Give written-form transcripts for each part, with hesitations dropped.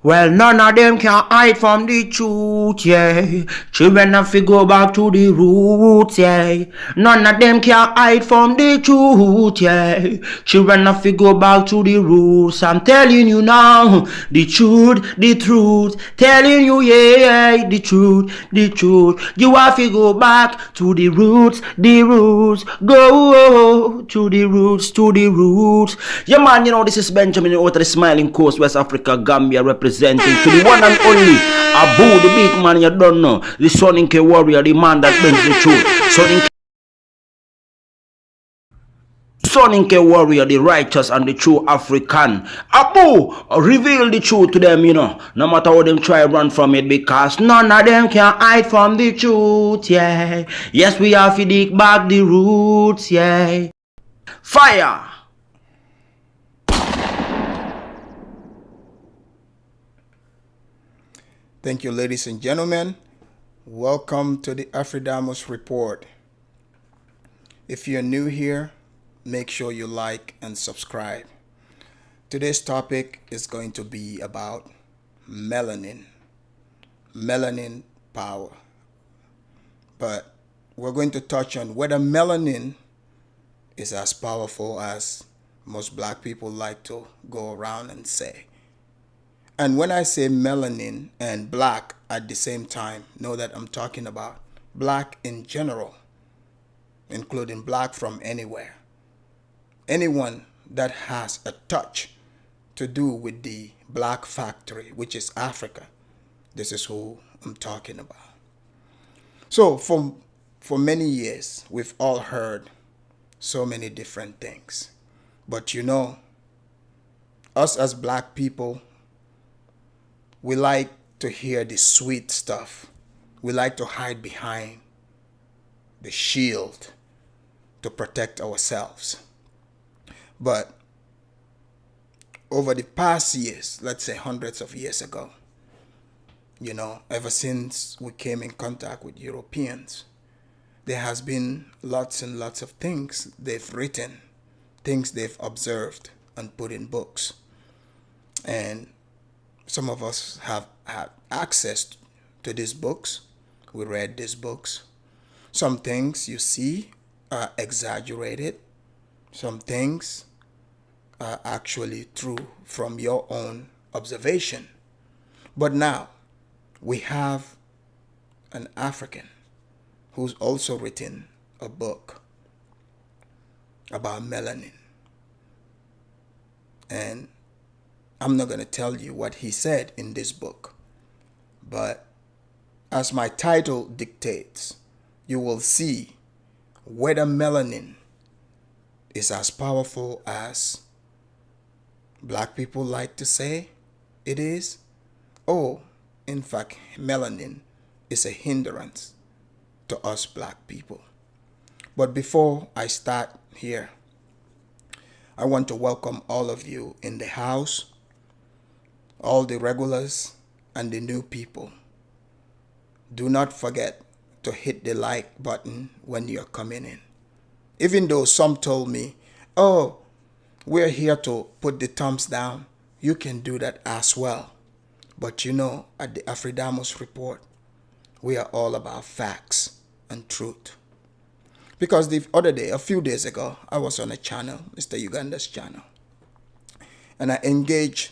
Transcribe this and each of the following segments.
Well, none of them can hide from the truth, yeah. Children have to go back to the roots, yeah. None of them can hide from the truth, yeah. Children have to go back to the roots. I'm telling you now, the truth. Telling you, yeah, the truth. You have to go back to the roots. Go to the roots. Yeah, man, you know, this is Benjamin out of the Smiling Coast, West Africa, Gambia, representing to the one and only Abu, the big man you don't know, the Soninke warrior, the man that brings the truth. Soninke warrior, the righteous and the true African. Abu, reveal the truth to them, you know, no matter how them try run from it, because none of them can hide from the truth, yeah. Yes, we have to dig back the roots, yeah. Fire! Thank you, ladies and gentlemen. Welcome to the Afridamos Report. If you're new here, make sure you like and subscribe. Today's topic is going to be about melanin power. But we're going to touch on whether melanin is as powerful as most black people like to go around and say. And when I say melanin and black at the same time, know that I'm talking about black in general, including black from anywhere. Anyone that has a touch to do with the black factory, which is Africa, this is who I'm talking about. So for many years, we've all heard so many different things. But you know, us as black people, we like to hear the sweet stuff. We like to hide behind the shield to protect ourselves. But over the past years, let's say hundreds of years ago, you know, ever since we came in contact with Europeans, there has been lots and lots of things they've written, things they've observed and put in books. And some of us have had access to these books. We read these books. Some things you see are exaggerated. Some things are actually true from your own observation. But now we have an African who's also written a book about melanin. And I'm not going to tell you what he said in this book, but as my title dictates, you will see whether melanin is as powerful as black people like to say it is, or in fact, melanin is a hindrance to us black people. But before I start here, I want to welcome all of you in the house, all the regulars and the new people. Do not forget to hit the like button when you're coming in. Even though some told me, oh, we're here to put the thumbs down, you can do that as well. But you know, at the Afridamos Report, we are all about facts and truth. Because the other day, a few days ago, I was on a channel, Mr. Uganda's channel, and I engaged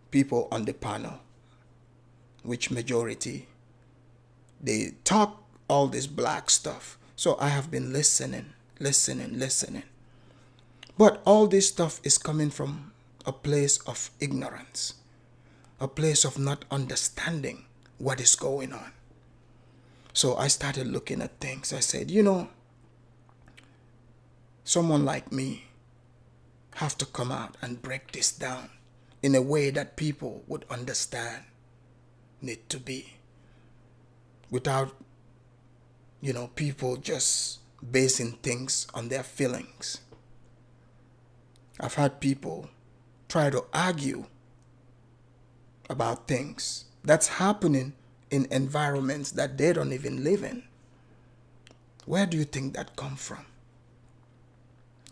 people on the panel, which majority, they talk all this black stuff. So I have been listening. But all this stuff is coming from a place of ignorance, a place of not understanding what is going on. So I started looking at things. I said, you know, someone like me have to come out and break this down in a way that people would understand it to be, without, you know, people just basing things on their feelings. I've had people try to argue about things that's happening in environments that they don't even live in. Where do you think that come from?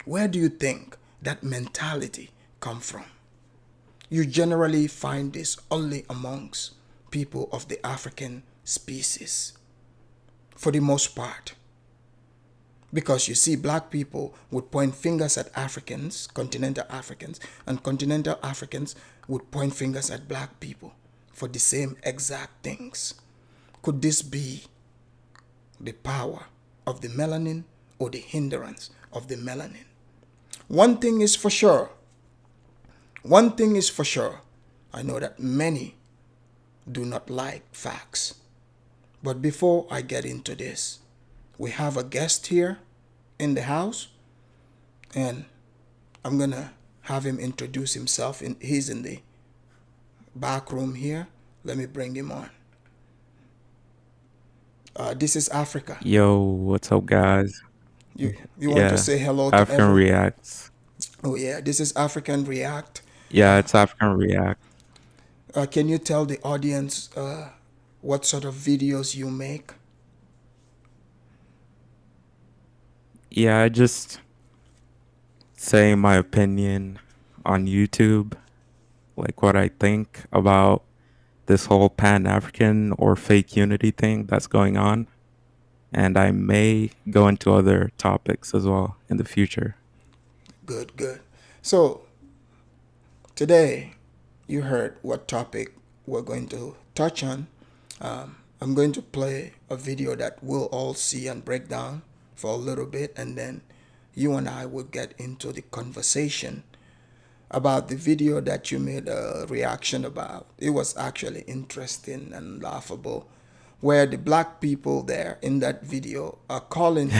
Where do you think that mentality come from? You generally find this only amongst people of the African species, for the most part. Because you see, black people would point fingers at Africans, continental Africans, and continental Africans would point fingers at black people for the same exact things. Could this be the power of the melanin or the hindrance of the melanin? One thing is for sure. I know that many do not like facts. But before I get into this, we have a guest here in the house, and I'm going to have him introduce himself. He's in the back room here. Let me bring him on. This is Africa. Yo, what's up, guys? You want to say hello to African everyone? Reacts. Oh, yeah, this is African React. Yeah, it's African React. Can you tell the audience what sort of videos you make? Yeah, I just say my opinion on YouTube, like what I think about this whole Pan-African or fake unity thing that's going on. And I may go into other topics as well in the future. Good. So, today, you heard what topic we're going to touch on. I'm going to play a video that we'll all see and break down for a little bit, and then you and I will get into the conversation about the video that you made a reaction about. It was actually interesting and laughable, where the black people there in that video are calling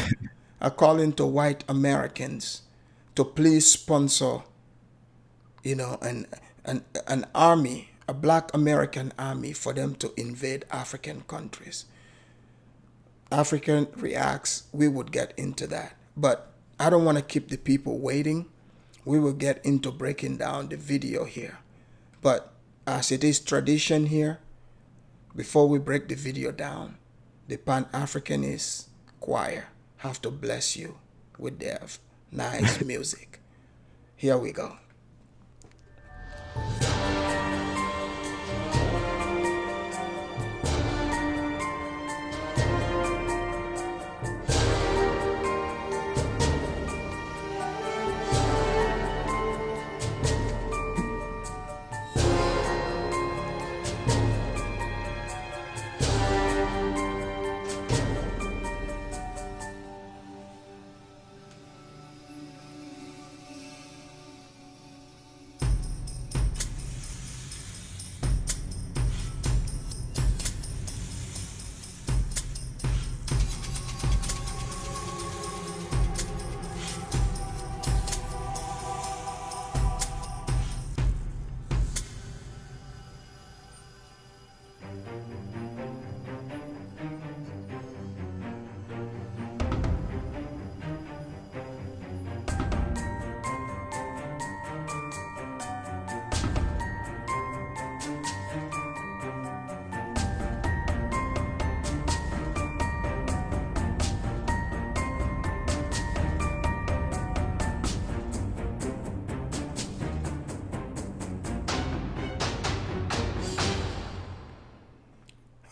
to white Americans to please sponsor, an army, a black American army, for them to invade African countries. African Reacts, we would get into that. But I don't want to keep the people waiting. We will get into breaking down the video here. But as it is tradition here, before we break the video down, the Pan-Africanist choir have to bless you with their nice music. Here we go.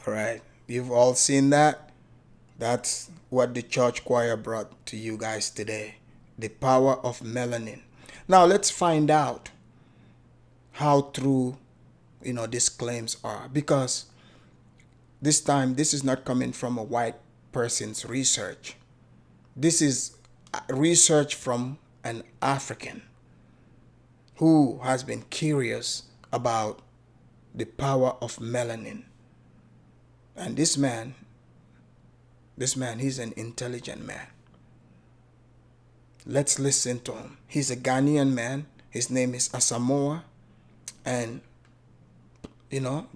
All right, you've all seen that. That's what the church choir brought to you guys today. The power of melanin. Now let's find out how true, these claims are. Because this time, this is not coming from a white person's research. This is research from an African who has been curious about the power of melanin. And this man, he's an intelligent man. Let's listen to him. He's a Ghanaian man. His name is Asamoa. And,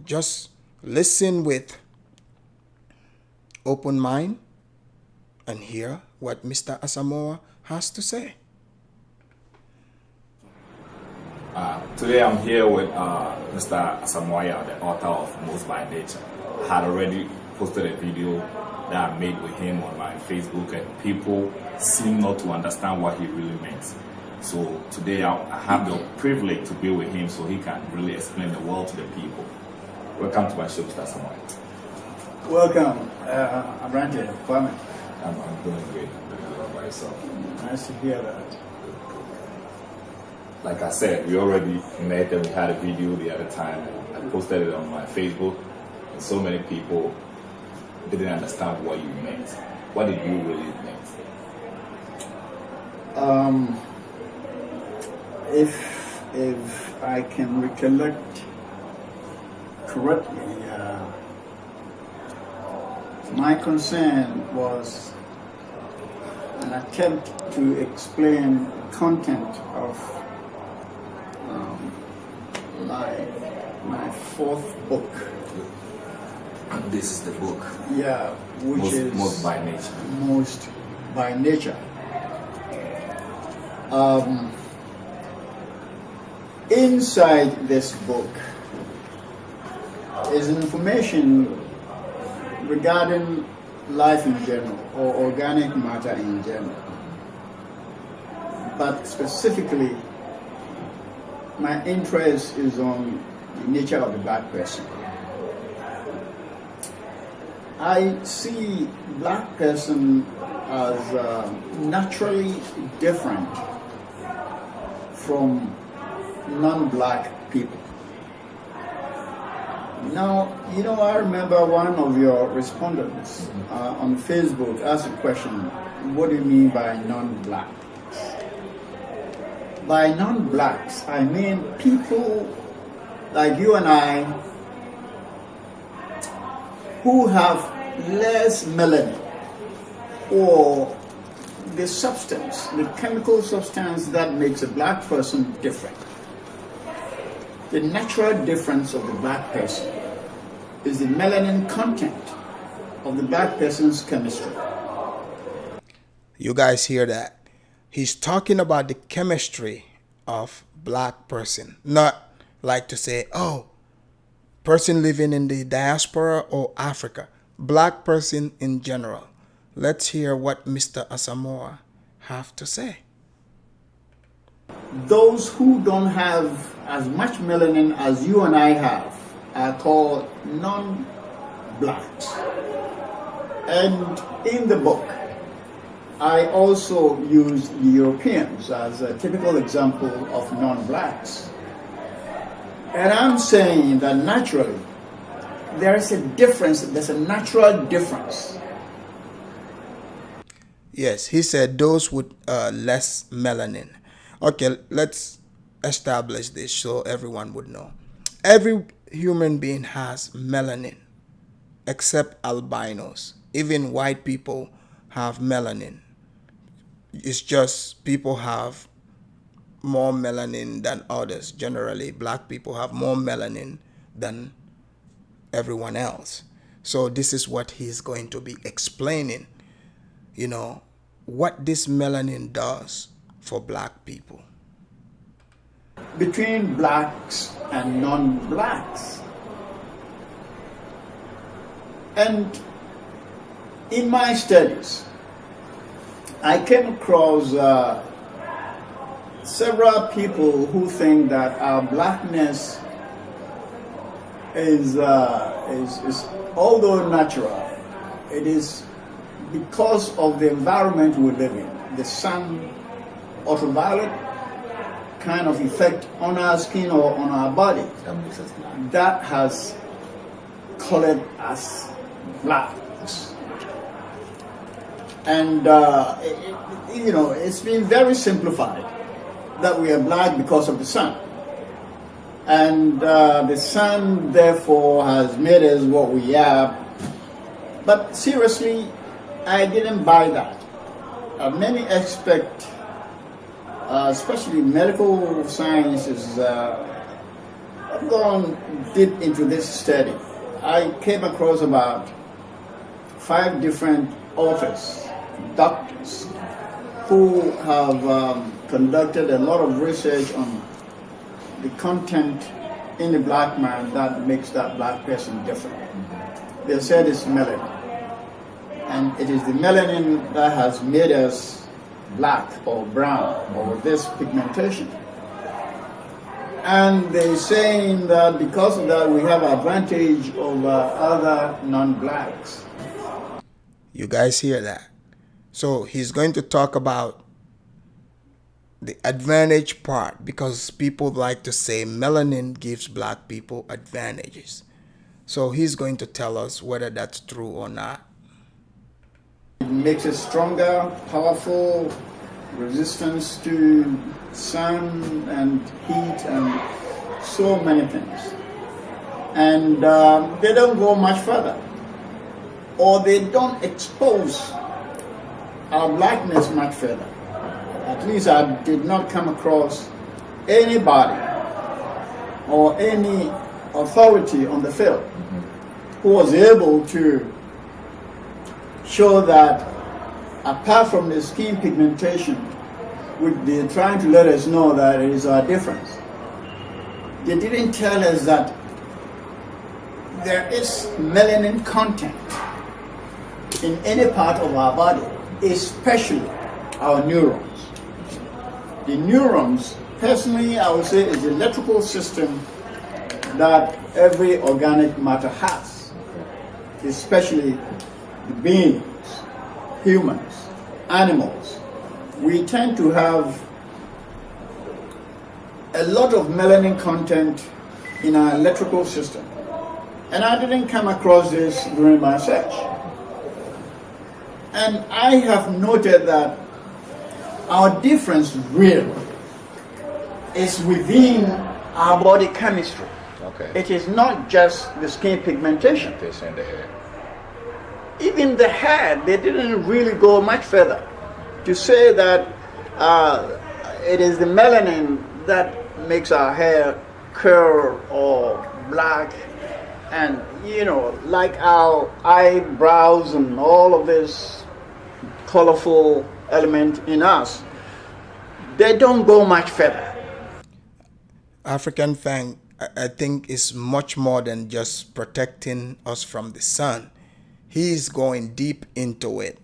just listen with open mind and hear what Mr. Asamoa has to say. Today I'm here with Mr. Asamoa, the author of Most by Nature. I had already posted a video that I made with him on my Facebook, and people seem not to understand what he really means. So today I have the privilege to be with him so he can really explain the world to the people. Welcome to my show, Mr. Asamoa. Welcome, Abrante, Kwame. I'm doing great. I'm doing well by yourself. Nice to hear that. Like I said, we already met and we had a video the other time. I posted it on my Facebook, and so many people didn't understand what you meant. What did you really mean? If I can recollect correctly, my concern was an attempt to explain the content of my fourth book. This is the book. Yeah, which is Most by Nature. Most by Nature. Inside this book is information regarding life in general, or organic matter in general. But specifically, my interest is on the nature of the black person. I see black person as naturally different from non-black people. Now, I remember one of your respondents on Facebook asked a question, what do you mean by non-black? By non-blacks, I mean people like you and I who have less melanin, or the substance, the chemical substance that makes a black person different. The natural difference of the black person is the melanin content of the black person's chemistry. You guys hear that? He's talking about the chemistry of black person, not like to say, oh, person living in the diaspora or Africa, black person in general. Let's hear what Mr. Asamoa have to say. Those who don't have as much melanin as you and I have are called non-blacks. And in the book, I also use the Europeans as a typical example of non-blacks. And I'm saying that naturally, there is a difference, there's a natural difference. Yes, he said those with less melanin. Okay, let's establish this so everyone would know. Every human being has melanin, except albinos. Even white people have melanin. It's just people have more melanin than others. Generally, black people have more melanin than everyone else. So this is what he's going to be explaining, what this melanin does for black people. Between blacks and non-blacks. And in my studies, I came across several people who think that our blackness is although natural, it is because of the environment we live in. The sun, ultraviolet kind of effect on our skin or on our body that has colored us blacks. And it's been very simplified that we are black because of the sun. And the sun, therefore, has made us what we are. But seriously, I didn't buy that. Many expect, especially medical sciences, I've gone deep into this study. I came across about 5 different authors, doctors, who have conducted a lot of research on the content in the black man that makes that black person different. They said it's melanin. And it is the melanin that has made us black or brown or this pigmentation. And they're saying that because of that we have advantage over other non-blacks. You guys hear that? So he's going to talk about the advantage part, because people like to say melanin gives black people advantages. So he's going to tell us whether that's true or not. It makes it stronger, powerful, resistance to sun and heat and so many things. And they don't go much further, or they don't expose our blackness much further. At least I did not come across anybody or any authority on the field who was able to show that apart from the skin pigmentation, which they're trying to let us know that it is our difference, they didn't tell us that there is melanin content in any part of our body, especially our neurons. The neurons, personally, I would say, is the electrical system that every organic matter has, especially the beings, humans, animals. We tend to have a lot of melanin content in our electrical system. And I didn't come across this during my search. And I have noted that our difference really is within our body chemistry. Okay. It is not just the skin pigmentation. This and the hair. Even the hair, they didn't really go much further to say that it is the melanin that makes our hair curl or black, and like our eyebrows and all of this colorful element in us, they don't go much further. African Fang, I think, is much more than just protecting us from the sun. He's going deep into it.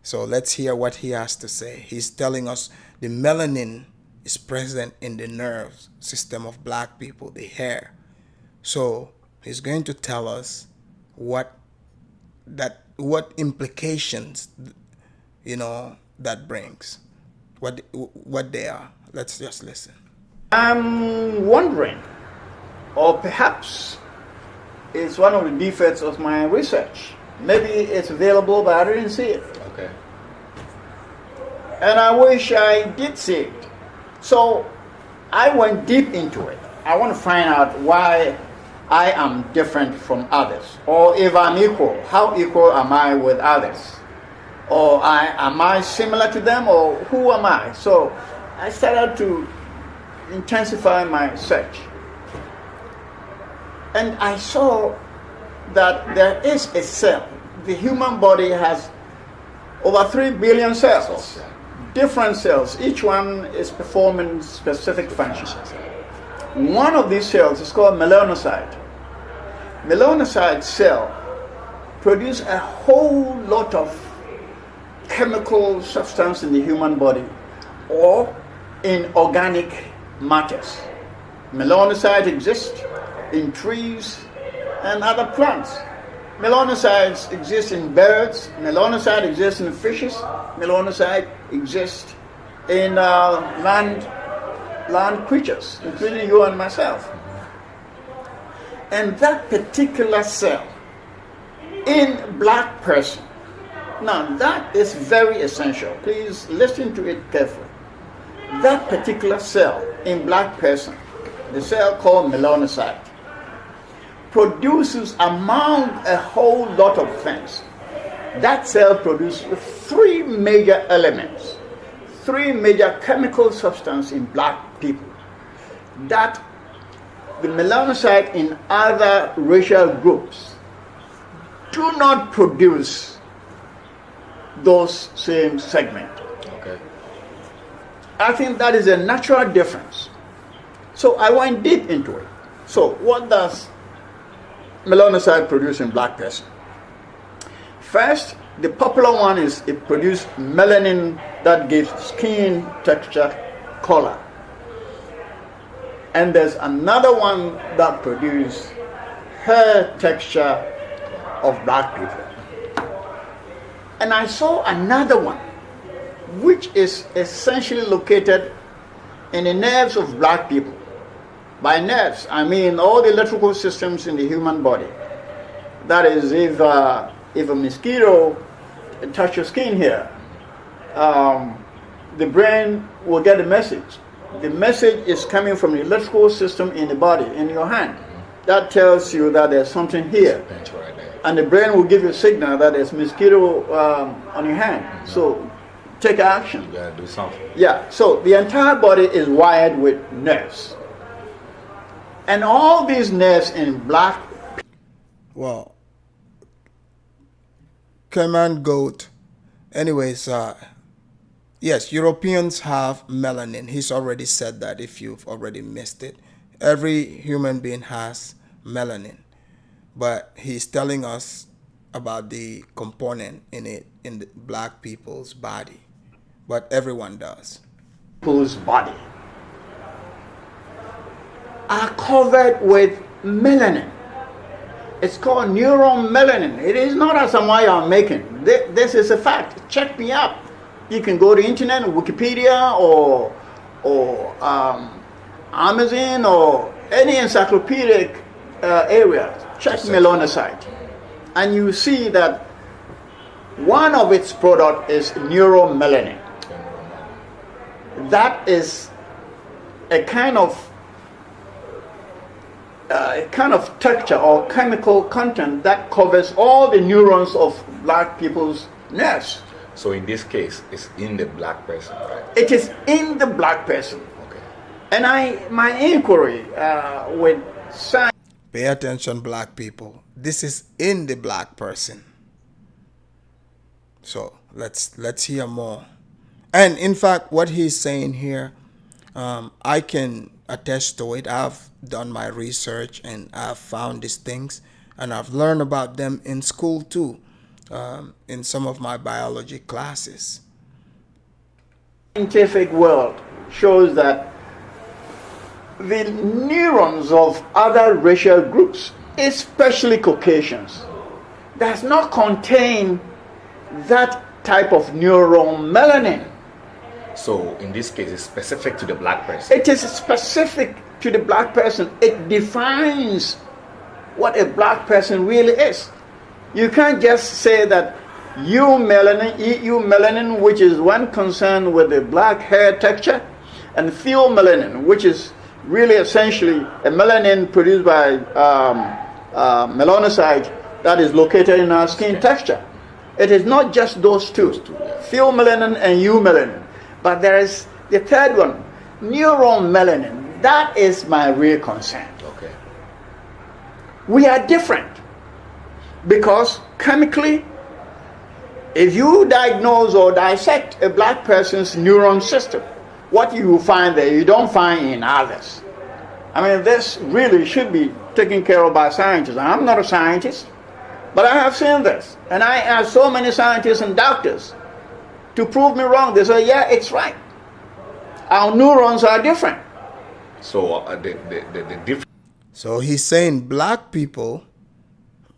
So let's hear what he has to say. He's telling us the melanin is present in the nerve system of black people, the hair. So he's going to tell us what implications that brings, what they are. Let's just listen. I'm wondering, or perhaps it's one of the defects of my research. Maybe it's available, but I didn't see it. Okay. And I wish I did see it. So I went deep into it. I want to find out why I am different from others, or if I'm equal, how equal am I with others? Or am I similar to them, or who am I? So I started to intensify my search. And I saw that there is a cell. The human body has over 3 billion cells, different cells. Each one is performing specific functions. One of these cells is called melanocyte. Melanocyte cell produce a whole lot of chemical substance in the human body or in organic matters. Melanocytes exist in trees and other plants. Melanocytes exist in birds, melanocytes exist in fishes, melanocytes exist in land creatures, including you and myself. And that particular cell in black person, now that is very essential. Please listen to it carefully. That particular cell in black person, the cell called melanocyte, produces among a whole lot of things. That cell produces 3 major elements, 3 major chemical substances in black people that the melanocyte in other racial groups do not produce those same segments. Okay. I think that is a natural difference. So I went deep into it. So what does melanocyte produce in black person? First, The popular one is it produces melanin that gives skin texture, color. And there's another one that produces hair texture of black people. And I saw another one which is essentially located in the nerves of black people. By nerves, I mean all the electrical systems in the human body. That is, if a mosquito touches your skin here, the brain will get a message. The message is coming from the electrical system in the body, in your hand. That tells you that there's something here. And the brain will give you a signal that there's mosquito on your hand. So take action. You gotta do something. Yeah, so the entire body is wired with nerves. And all these nerves in black. Well, Cayman goat. Anyways, yes, Europeans have melanin. He's already said that if you've already missed it. Every human being has melanin. But he's telling us about the component in it in the black people's body. But everyone does. People's body are covered with melanin. It's called neuromelanin. It is not Asamoa I'm making. This is a fact. Check me up. You can go to the internet, Wikipedia, or Amazon, or any encyclopedic area. Check melanocyte, and you see that one of its products is neuromelanin. That is a kind of texture or chemical content that covers all the neurons of black people's nerves. So in this case, it's in the black person, right? It is in the black person. Okay. And my inquiry with science. Pay attention, black people. This is in the black person. So let's hear more. And in fact, what he's saying here, I can attest to it. I've done my research and I've found these things, and I've learned about them in school too, in some of my biology classes. Scientific world shows that the neurons of other racial groups, especially Caucasians, does not contain that type of neuromelanin. So in this case, it's specific to the black person. It is specific to the black person. It defines what a black person really is. You can't just say that EU melanin, which is one concerned with the black hair texture, and pheomelanin, which is really essentially a melanin produced by melanocyte that is located in our skin texture. It is not just those two, pheomelanin and eumelanin, but there is the third one, neuromelanin. That is my real concern. Okay. We are different because chemically, if you diagnose or dissect a black person's neuron system, what you will find there you don't find in others. I mean, this really should be taken care of by scientists. I'm not a scientist, but I have seen this. And I asked so many scientists and doctors to prove me wrong. They say, yeah, it's right. Our neurons are different. So the difference. So he's saying black people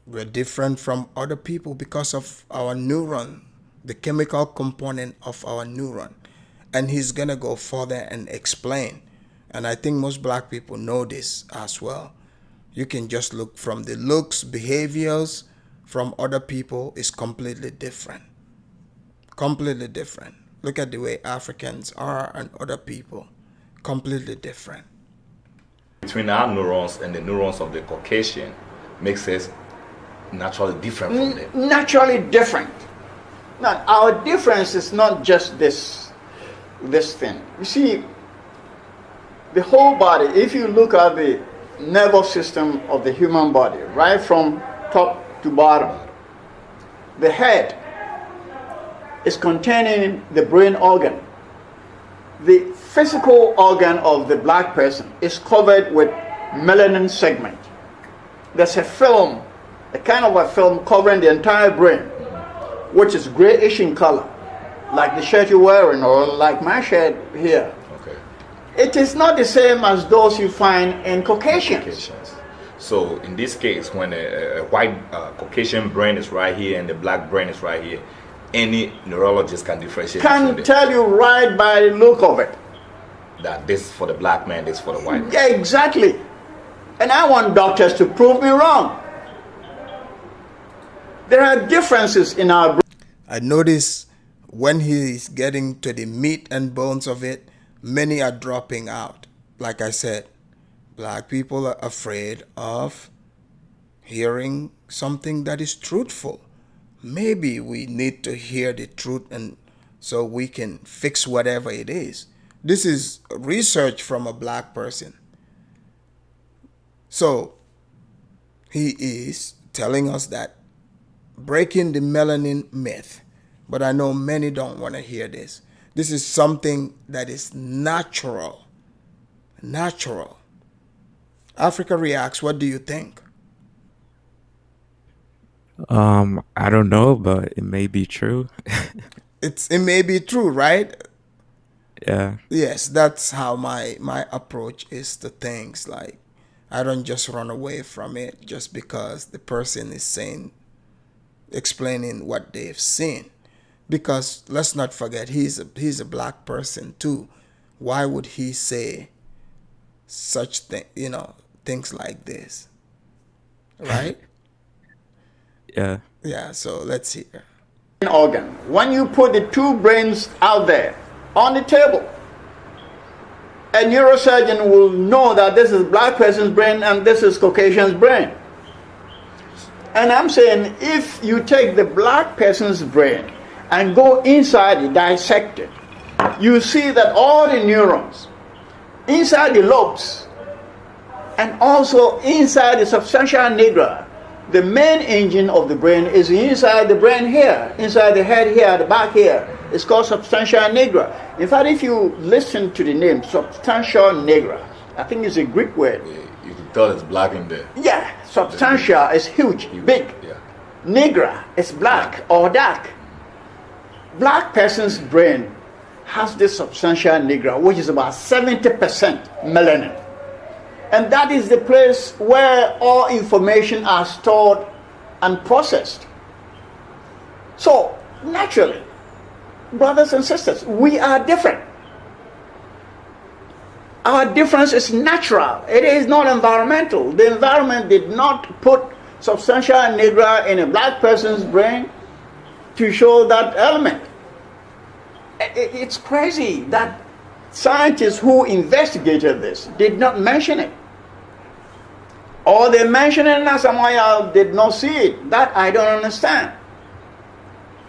were different from other people because of our neuron, the chemical component of our neuron. And he's going to go further and explain. And I think most black people know this as well. You can just look from the looks, behaviors from other people is completely different. Completely different. Look at the way Africans are and other people. Completely different. Between our neurons and the neurons of the Caucasian makes us naturally different from them. Naturally different. Now, our difference is not just this thing. You see, the whole body, if you look at the nervous system of the human body, right from top to bottom, the head is containing the brain organ. The physical organ of the black person is covered with melanin segment. There's a film, a kind of a film covering the entire brain. which is grayish in color, like the shirt you're wearing or like my shirt here, Okay. it is not the same as those you find in Caucasians. Caucasians. So in this case, when a white Caucasian brain is right here and the black brain is right here, any neurologist can differentiate Can between tell you right by the look of it. that this is for the black man, this is for the white man. Yeah, exactly. And I want doctors to prove me wrong. There are differences in our brain. I notice when he is getting to the meat and bones of it, many are dropping out. Like I said, black people are afraid of hearing something that is truthful. Maybe we need to hear the truth and so we can fix whatever it is. This is research from a black person. So he is telling us that breaking the melanin myth. But I know many don't want to hear this. This is something that is natural. Natural. Africa Reacts, what do you think? I don't know, but it may be true. It may be true, right? Yeah. Yes, that's how my approach is to things. Like, I don't just run away from it just because the person is explaining what they've seen. Because let's not forget, he's a black person too. Why would he say such things like this? Right? Yeah. Yeah, so let's hear. Organ. When you put the two brains out there on the table, a neurosurgeon will know that this is black person's brain and this is Caucasian's brain. And I'm saying if you take the black person's brain and go inside it, dissect it, you see that all the neurons inside the lobes and also inside the substantia nigra, the main engine of the brain is inside the brain here, inside the head here, the back here. It's called substantia nigra. In fact, if you listen to the name substantia nigra, I think it's a Greek word. You can tell it's black in there. Yeah, substantia is huge, big. Yeah. Nigra is black or dark. Black person's brain has this substantia nigra, which is about 70% melanin. And that is the place where all information are stored and processed. So, naturally, brothers and sisters, we are different. Our difference is natural. It is not environmental. The environment did not put substantia nigra in a black person's brain to show that element. It's crazy that scientists who investigated this did not mention it. Or they mentioned it in Asamoa, did not see it. That I don't understand.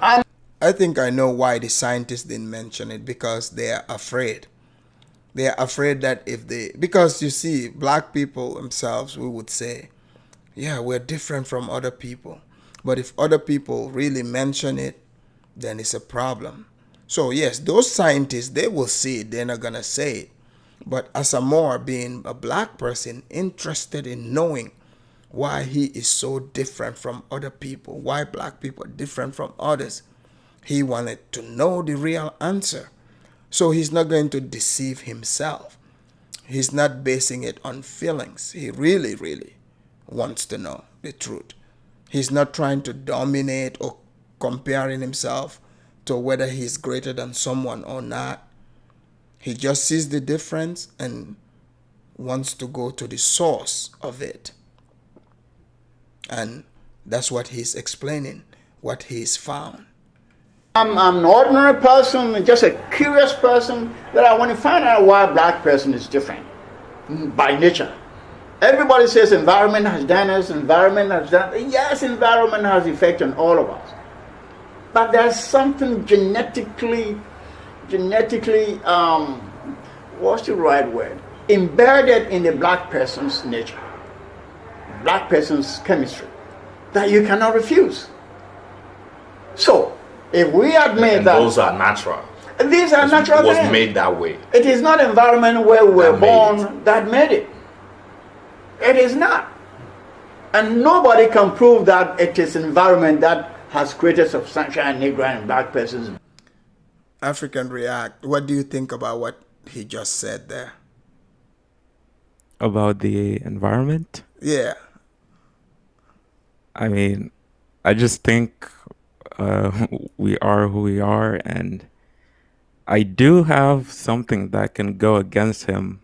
I think I know why the scientists didn't mention it, because they are afraid. They are afraid that because you see, black people themselves, we would say, yeah, we're different from other people. But if other people really mention it, then it's a problem. So yes, those scientists, they will see it. They're not going to say it. But Asamoa, being a black person, interested in knowing why he is so different from other people, why black people are different from others, he wanted to know the real answer. So he's not going to deceive himself. He's not basing it on feelings. He really, really wants to know the truth. He's not trying to dominate or comparing himself to whether he's greater than someone or not. He just sees the difference and wants to go to the source of it. And that's what he's explaining, what he's found. I'm an ordinary person, just a curious person, that I want to find out why a black person is different by nature. Everybody says environment has done this, environment has done. Yes, environment has effect on all of us. But there's something genetically, what's the right word? Embedded in the black person's nature, black person's chemistry, that you cannot refuse. So, if we admit that those are natural. These are natural things. It was made that way. It is not environment where we were born that made it. It is not. And nobody can prove that it is environment that has created substantial Negro and black persons. African React, what do you think about what he just said there? About the environment, Yeah. I mean, I just think we are who we are, and I do have something that can go against him,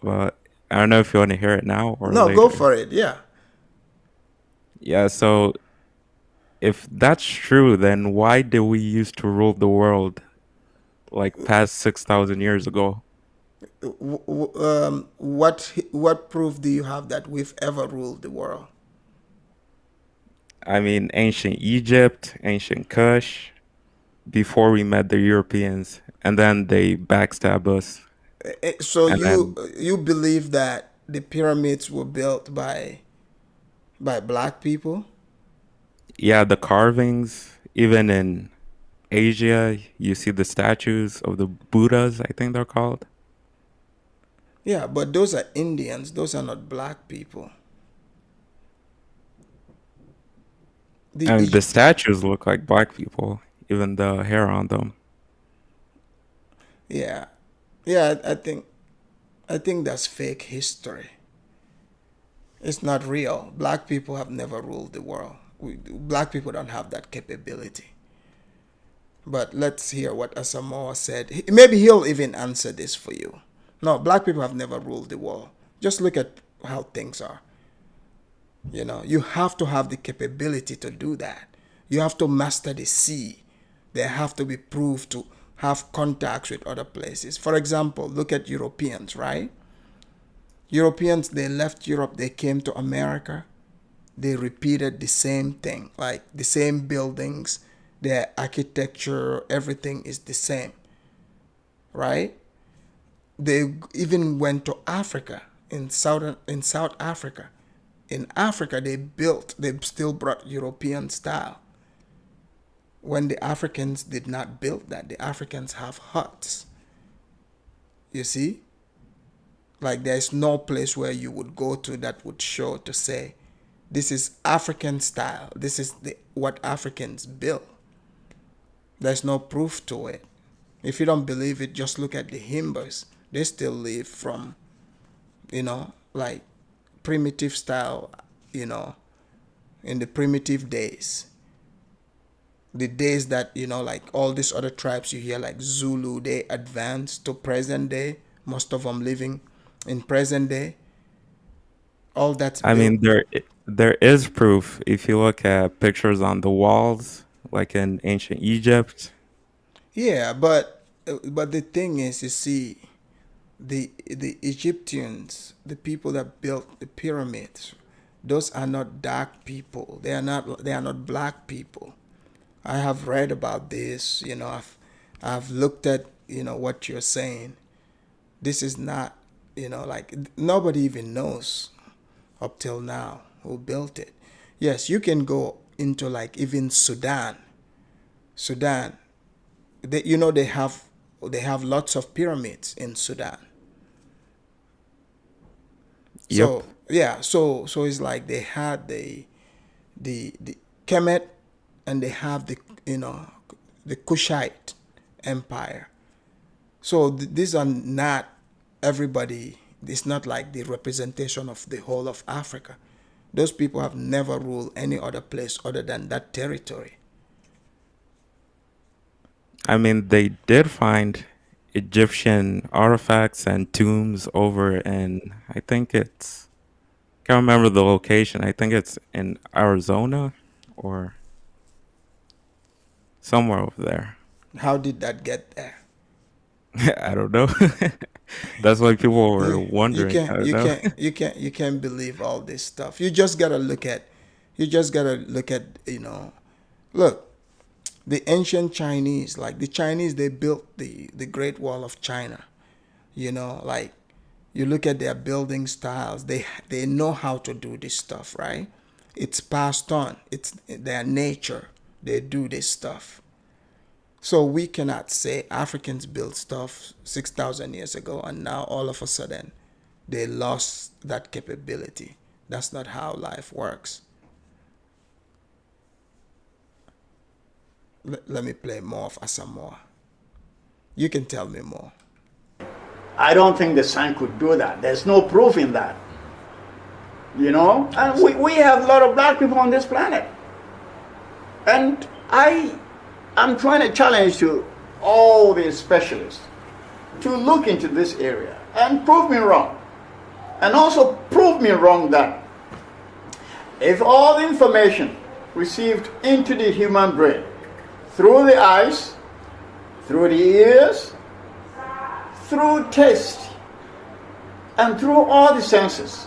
but I don't know if you want to hear it now or No, later. go for it. Yeah. Yeah, so if that's true, then why did we used to rule the world like past 6,000 years ago? What proof do you have that we've ever ruled the world? I mean, ancient Egypt, ancient Kush, before we met the Europeans, and then they backstab us. So And then, you believe that the pyramids were built by black people? yeah, the carvings, even in Asia, you see the statues of the Buddhas, I think they're called. Yeah, but those are Indians. Those are not black people. And the statues look like black people, even the hair on them. Yeah, I think that's fake history. It's not real. Black people have never ruled the world. Black people don't have that capability. But let's hear what Asamoa said. Maybe he'll even answer this for you. No, black people have never ruled the world. Just look at how things are. You know, you have to have the capability to do that. You have to master the sea. They have to be proved to have contacts with other places. For example, look at Europeans, right? Europeans, they left Europe, they came to America. They repeated the same thing, like the same buildings, their architecture, everything is the same, right? They even went to Africa, in South Africa. In Africa, they still brought European style. When the Africans did not build that, the Africans have huts. You see? Like there's no place where you would go to that would show to say, this is African style. This is what Africans built. There's no proof to it. If you don't believe it, just look at the Himbers. They still live from, like primitive style, in the primitive days. The days that, like all these other tribes you hear, like Zulu, they advanced to present day. Most of them living in present day. All that's I built. mean, there is proof if you look at pictures on the walls, like in ancient Egypt. Yeah, but the thing is, you see, the Egyptians, the people that built the pyramids, those are not dark people. They are not black people. I have read about this. I've looked at what you're saying. This is not like nobody even knows up till now who built it. Yes, you can go into like even Sudan. They have lots of pyramids in Sudan. So Yep. yeah, so it's like they had the Kemet, and they have the Kushite Empire. So these are not everybody. It's not like the representation of the whole of Africa. Those people have never ruled any other place other than that territory. I mean, they did find Egyptian artifacts and tombs over in, I think it's, can't remember the location. I think it's in Arizona or somewhere over there. How did that get there? I don't know. That's why people were You wondering. I can't don't you know. can't you can't you can't believe all this stuff. You just gotta look at look, the ancient Chinese, like the Chinese, they built the Great Wall of China. Like you look at their building styles, they know how to do this stuff, right? It's passed on. It's their nature. They do this stuff. So we cannot say Africans built stuff 6,000 years ago and now all of a sudden they lost that capability. That's not how life works. let me play more of Asamoa. You can tell me more. I don't think the sun could do that. There's no proof in that. You know? And we have a lot of black people on this planet. And I'm trying to challenge to all these specialists to look into this area and prove me wrong. And also prove me wrong that if all the information received into the human brain through the eyes, through the ears, through taste, and through all the senses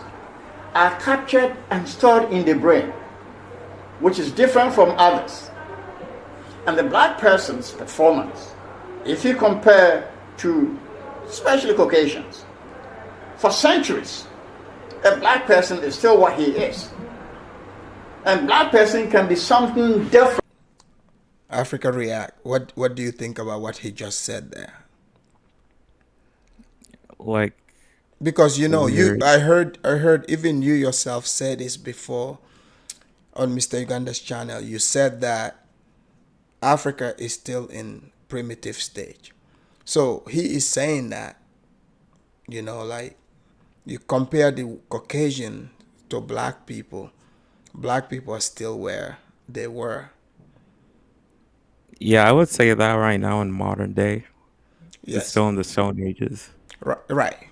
are captured and stored in the brain, which is different from others. And the black person's performance, if you compare to especially Caucasians, for centuries, a black person is still what he is. And black person can be something different. Africa React. What do you think about what he just said there? Like, Because weird. I heard even you yourself said this before on Mr. Uganda's channel. You said that Africa is still in primitive stage. So he is saying that, like you compare the Caucasian to black people are still where they were. Yeah, I would say that right now in modern day, it's Yes. still in the Stone Ages. Right.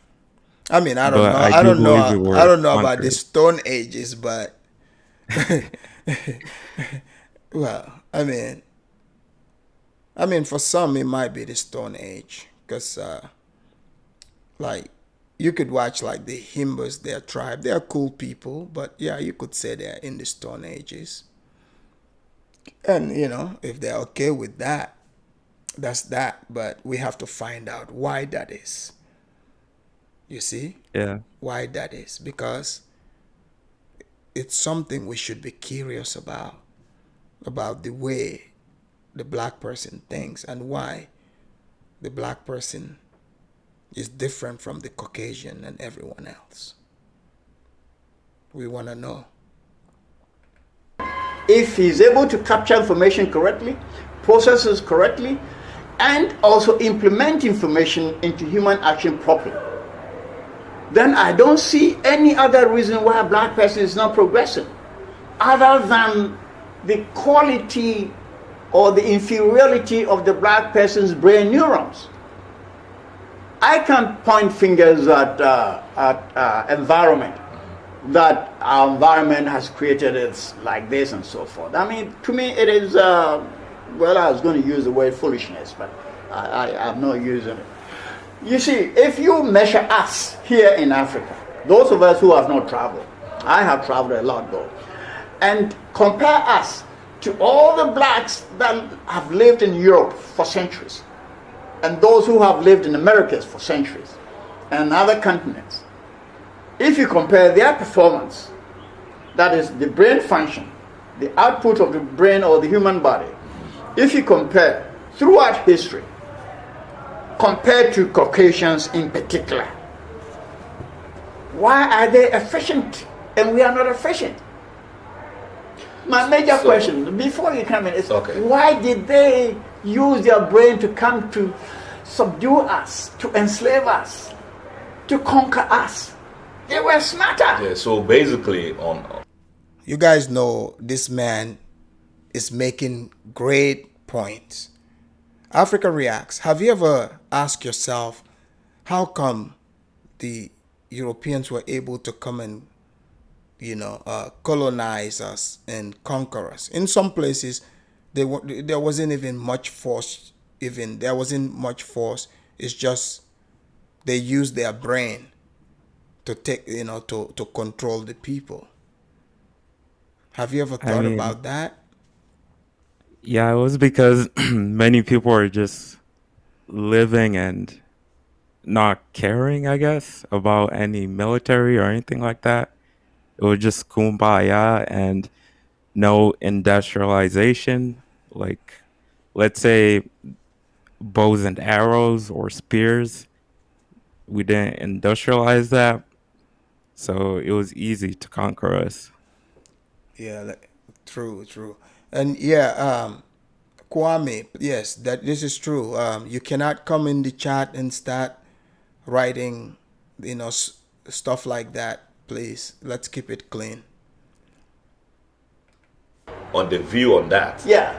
I mean, I don't But know. I I do don't know. believe we I were don't know about the conquered. Stone Ages, but well, I mean, for some it might be the Stone Age, because like you could watch like the Himbers, their tribe. They are cool people, but yeah, you could say they're in the Stone Ages. And if they're okay with that, that's that. But we have to find out why that is. You see? Yeah. Why that is, because it's something we should be curious about the way the black person thinks and why the black person is different from the Caucasian and everyone else. We want to know. If he's able to capture information correctly, process it correctly, and also implement information into human action properly, then I don't see any other reason why a black person is not progressing other than the quality or the inferiority of the black person's brain neurons. I can't point fingers at environment, that our environment has created it like this and so forth. I mean, to me it is, well, I was going to use the word foolishness, but I'm not using it. You see, if you measure us here in Africa, those of us who have not traveled, I have traveled a lot though, and compare us to all the blacks that have lived in Europe for centuries, and those who have lived in Americas for centuries, and other continents. If you compare their performance, that is the brain function, the output of the brain or the human body, if you compare throughout history, compared to Caucasians in particular, why are they efficient and we are not efficient? My major question, before you come in, is why did they use their brain to come to subdue us, to enslave us, to conquer us? They were smarter. Yeah, so basically You guys know this man is making great points. Africa Reacts. Have you ever asked yourself how come the Europeans were able to come and colonize us and conquer us? In some places, there wasn't even much force. There wasn't much force. It's just they used their brain to take, to control the people. Have you ever I thought mean, about that? yeah, it was because many people are just living and not caring, I guess, about any military or anything like that. It was just kumbaya and no industrialization. Like, let's say bows and arrows or spears, we didn't industrialize that. So it was easy to conquer us. Yeah, true. And yeah, Kwame, yes, that this is true. You cannot come in the chat and start writing, stuff like that. Please, let's keep it clean. On the view on that, Yeah.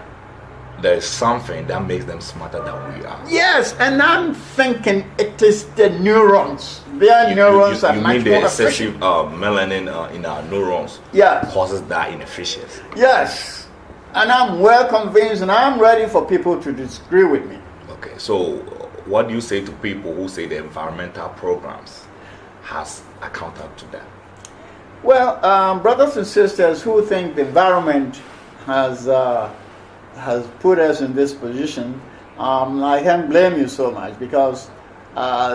there is something that makes them smarter than we are. Yes, and I'm thinking it is the neurons. Their neurons are you much mean the more excessive efficient. melanin in our neurons Yeah. causes that inefficiency? Yes, and I'm well convinced, and I'm ready for people to disagree with me. Okay, so what do you say to people who say the environmental programs has accounted to that? Well, brothers and sisters who think the environment has put us in this position, I can't blame you so much, because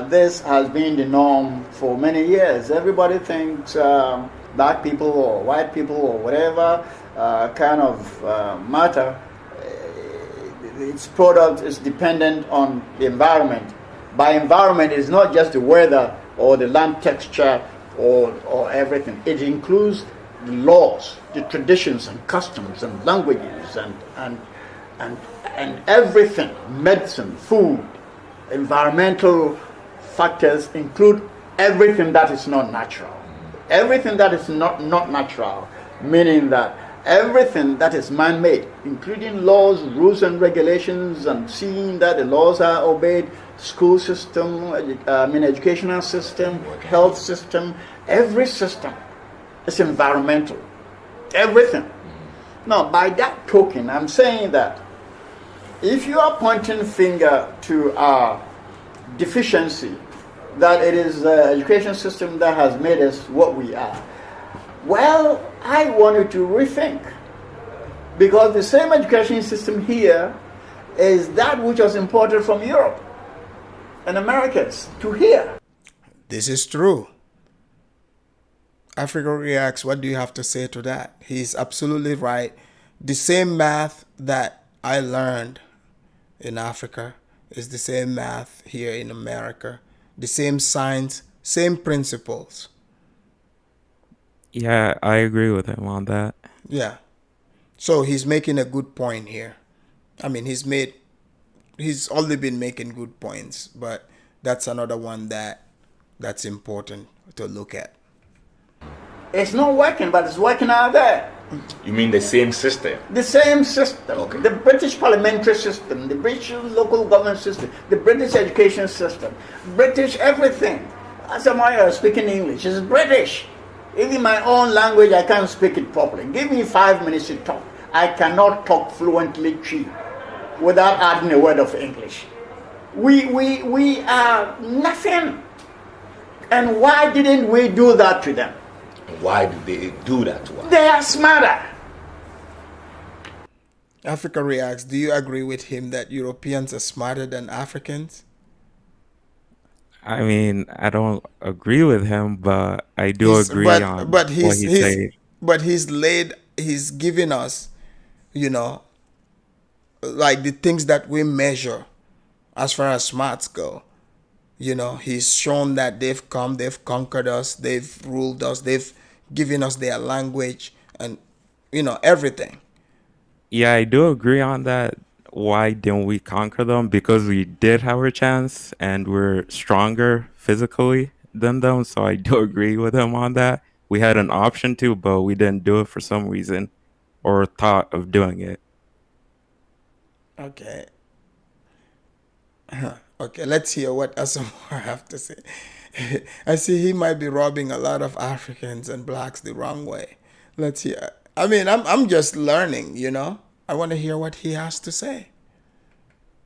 this has been the norm for many years. Everybody thinks black people or white people or whatever kind of matter, its product is dependent on the environment. By environment, it's not just the weather or the land texture or everything. It includes the laws, the traditions and customs and languages and everything. Medicine, food, environmental factors include everything that is not natural. Everything that is not natural, meaning that everything that is man-made, including laws, rules and regulations, and seeing that the laws are obeyed, school system, educational system, health system, every system is environmental. Everything. Now, by that token, I'm saying that if you are pointing finger to our deficiency, that it is the education system that has made us what we are, well, I want you to rethink. Because the same education system here is that which was imported from Europe and Americans to here. This is true. Africa Reacts, what do you have to say to that? He's absolutely right. The same math that I learned in Africa is the same math here in America. The same science, same principles. Yeah, I agree with him on that. Yeah. So he's making a good point here. I mean, he's only been making good points, but that's another one that's important to look at. It's not working, but it's working out there. You mean the same system? The same system. Okay. The British parliamentary system, the British local government system, the British education system, British everything. Asamoa speaking English is British. Even my own language, I can't speak it properly. Give me 5 minutes to talk. I cannot talk fluently Chi without adding a word of English. We are nothing. And why didn't we do that to them? Why do they do that to us? They are smarter. Africa Reacts, do you agree with him that Europeans are smarter than Africans? I mean, I don't agree with him, but I do agree on what he said. But he's giving us, like the things that we measure as far as smarts go. He's shown that they've conquered us, they've ruled us, they've given us their language and, everything. Yeah, I do agree on that. Why didn't we conquer them? Because we did have a chance and we're stronger physically than them. So I do agree with him on that. We had an option to, but we didn't do it for some reason or thought of doing it. Okay. Okay, let's hear what Asamoa have to say. I see he might be rubbing a lot of Africans and blacks the wrong way. Let's hear. I mean, I'm just learning, I want to hear what he has to say.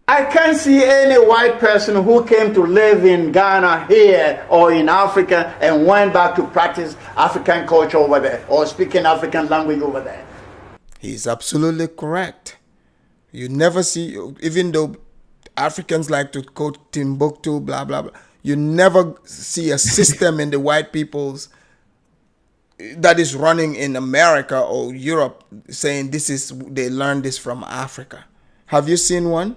I can't see any white person who came to live in Ghana here or in Africa and went back to practice African culture over there or speaking African language over there. He's absolutely correct. You never see, even though Africans like to quote Timbuktu, blah, blah, blah, you never see a system in the white people's that is running in America or Europe saying they learned this from Africa. Have you seen one?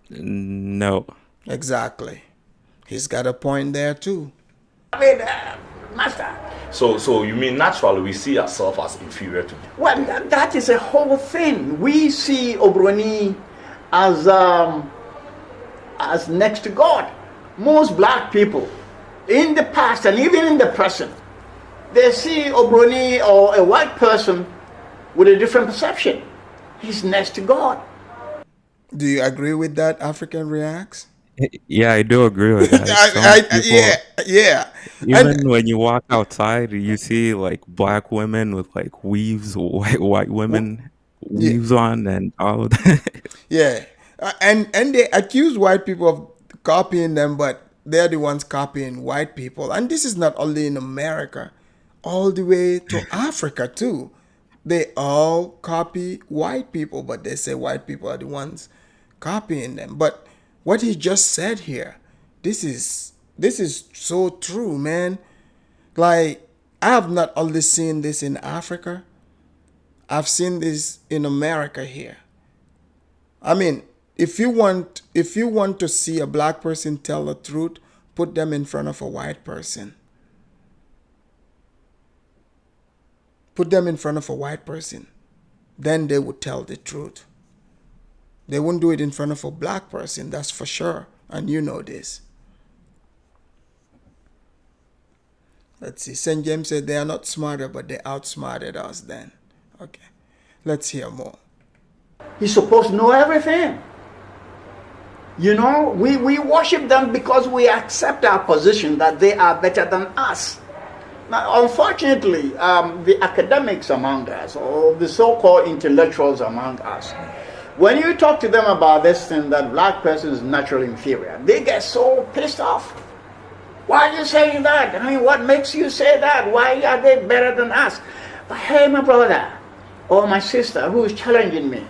No. Exactly. He's got a point there too. I mean, Master, So you mean naturally we see ourselves as inferior to them? Well, that is a whole thing. We see Obroni as next to God. Most black people, in the past and even in the present, they see Obroni or a white person with a different perception. He's next to God. Do you agree with that, African Reacts? Yeah, I do agree with that. Some people, Yeah. even And when you walk outside, you see like black women with like weaves, white women yeah, weaves on, and all of that. yeah. And they accuse white people of copying them, but they're the ones copying white people. And this is not only in America, all the way to Africa too. They all copy white people, but they say white people are the ones copying them. But what he just said here, this is so true, man. Like, I have not only seen this in Africa, I've seen this in America here. I mean, if you want to see a black person tell the truth, put them in front of a white person. Put them in front of a white person. Then they would tell the truth. They wouldn't do it in front of a black person, that's for sure. And you know this. Let's see. St. James said they are not smarter, but they outsmarted us then. Okay. Let's hear more. He's supposed to know everything. You know, we worship them because we accept our position that they are better than us. Now, unfortunately, the academics among us, or the so-called intellectuals among us, when you talk to them about this thing that black person is naturally inferior, they get so pissed off. Why are you saying that? I mean, what makes you say that? Why are they better than us? But hey, my brother, or my sister who is challenging me,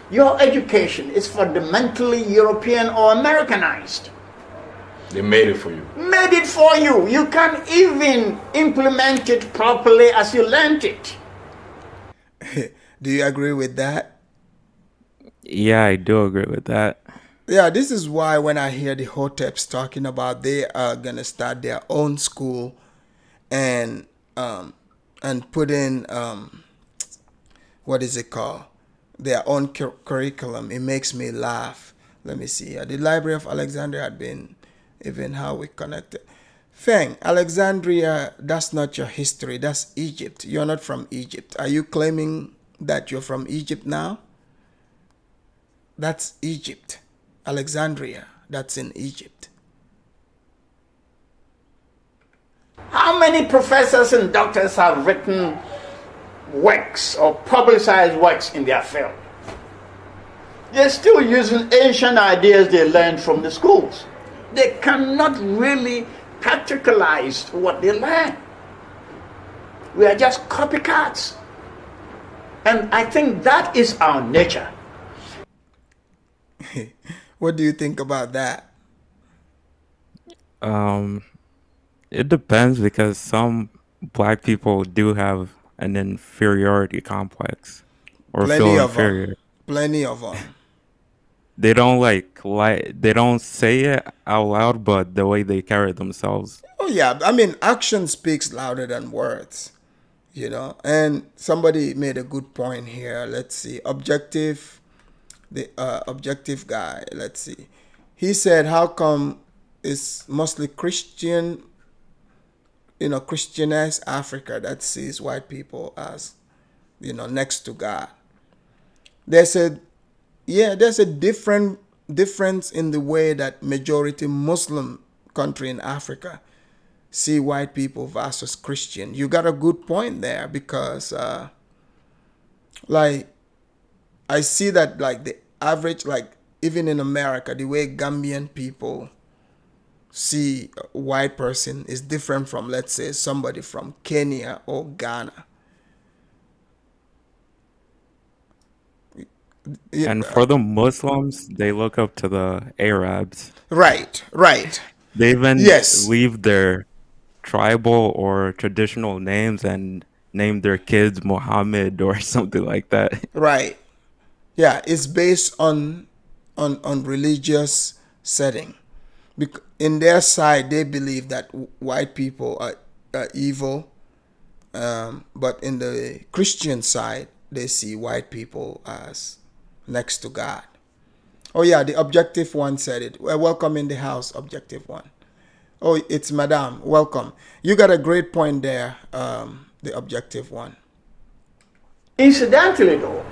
your education is fundamentally European or Americanized. They made it for you. Made it for you. You can't even implement it properly as you learned it. Do you agree with that? Yeah, I do agree with that. Yeah, this is why when I hear the Hoteps talking about they are gonna start their own school and put in what is it called? Their own curriculum, it makes me laugh. Let me see. The Library of Alexandria had been even how we connected. Feng, Alexandria, that's not your history. That's Egypt. You're not from Egypt. Are you claiming that you're from Egypt now? That's Egypt. Alexandria, that's in Egypt. How many professors and doctors have written works or publicized works in their field? They're still using ancient ideas they learned from the schools. They cannot really practicalize what they learn. We are just copycats. And I think that is our nature. What do you think about that? It depends because some black people do have an inferiority complex or Plenty feel of inferior. them. Plenty of them. They don't they don't say it out loud, but the way they carry themselves. Oh yeah, I mean, action speaks louder than words, you know. And somebody made a good point here. Let's see, objective guy. Let's see. He said, "How come it's mostly Christian, Christianized Africa that sees white people as, next to God?" They said, yeah, there's a difference in the way that majority Muslim country in Africa see white people versus Christian. You got a good point there because, I see that the average, even in America, the way Gambian people see a white person is different from, let's say, somebody from Kenya or Ghana. And for the Muslims, they look up to the Arabs. Right. They even Yes. leave their tribal or traditional names and name their kids Muhammad or something like that. Right. Yeah, it's based on religious setting. In their side, they believe that white people are evil But in the Christian side, they see white people as next to God. Oh yeah, the objective one said it. Well, welcome in the house, objective one. Oh, it's Madame. Welcome. You got a great point there, the objective one. Incidentally, though,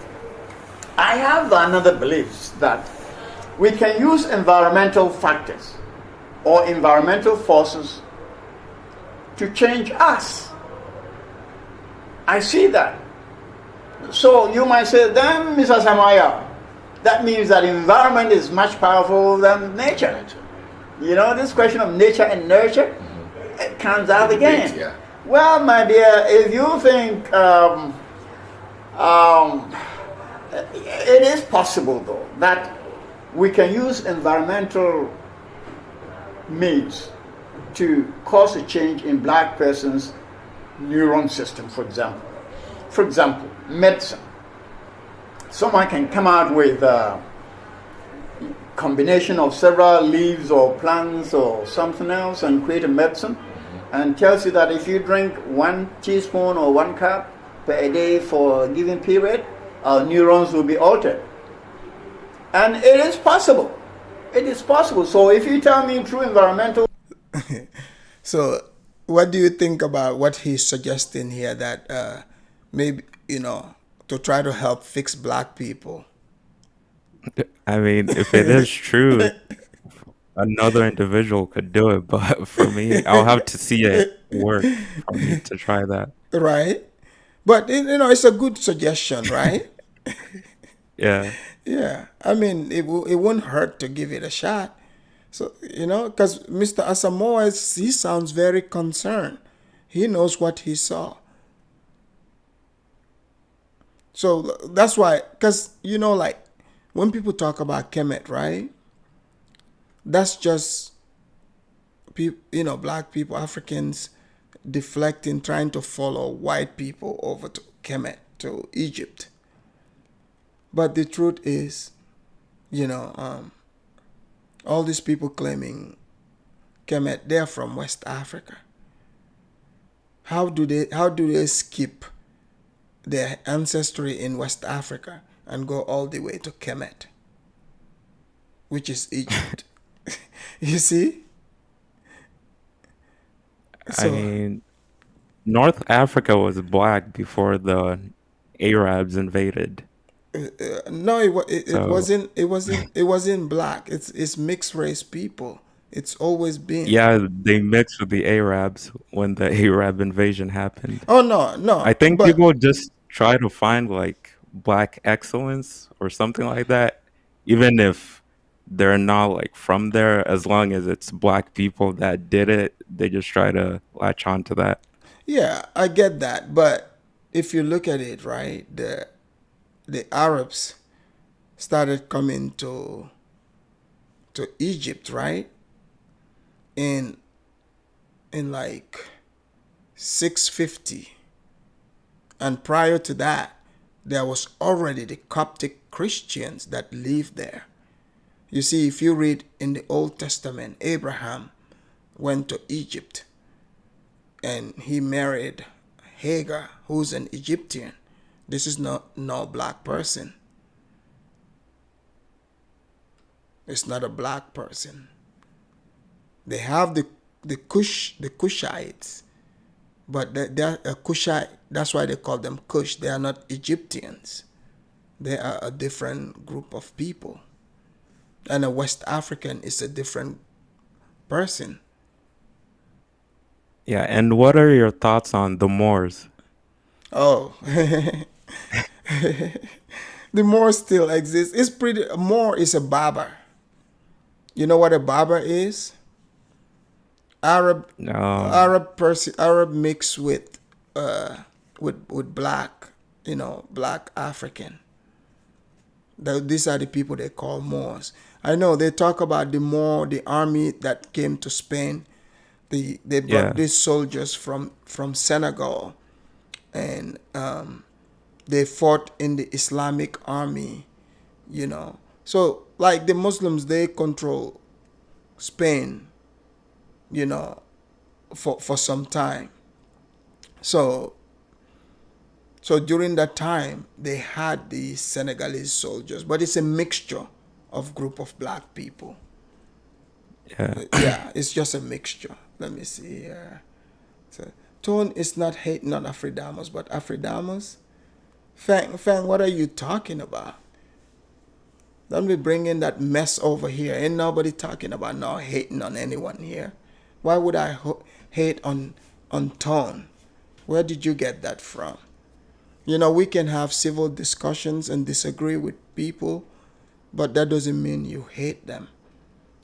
I have another belief that we can use environmental factors or environmental forces to change us. I see that. So you might say, then, Mr. Asamoa, that means that environment is much powerful than nature. You know, this question of nature and nurture, it comes out again. Yeah. Well, my dear, if you think it is possible, though, that we can use environmental means to cause a change in black person's neuron system, for example. For example, medicine. Someone can come out with a combination of several leaves or plants or something else and create a medicine and tells you that if you drink 1 teaspoon or 1 cup per day for a given period, our neurons will be altered. And it is possible. It is possible. So if you tell me through environmental... So what do you think about what he's suggesting here, that maybe, to try to help fix black people? I mean, if it is true, another individual could do it, but for me, I'll have to see it work for me to try that. Right? But, it's a good suggestion, right? Yeah. Yeah. I mean, it won't hurt to give it a shot. So, because Mr. Asamoa, he sounds very concerned. He knows what he saw. So that's why, because, like, when people talk about Kemet, right? That's just, black people, Africans, deflecting, trying to follow white people over to Kemet, to Egypt. But the truth is, all these people claiming Kemet, they're from West Africa. How do they skip their ancestry in West Africa and go all the way to Kemet, which is Egypt? You see? I mean, North Africa was black before the Arabs invaded. No, it wasn't black. It's mixed race people. It's always been. Yeah, they mixed with the Arabs when the Arab invasion happened. Oh no. I think people just try to find like black excellence or something like that, even if they're not like from there. As long as it's black people that did it, they just try to latch on to that. Yeah, I get that, but if you look at it, right, the Arabs started coming to Egypt, right? In like 650. And prior to that, there was already the Coptic Christians that lived there. You see, if you read in the Old Testament, Abraham went to Egypt and he married Hagar, who's an Egyptian. This is not no black person. It's not a black person. They have the Cushites, but they're a Cushite. That's why they call them Cush. They are not Egyptians. They are a different group of people. And a West African is a different person. Yeah, and what are your thoughts on the Moors? Oh, the Moor still exists. Moor is a barber. You know what a barber is? Arab mixed with black, black African. These are the people they call Moors. I know they talk about the Moor, the army that came to Spain. They brought these soldiers from Senegal, and they fought in the Islamic army, So like the Muslims, they control Spain, for some time. So So during that time, they had the Senegalese soldiers, but it's a mixture of group of black people. Yeah. Yeah, it's just a mixture. Let me see here. So, Tone is not hating on Afridamus, but Afridamus? Fang, what are you talking about? Don't be bringing that mess over here. Ain't nobody talking about no hating on anyone here. Why would I hate on Tone? Where did you get that from? You know, we can have civil discussions and disagree with people, but that doesn't mean you hate them.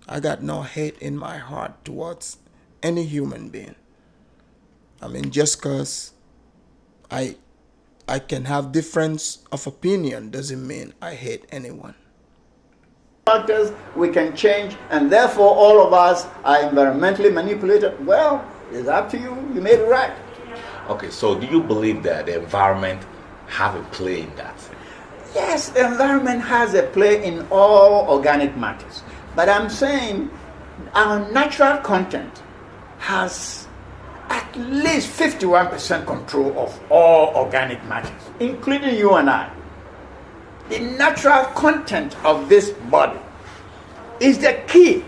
I got no hate in my heart towards any human being. I mean, just because I can have difference of opinion doesn't mean I hate anyone. Factors we can change, and therefore all of us are environmentally manipulated. Well, it's up to you. You made it right. Okay, so do you believe that the environment have a play in that? Yes, the environment has a play in all organic matters. But I'm saying our natural content has at least 51% control of all organic matters, including you and I. The natural content of this body is the key.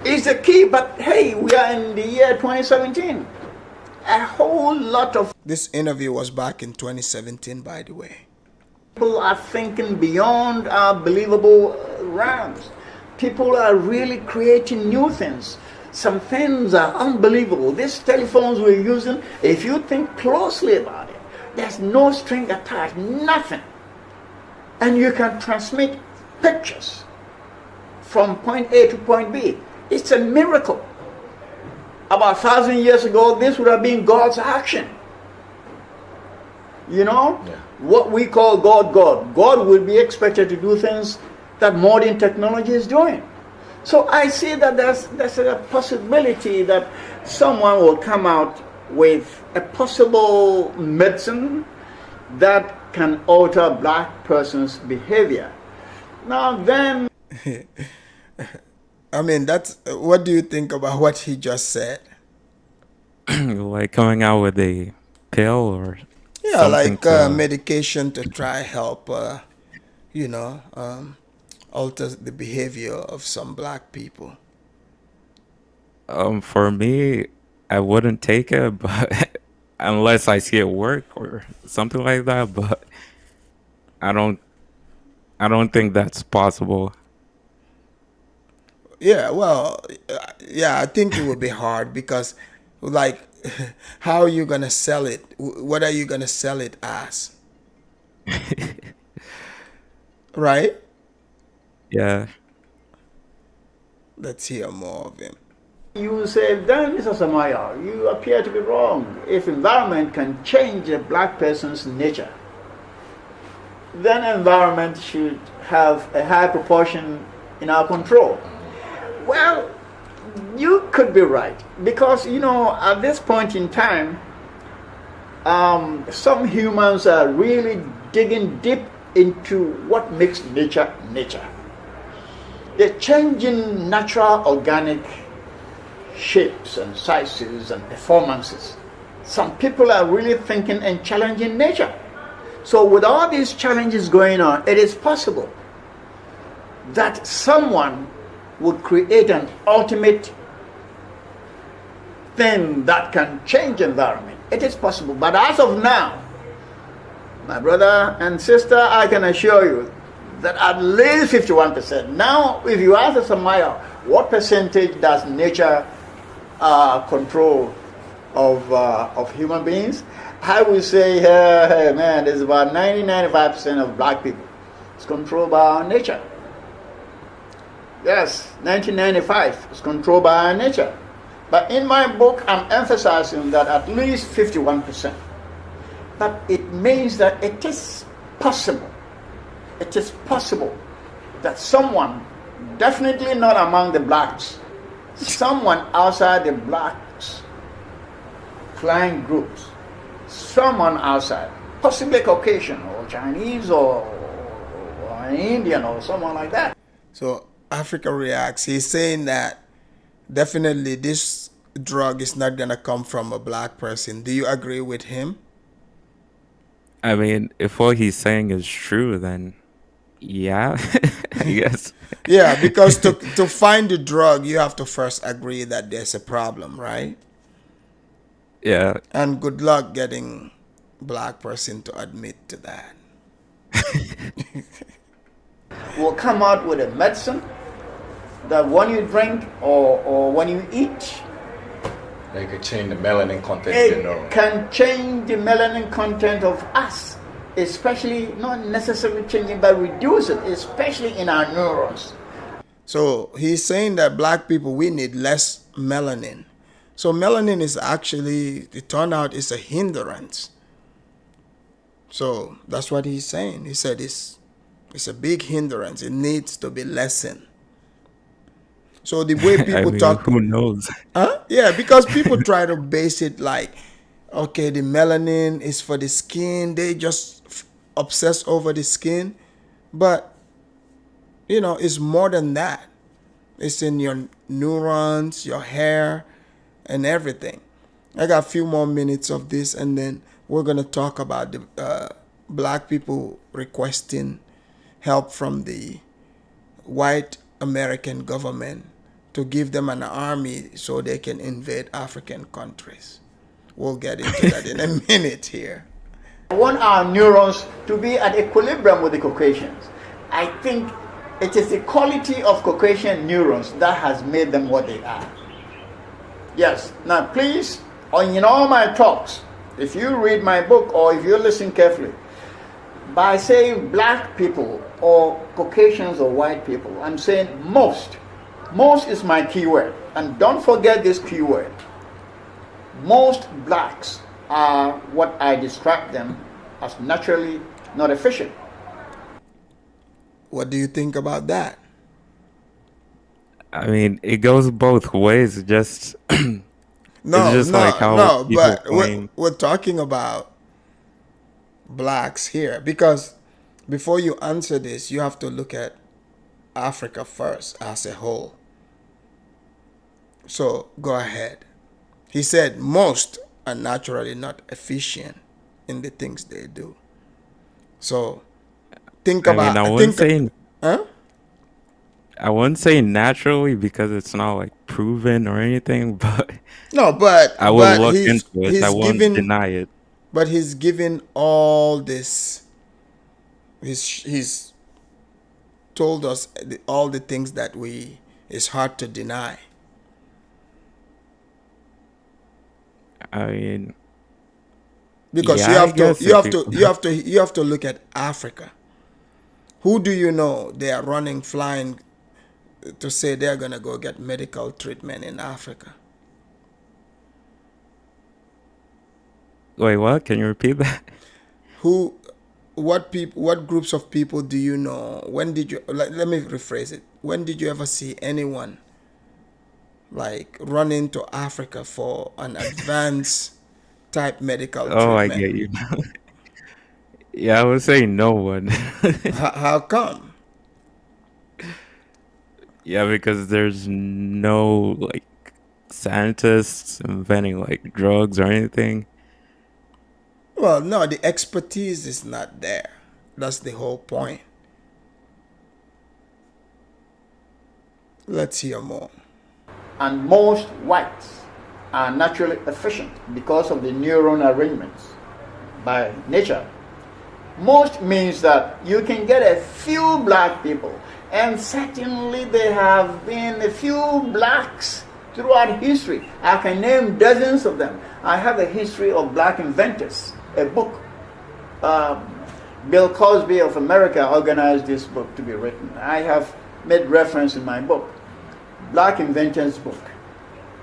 Is the key, but hey, we are in the year 2017. A whole lot of This interview was back in 2017, by the way. people are thinking beyond our believable realms. People are really creating new things. Some things are unbelievable. These telephones we're using, if you think closely about it, there's no string attached, nothing. And you can transmit pictures from point A to point B. It's a miracle. About 1,000 years ago, this would have been God's action. You know? Yeah. What we call God. God will be expected to do things that modern technology is doing. So I see that there's a possibility that someone will come out with a possible medicine that can alter black person's behavior. Now then, I mean, what do you think about what he just said? Like coming out with a pill or Yeah, something like to- medication to try help, alter the behavior of some black people. For me, I wouldn't take it, but unless I see it work or something like that. But I don't think that's possible. Yeah, well, yeah, I think it would be hard because, like, how are you gonna sell it? What are you gonna sell it as? Right? Yeah. Let's hear more of him. you say, then Mr. Asamoa, you appear to be wrong. If environment can change a black person's nature, then environment should have a high proportion in our control. Well, you could be right, because at this point in time, some humans are really digging deep into what makes nature nature. They're changing natural organic shapes and sizes and performances. Some people are really thinking and challenging nature. So with all these challenges going on, it is possible that someone would create an ultimate thing that can change environment. It is possible. But as of now, my brother and sister, I can assure you that at least 51%. Now, if you ask Asamoa, what percentage does nature control of human beings? I would say, hey, man, there's about 90-95% of black people. It's controlled by our nature. Yes, 1995 is controlled by our nature. But in my book, I'm emphasizing that at least 51%. But it means that it is possible. It is possible that someone, definitely not among the blacks, someone outside the blacks flying groups, someone outside, possibly Caucasian or Chinese or Indian or someone like that. So Africa Reacts, he's saying that definitely this drug is not going to come from a black person. Do you agree with him? I mean, if what he's saying is true, then yeah, I guess. Yeah, because to find the drug, you have to first agree that there's a problem, right? Yeah. And good luck getting black person to admit to that. Will come out with a medicine that when you drink or when you eat, They could change the melanin content, it you know. can change the melanin content of us, especially not necessarily changing, but reduce it, especially in our neurons. So he's saying that black people, we need less melanin. So melanin is actually, it turned out, is a hindrance. So that's what he's saying. He said it's a big hindrance. It needs to be lessened. So the way people I mean, talk, who knows? huh? Yeah, because people try to base it like, okay, the melanin is for the skin. They just obsess over the skin, but you know, it's more than that. It's in your neurons, your hair, and everything. I got a few more minutes of this, and then we're gonna talk about the black people requesting help from the white American government to give them an army so they can invade African countries. We'll get into that in a minute here. I want our neurons to be at equilibrium with the Caucasians. I think it is the quality of Caucasian neurons that has made them what they are. Yes. Now, please, in all my talks, if you read my book or if you listen carefully, by saying black people or Caucasians or white people, I'm saying most. Most is my keyword. And don't forget this keyword. Most blacks are what I describe them as naturally not efficient. What do you think about that? I mean, it goes both ways. Just No, it's just no, like how no, people but claim. we're talking about blacks here because before you answer this, you have to look at Africa first as a whole. So go ahead. He said most are naturally not efficient in the things they do. So think I about mean, I wouldn't say huh? I wouldn't say naturally because it's not like proven or anything, but No, but I will look he's into it. I won't deny it. but he's given all this. He's told us all the things that it's hard to deny. I mean, Because yeah, I guess if people, you have to look at Africa. Who do you know they are running flying to say they're gonna go get medical treatment in Africa? wait, what? Can you repeat that? What groups of people do you know? When did you let me rephrase it. When did you ever see anyone like run into Africa for an advanced type medical Oh, I treatment? get you. Yeah, I would say no one. How come? Yeah, because there's no like scientists inventing like drugs or anything. Well, no, the expertise is not there. That's the whole point. Let's hear more. And most whites are naturally efficient because of the neuron arrangements by nature. Most means that you can get a few black people, and certainly there have been a few blacks throughout history. I can name dozens of them. I have a history of black inventors, a book. Bill Cosby of America organized this book to be written. I have made reference in my book, Black Inventors Book.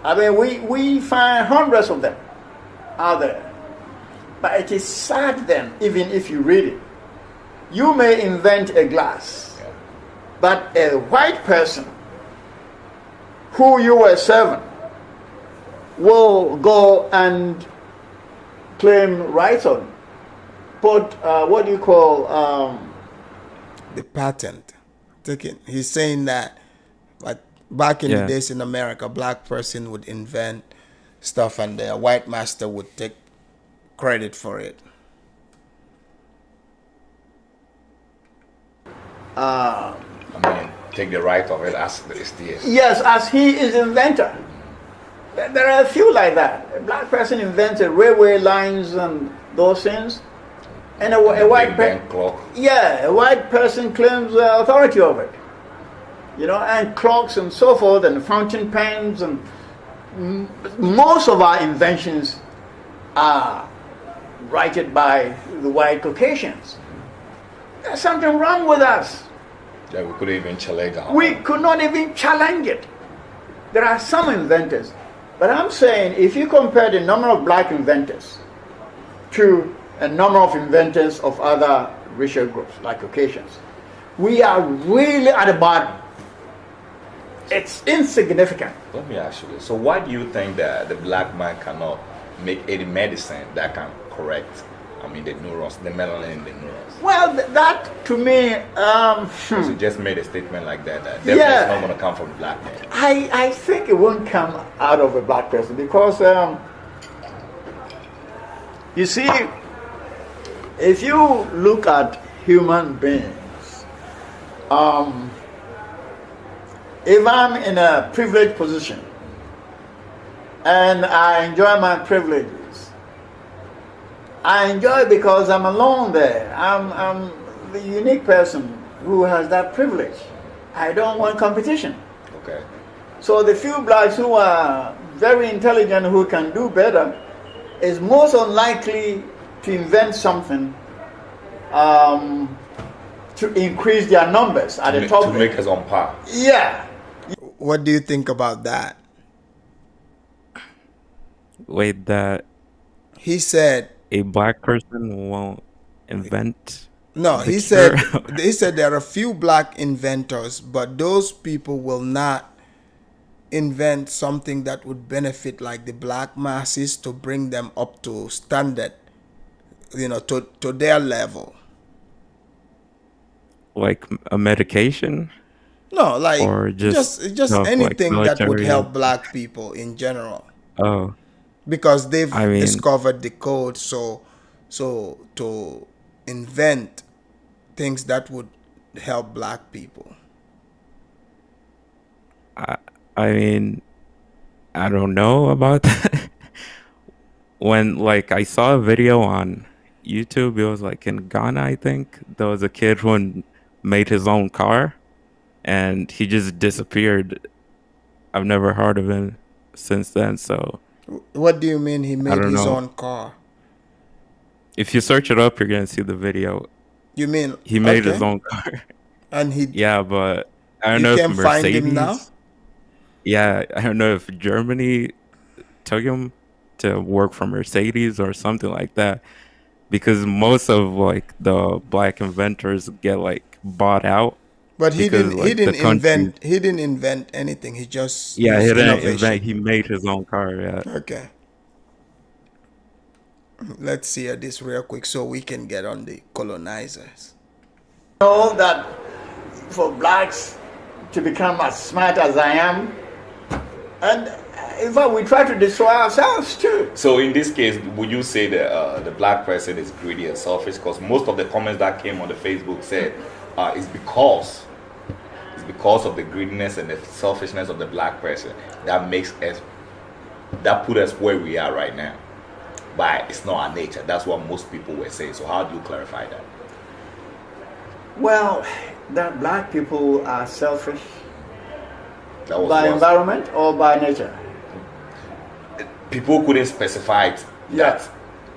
I mean, we find hundreds of them out there. But it is sad then, even if you read it. You may invent a glass, but a white person who you were serving will go and claim rights on. Put, what do you call... The patent. He's saying that like back in the days in America, a black person would invent stuff and the white master would take credit for it. I mean, take the right of it as it is. Yes, as he is inventor. There are a few like that. A black person invented railway lines and those things, and a white person, a white person claims authority over it. You know, and clocks and so forth, and fountain pens, and most of our inventions are righted by the white Caucasians. There's something wrong with us. Yeah, we couldn't even challenge it. We could not even challenge it. There are some inventors, but I'm saying if you compare the number of black inventors to a number of inventors of other racial groups like Caucasians, we are really at the bottom. It's insignificant. Let me ask you this. So why do you think that the black man cannot make any medicine that can correct, the neurons, the melanin in the neurons? Well, that to me... Because you just made a statement like that definitely it's not going to come from the black man. I think it won't come out of a black person because, you see, if you look at human beings, if I'm in a privileged position and I enjoy my privileges, I enjoy because I'm alone there. I'm the unique person who has that privilege. I don't want competition. Okay. So the few blacks who are very intelligent, who can do better, is most unlikely to invent something to increase their numbers at the top. To make us on par. Yeah. What do you think about that? Wait, that He said a black person won't invent? no. the He cure? said there are a few black inventors, but those people will not invent something that would benefit like the black masses to bring them up to standard, to their level. Like a medication? No, like Or just stuff like anything that would military? help black people in general, Oh, because they've I mean- discovered the code. So to invent things that would help black people. I mean, I don't know about that. When I saw a video on YouTube, it was like in Ghana, I think. There was a kid who made his own car and he just disappeared. I've never heard of him since then. So What do you mean he made don't his know. own car? if you search it up, you're gonna see the video. You mean He made his okay. own car. And he Yeah, but I don't You know if can find him Mercedes. now? Yeah, I don't know if Germany took him to work for Mercedes or something like that, because most of the black inventors get bought out. But he because, didn't. He the didn't country- invent. He didn't invent anything. He just Yeah, he used didn't innovation. invent. He made his own car. Yeah. Okay. Let's see this real quick so we can get on the colonizers. Know that for blacks to become as smart as I am, and in fact we try to destroy ourselves too. So in this case, would you say that the black person is greedy and selfish? Because most of the comments that came on the Facebook said it's because of the greediness and the selfishness of the black person that put us where we are right now. But it's not our nature. That's what most people were saying. So how do you clarify that? Well, that black people are selfish That was by once. environment or by nature. People couldn't specify it Yeah. that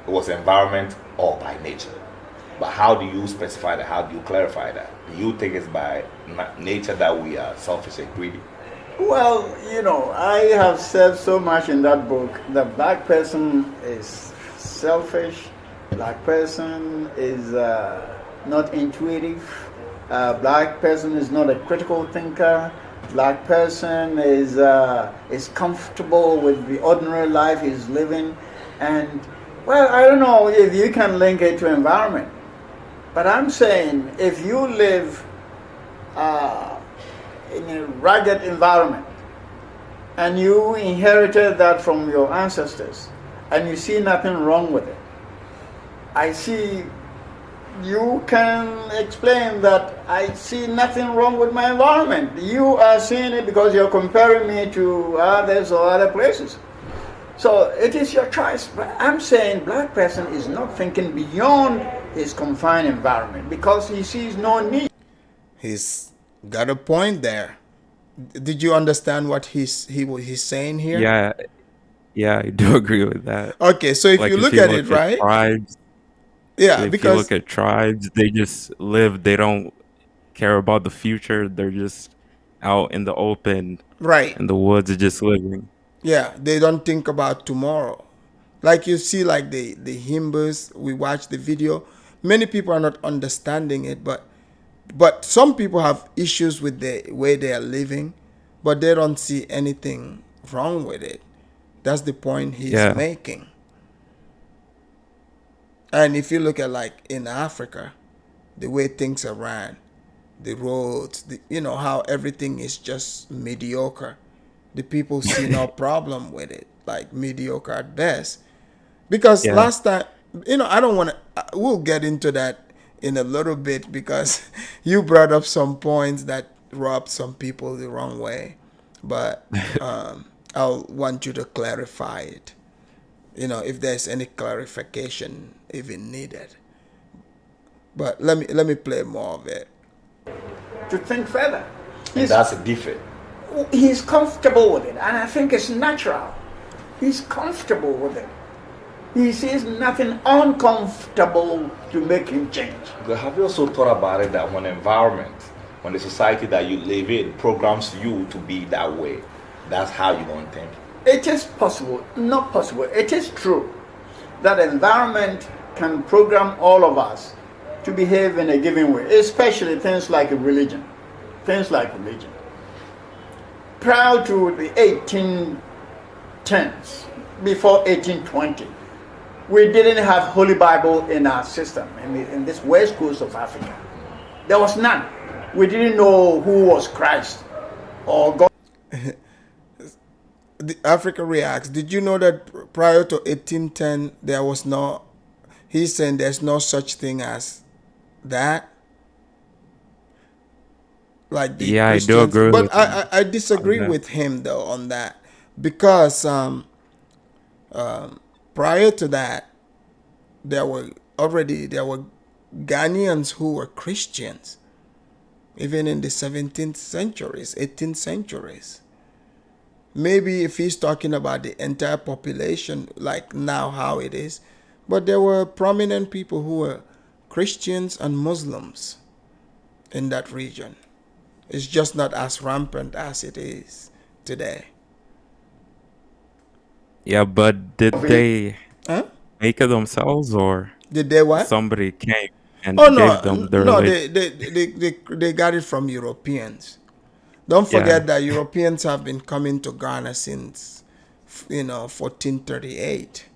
it was environment or by nature. But how do you specify that? How do you clarify that? Do you think it's by nature that we are selfish and greedy? Well, I have said so much in that book. The black person is selfish. Black person is not intuitive. Black person is not a critical thinker. Black person is comfortable with the ordinary life he's living. And, well, I don't know if you can link it to environment. But I'm saying if you live in a rugged environment and you inherited that from your ancestors and you see nothing wrong with it, I see you can explain that I see nothing wrong with my environment. You are seeing it because you're comparing me to others or other places. So it is your choice. But I'm saying black person is not thinking beyond his confined environment because he sees no need. He's got a point there. Did you understand what he's saying here? Yeah, I do agree with that. Okay, so if Like you if look you at look it, at right? tribes, Yeah, if you because look at tribes, they just live. They don't care about the future. They're just out in the open, right. in the woods, just living. Yeah, they don't think about tomorrow. Like you see, like the Himbers, we watch the video. Many people are not understanding it, but some people have issues with the way they are living, but they don't see anything wrong with it. That's the point he's Yeah, making. And if you look at like in Africa, the way things are ran, the roads, how everything is just mediocre. The people see no problem with it, like mediocre at best. Because yeah, last time, I don't want to, we'll get into that in a little bit because you brought up some points that rubbed some people the wrong way. But I'll want you to clarify it, if there's any clarification even needed. But let me play more of it. To think further. And that's a defect. He's comfortable with it, and I think it's natural. He's comfortable with it. He sees nothing uncomfortable to make him change. But have you also thought about it that when the society that you live in programs you to be that way, that's how you're going to think? It is possible, not possible. It is true that environment can program all of us to behave in a given way, especially things like religion. Things like religion. Prior to the 1810s, before 1820, we didn't have Holy Bible in our system, in this west coast of Africa. There was none. We didn't know who was Christ or God. The Africa Reacts. Did you know that prior to 1810, there was no, he's saying there's no such thing as that? Like the yeah. I do Christians. agree But with him I disagree on that. with him, though, on that. Because prior to that, there were Ghanaians who were Christians, even in the 17th centuries, 18th centuries. Maybe if he's talking about the entire population, like now how it is, but there were prominent people who were Christians and Muslims in that region. It's just not as rampant as it is today. Yeah, but did they Huh? make it themselves, or Did they what? somebody came and Oh gave them the no, religion? they got it from Europeans. Don't Yeah, forget that Europeans have been coming to Ghana since 1438,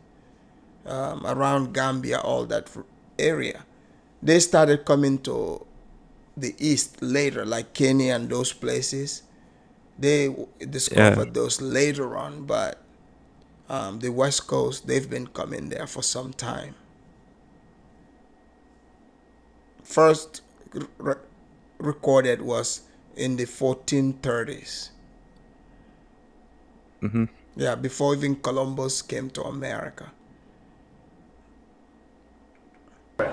around Gambia, all that area. They started coming to the east later, like Kenya and those places. They yeah, discovered those later on, but the West Coast, they've been coming there for some time. First recorded was in the 1430s. hmm Yeah, before even Columbus came to America. We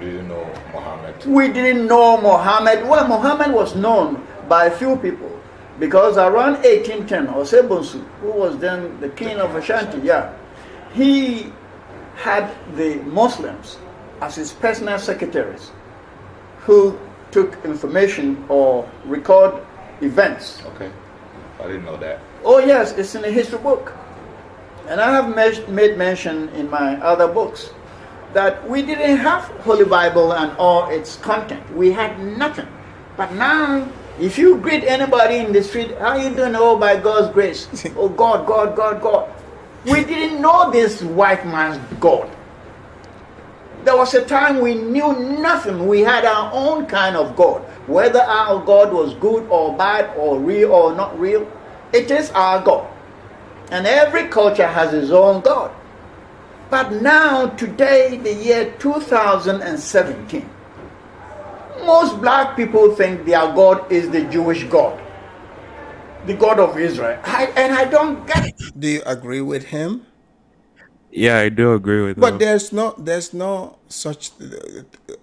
didn't know Muhammad. We didn't know Muhammad. Well, Muhammad was known by a few people because around 1810, Osebonsu, who was then the king of Ashanti, he had the Muslims as his personal secretaries who took information or record events. Okay. I didn't know that. Oh yes, it's in a history book. And I have made mention in my other books that we didn't have Holy Bible and all its content. We had nothing. But now, if you greet anybody in the street, how you doing? Oh, by God's grace. Oh, God, God, God, God. We didn't know this white man's God. There was a time we knew nothing. We had our own kind of God. Whether our God was good or bad or real or not real, it is our God. And every culture has its own God. But now, today, the year 2017, most black people think their God is the Jewish God, the God of Israel. And I don't get it. Do you agree with him? Yeah, I do agree with But him. there's no such.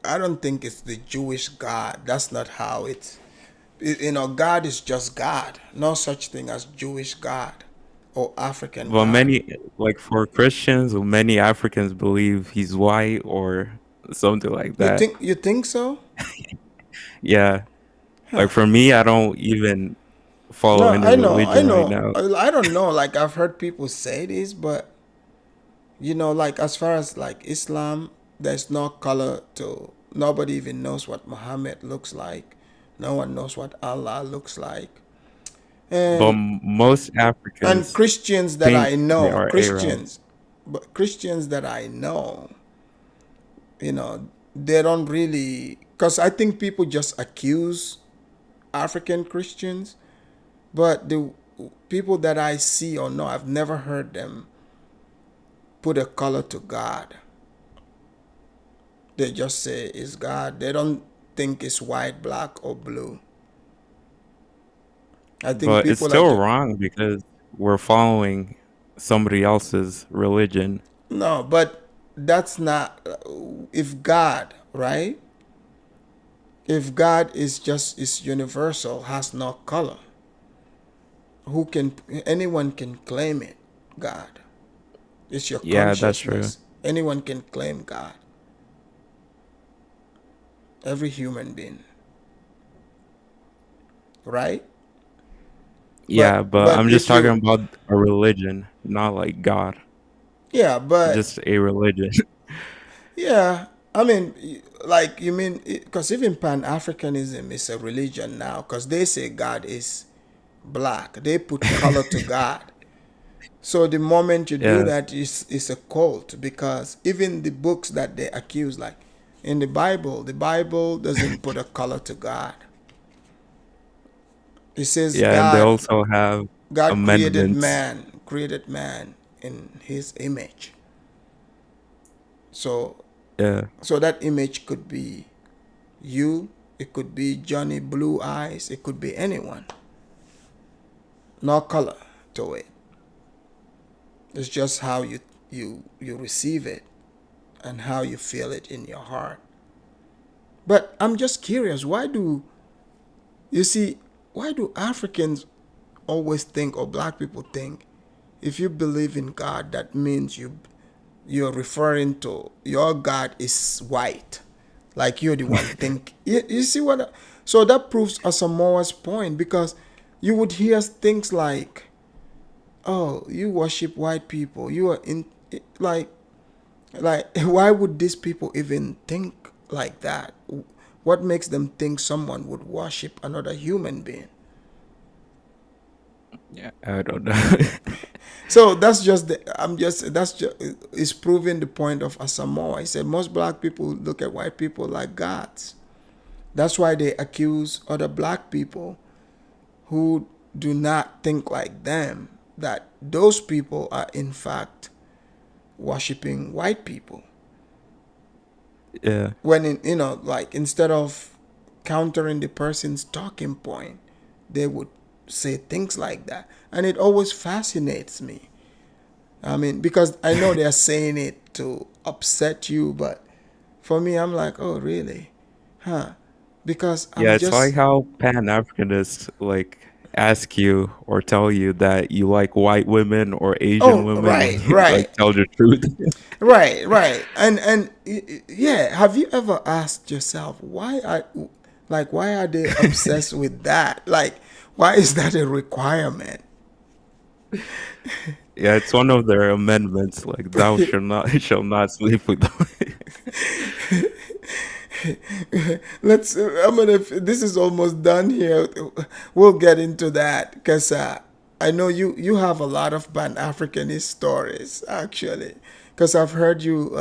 I don't think it's the Jewish God. That's not how it's. God is just God. No such thing as Jewish God or African Well, God. like for Christians, many Africans believe he's white or something like that. You think so? Yeah. Like for me, I don't even follow No, any I know, I religion right know. now. I don't know. Like I've heard people say this, but like as far as like Islam, there's no color to. Nobody even knows what Muhammad looks like. No one knows what Allah looks like. But And most Africans Christians that think I they know, are Arabs. Christians that I know, they don't really, because I think people just accuse African Christians, but the people that I see or know, I've never heard them put a color to God. They just say it's God. They don't think it's white, black, or blue. I think But it's people are still just, wrong because we're following somebody else's religion. no, but that's not, if God, right? If God is universal, has no color, anyone can claim it, God. It's your Yeah, that's true. consciousness. Anyone can claim God. Every human being. Right? Yeah, but But I'm just if talking you, about a religion, not like God. yeah, but Just a religion. yeah, I mean, like you mean, because even Pan Africanism is a religion now, because they say God is black. They put color to God. So the moment you do Yeah, that, it's a cult, because even the books that they accuse, like in the Bible doesn't put a color to God. It says yeah, and they also have God amendments. created man in his image. So Yeah, so that image could be you, it could be Johnny Blue Eyes, it could be anyone. No color to it. It's just how you receive it and how you feel it in your heart. But I'm just curious, why do Africans always think, or black people think, if you believe in God, that means you're referring to your God is white, like you're the one think. You see what? So that proves Asamoa's point, because you would hear things like, "Oh, you worship white people. You are in like why would these people even think like that? What makes them think someone would worship another human being?" yeah, I don't know. So that's just is proving the point of Asamoah. He said most black people look at white people like gods. That's why they accuse other black people who do not think like them, that those people are in fact worshiping white people. Yeah, When like instead of countering the person's talking point, they would say things like that, and it always fascinates me. I mean, because I know they're saying it to upset you, but for me, I'm like, oh, really? Huh? Because yeah. I'm It's like just, how Pan-Africanists like ask you or tell you that you like white women or Asian oh, women when right, you like right, tell the truth. right. And yeah, have you ever asked yourself why are they obsessed with that? Like, why is that a requirement? Yeah, it's one of their amendments. Like, thou shall not sleep with them. Let's. I'm gonna. This is almost done here. We'll get into that, because I know you have a lot of Pan Africanist stories, actually, because I've heard you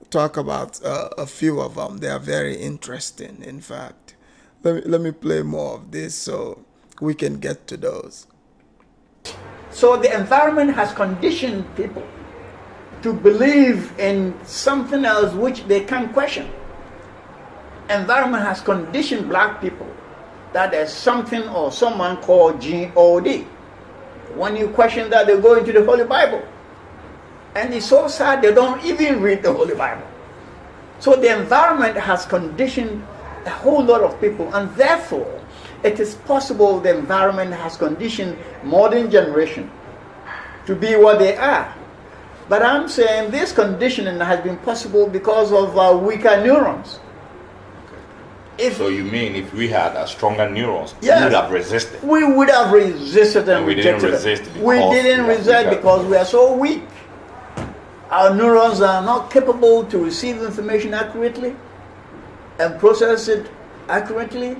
talk about a few of them. They are very interesting. In fact, let me play more of this so we can get to those. So the environment has conditioned people to believe in something else which they can't question. Environment has conditioned black people that there's something or someone called God. When you question that, they go into the Holy Bible. And it's so sad they don't even read the Holy Bible. So the environment has conditioned a whole lot of people, and therefore it is possible the environment has conditioned modern generation to be what they are. But I'm saying this conditioning has been possible because of weaker neurons. So you mean if we had a stronger neurons, Yes. we would have resisted? We would have resisted and we didn't rejected resist it. because We didn't we are resist weaker. because we are so weak. Our neurons are not capable to receive information accurately and process it accurately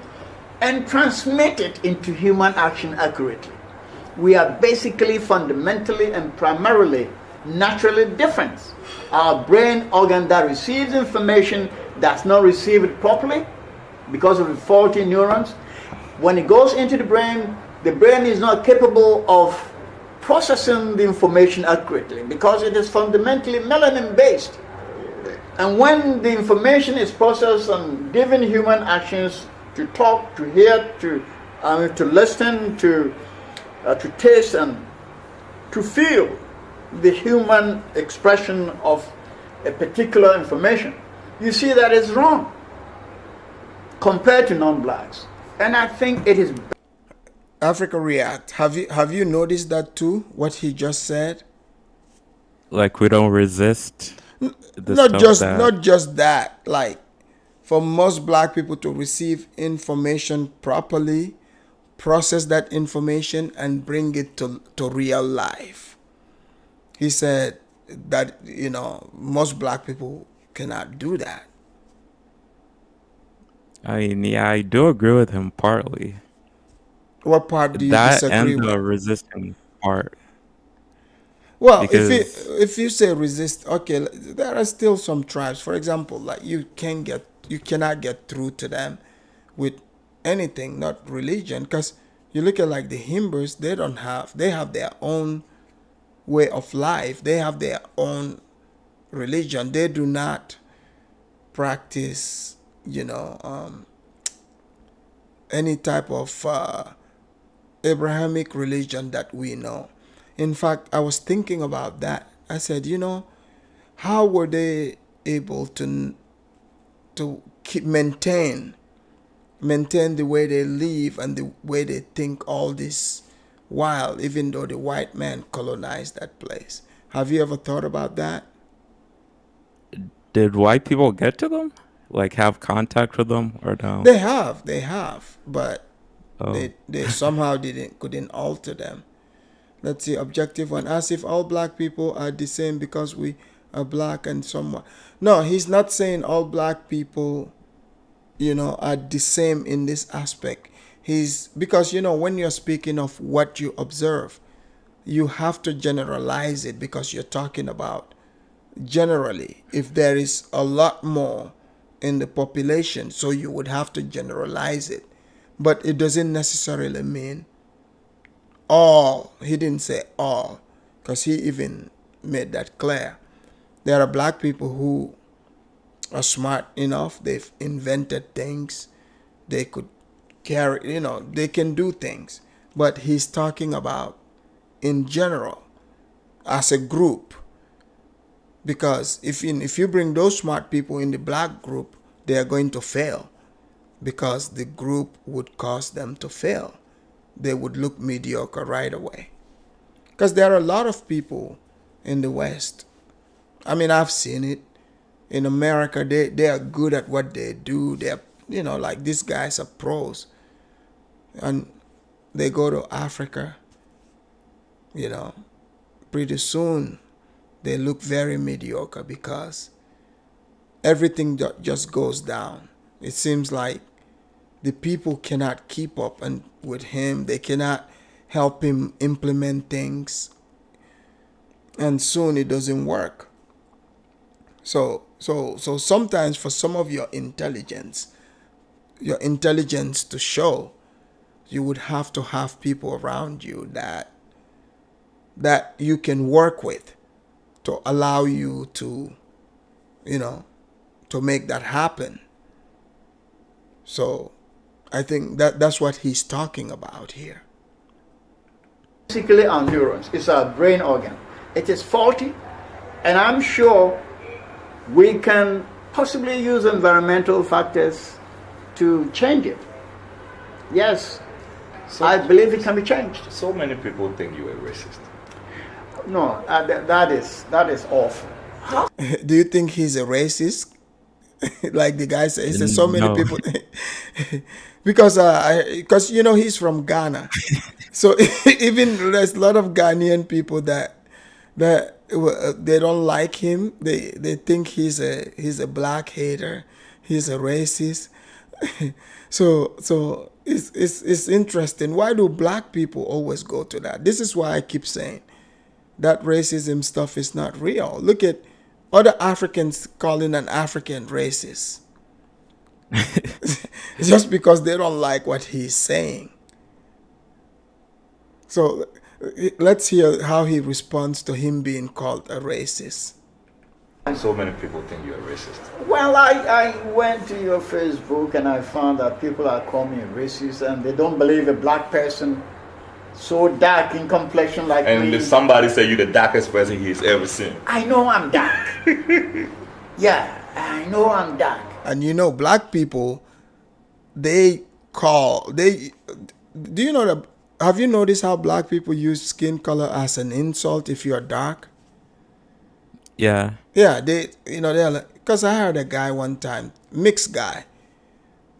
and transmit it into human action accurately. We are basically fundamentally and primarily naturally different. Our brain organ that receives information does not receive it properly because of the faulty neurons. When it goes into the brain is not capable of processing the information accurately because it is fundamentally melanin based. And when the information is processed and given human actions to talk, to hear, to listen, to taste, and to feel the human expression of a particular information, you see that it's wrong compared to non-blacks. And I think it is. Africa React. Have you noticed that too? What he just said. Like we don't resist the Not stuff just that not just that. Like for most black people to receive information properly, process that information and bring it to real life. He said that most black people cannot do that. I mean, yeah, I do agree with him partly. What part do you That disagree and with? the resisting part. Well, Because if you say resist, okay, there are still some tribes. For example, like you cannot get through to them with anything, not religion, because you look at like the Hinderance, they have their own way of life. They have their own religion. They do not practice, any type of Abrahamic religion that we know. In fact, I was thinking about that. I said, how were they able to keep maintain the way they live and the way they think all this while, even though the white man colonized that place? Have you ever thought about that? did white people get to them? Like have contact with them or no? They have, but Oh. they somehow couldn't alter them. Let's see, objective one. As if all black people are the same because we are black and someone. No, he's not saying all black people, are the same in this aspect. Because when you're speaking of what you observe, you have to generalize it because you're talking about generally. If there is a lot more in the population, so you would have to generalize it. But it doesn't necessarily mean all. He didn't say all, because he even made that clear. There are black people who are smart enough. They've invented things. They could carry, they can do things. But he's talking about in general, as a group. Because if you bring those smart people in the black group, they are going to fail. Because the group would cause them to fail. They would look mediocre right away. Because there are a lot of people in the West. I mean, I've seen it. In America, they are good at what they do. They're, like these guys are pros. And they go to Africa, pretty soon they look very mediocre because everything just goes down. It seems like the people cannot keep up with him. They cannot help him implement things. And soon it doesn't work. So sometimes for some of your intelligence to show, you would have to have people around you that you can work with. to allow you to, to make that happen. So I think that's what he's talking about here. Basically, our neurons is our brain organ. It is faulty, and I'm sure we can possibly use environmental factors to change it. Yes, So, I believe it can be changed. so many people think you're a racist. No, that is awful. Do you think he's a racist? Like the guy said, he said so many No. people. Because he's from Ghana, so even there's a lot of Ghanaian people that they don't like him. They think he's a black hater, he's a racist. So it's interesting. Why do black people always go to that? This is why I keep saying that racism stuff is not real. Look at other Africans calling an African racist. Just because they don't like what he's saying. So let's hear how he responds to him being called a racist. So many people think you're a racist. Well, I went to your Facebook and I found that people are calling me a racist and they don't believe a black person so dark in complexion like And me. if somebody say you're the darkest person he's ever seen, I know I'm dark. Yeah, I know I'm dark. And black people, do you know that, have you noticed how black people use skin color as an insult if you're dark? Yeah. Yeah, they're like, because I heard a guy one time, mixed guy,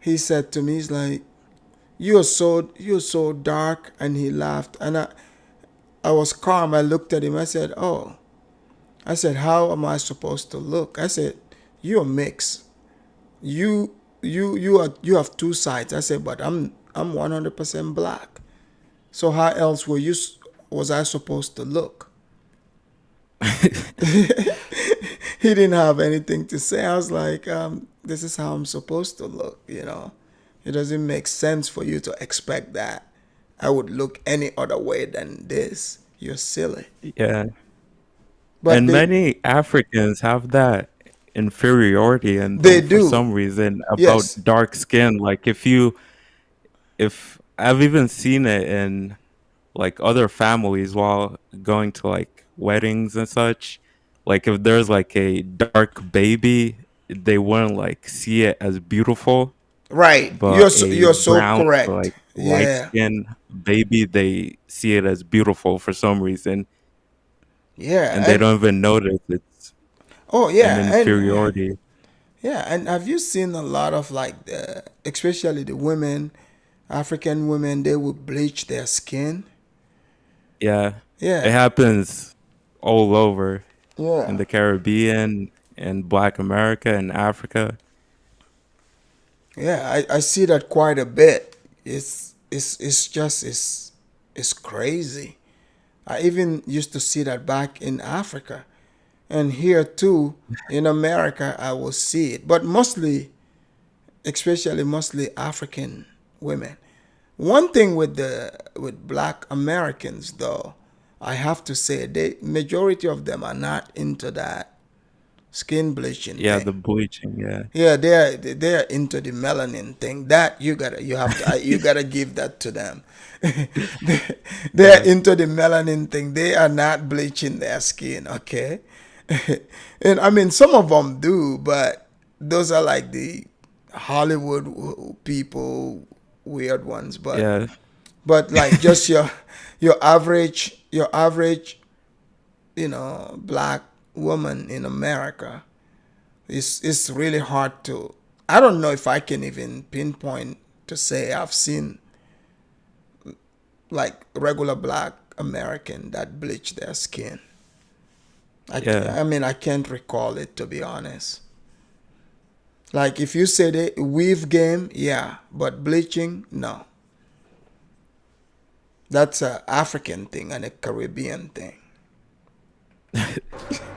he said to me, he's like, you're so dark, and he laughed, and I was calm. I looked at him, I said, how am I supposed to look? I said, you're mixed. You have two sides. I said, but I'm 100% black. So how else was I supposed to look? He didn't have anything to say. I was like, this is how I'm supposed to look, It doesn't make sense for you to expect that I would look any other way than this. You're silly. Yeah. But And many Africans have that inferiority and They for do. some reason about Yes. dark skin. Like if I've even seen it in like other families while going to like weddings and such. Like if there's like a dark baby, they wouldn't like see it as beautiful. Right. But You're so brown, correct. like light Yeah. skin baby, they see it as beautiful for some reason, Yeah. and they don't even notice it's Oh yeah. an And, inferiority. yeah. And have you seen a lot of like, especially the women, African women, they would bleach their skin. Yeah, it Yeah. happens all over in Yeah. the Caribbean and Black America and Africa. Yeah. I see that quite a bit. It's crazy. I even used to see that back in Africa, and here too in America I will see it, but mostly African women. One thing with Black Americans though, I have to say, the majority of them are not into that skin bleaching Yeah, thing. the bleaching. Yeah, Yeah, they're into the melanin thing. That you gotta give that to them. They're into the melanin thing. They are not bleaching their skin, okay? And I mean, some of them do, but those are like the Hollywood people, weird ones. But yeah, like just your average, black woman in America, it's really hard to. I don't know if I can even pinpoint to say I've seen like regular black American that bleach their skin. Yeah. I mean, I can't recall it, to be honest. Like if you say the weave game, yeah, but bleaching, no. That's a African thing and a Caribbean thing.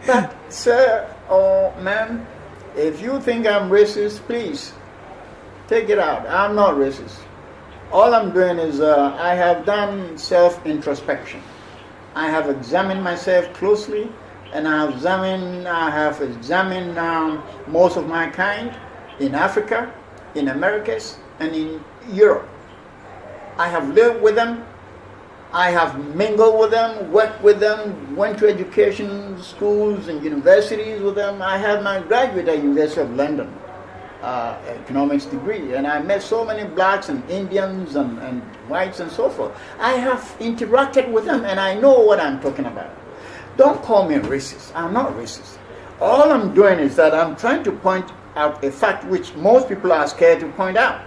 But, sir or ma'am, if you think I'm racist, please take it out. I'm not racist. All I'm doing is I have done self-introspection. I have examined myself closely. and I have examined most of my kind in Africa, in Americas, and in Europe. I have lived with them. I have mingled with them, worked with them, went to education schools and universities with them. I had my graduate at University of London, economics degree, and I met so many blacks and Indians and whites and so forth. I have interacted with them, and I know what I'm talking about. Don't call me racist. I'm not racist. All I'm doing is that I'm trying to point out a fact which most people are scared to point out.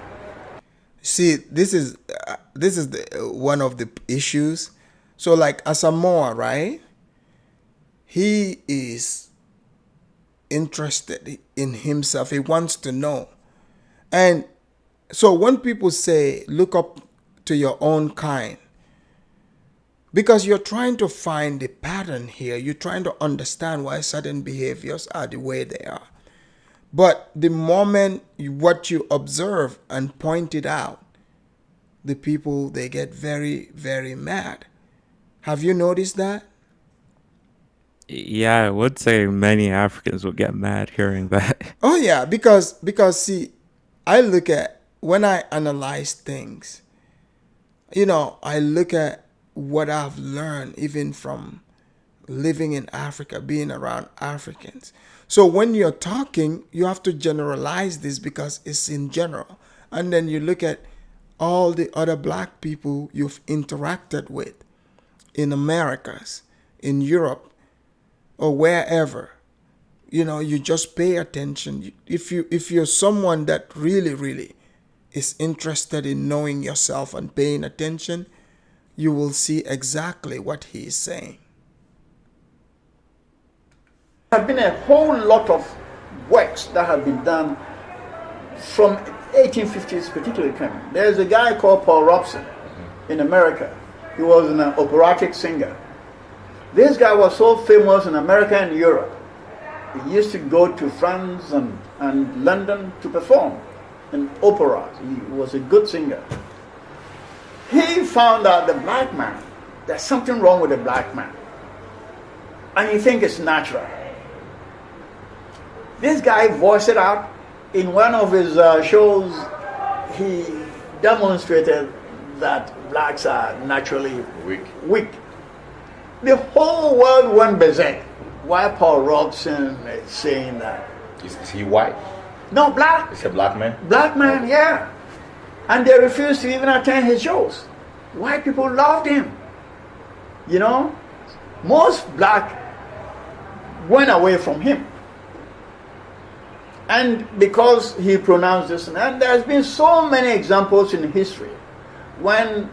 See, this is one of the issues. So like Asamoa, right? He is interested in himself. He wants to know. And so when people say, look up to your own kind, because you're trying to find the pattern here, you're trying to understand why certain behaviors are the way they are. But the moment what you observe and point it out, the people, they get very, very mad. Have you noticed that? Yeah, I would say many Africans would get mad hearing that. Oh yeah, because see, I look at, when I analyze things, I look at what I've learned even from living in Africa, being around Africans. So when you're talking, you have to generalize this because it's in general. And then you look at all the other black people you've interacted with in Americas, in Europe, or wherever. You just pay attention. If you're someone that really, really is interested in knowing yourself and paying attention, you will see exactly what he is saying. There have been a whole lot of works that have been done from 1850s particularly coming. There's a guy called Paul Robeson in America. He was an operatic singer. This guy was so famous in America and Europe. He used to go to France and London to perform in operas. He was a good singer. He found out the black man, there's something wrong with the black man. And you think it's natural. This guy voiced it out in one of his shows. He demonstrated that blacks are naturally weak. The whole world went berserk. Why Paul Robeson is saying that? Is he white? No, black. He's a black man? Black man, yeah. And they refused to even attend his shows. White people loved him. Most black went away from him. And because he pronounced this, and there's been so many examples in history when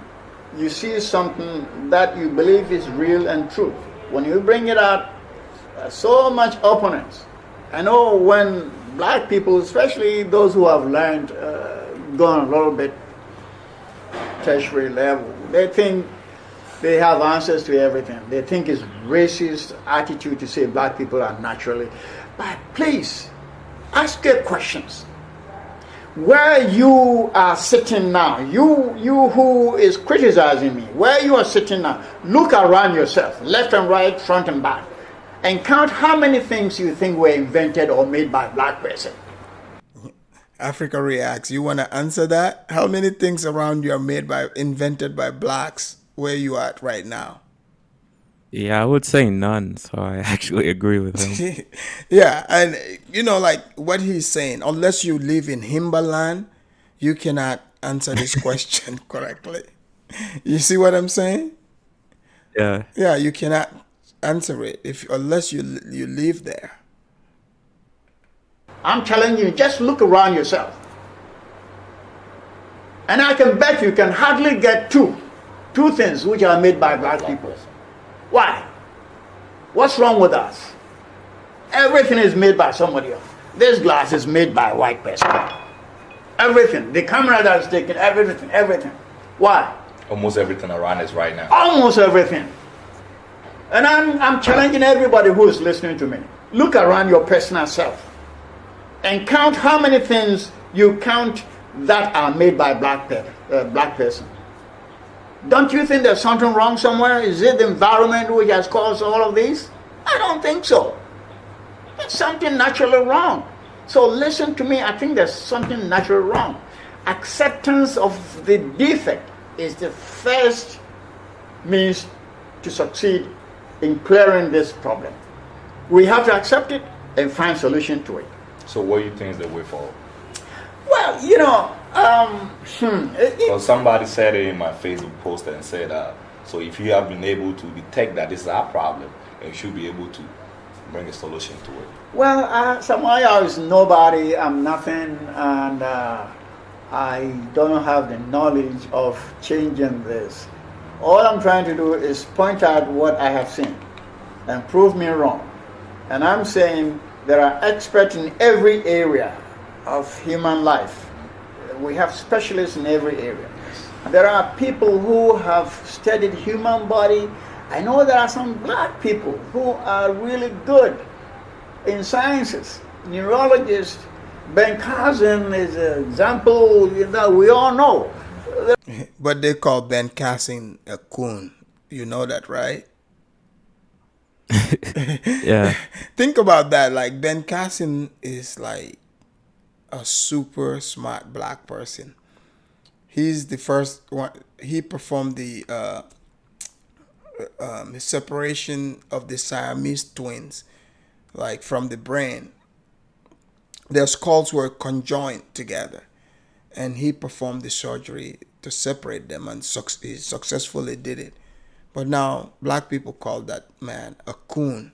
you see something that you believe is real and true, when you bring it out, there's so much opponents. I know when black people, especially those who have learned, gone a little bit tertiary level, they think they have answers to everything. They think it's racist attitude to say black people are naturally. But please, ask your questions. Where you are sitting now, you who is criticizing me, where you are sitting now, look around yourself, left and right, front and back, and count how many things you think were invented or made by a black person. Africa Reacts. You want to answer that? How many things around you are invented by blacks where you are at right now? Yeah, I would say none. So I actually agree with him. Yeah, and like what he's saying, unless you live in Himbaland, you cannot answer this question correctly. You see what I'm saying? Yeah. Yeah, you cannot answer it unless you live there. I'm telling you, just look around yourself. And I can bet you can hardly get two things which are made by black people. Why? What's wrong with us? Everything is made by somebody else. This glass is made by a white person. Everything. The camera that is taken, everything. Why? Almost everything around us right now. Almost everything. And I'm challenging everybody who is listening to me. Look around your personal self and count how many things you count that are made by black person. Don't you think there's something wrong somewhere? Is it the environment which has caused all of this? I don't think so. There's something naturally wrong. So listen to me, I think there's something naturally wrong. Acceptance of the defect is the first means to succeed in clearing this problem. We have to accept it and find solution to it. So what do you think is the way forward? Well, you know, Because somebody said it in my Facebook post and said, so if you have been able to detect that this is our problem, then you should be able to bring a solution to it. well, Asamoa is nobody, I'm nothing, and I don't have the knowledge of changing this. All I'm trying to do is point out what I have seen and prove me wrong. And I'm saying there are experts in every area of human life. We have specialists in every area. There are people who have studied human body. I know there are some black people who are really good in sciences. Neurologist Ben Carson is an example that we all know. But they call Ben Carson a coon. You know that, right? Yeah. Think about that. Like, Ben Carson is like a super smart black person. He's the first one. He performed the separation of the Siamese twins, like from the brain. Their skulls were conjoined together, and he performed the surgery to separate them, and he successfully did it. But now black people call that man a coon.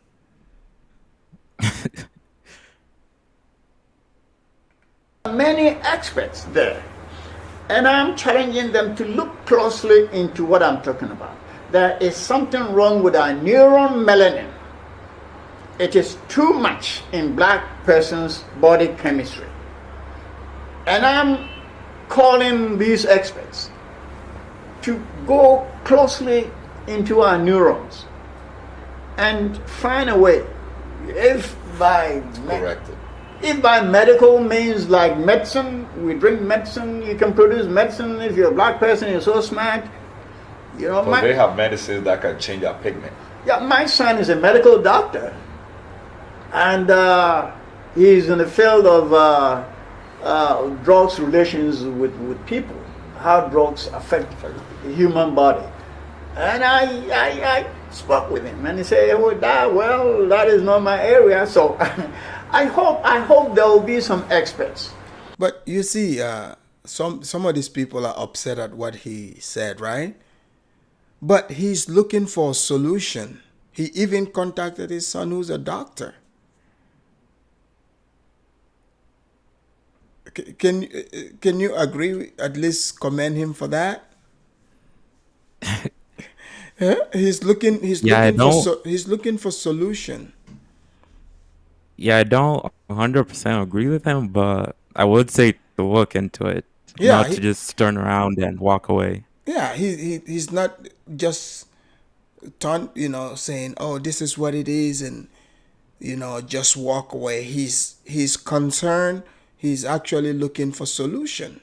Many experts there, and I'm challenging them to look closely into what I'm talking about. There is something wrong with our neuron melanin. It is too much in black person's body chemistry. And I'm calling these experts to go closely into our neurons and find a way. If by Correct it. If by medical means, like medicine, we drink medicine, you can produce medicine. If you're a black person, you're so smart. You know, Because they have medicines that can change our pigment. yeah, my son is a medical doctor, and he's in the field of drugs relations with people, how drugs affect the human body. And I spoke with him, and he said, "Oh, that is not my area." So I hope there will be some experts. But you see, some of these people are upset at what he said, right? But he's looking for a solution. He even contacted his son, who's a doctor. Can you agree? At least commend him for that. Yeah? He's looking for solution. Yeah, I don't 100% agree with him, but I would say to look into it, Yeah, not to just turn around and walk away. Yeah, he's not just saying, "Oh, this is what it is," and just walk away. He's concerned. He's actually looking for solution.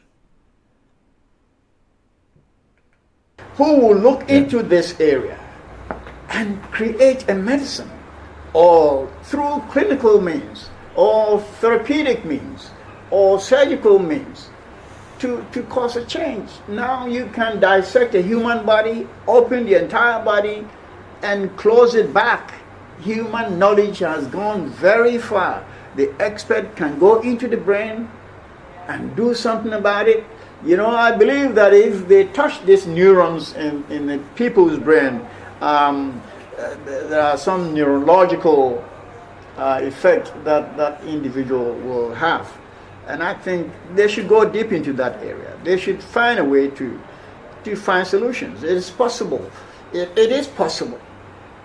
Who will look into this area and create a medicine, or through clinical means, or therapeutic means, or surgical means, to cause a change. Now you can dissect a human body, open the entire body, and close it back. Human knowledge has gone very far. The expert can go into the brain and do something about it. I believe that if they touch these neurons in the people's brain, there are some neurological effect that individual will have. And I think they should go deep into that area. They should find a way to find solutions. It is possible. It is possible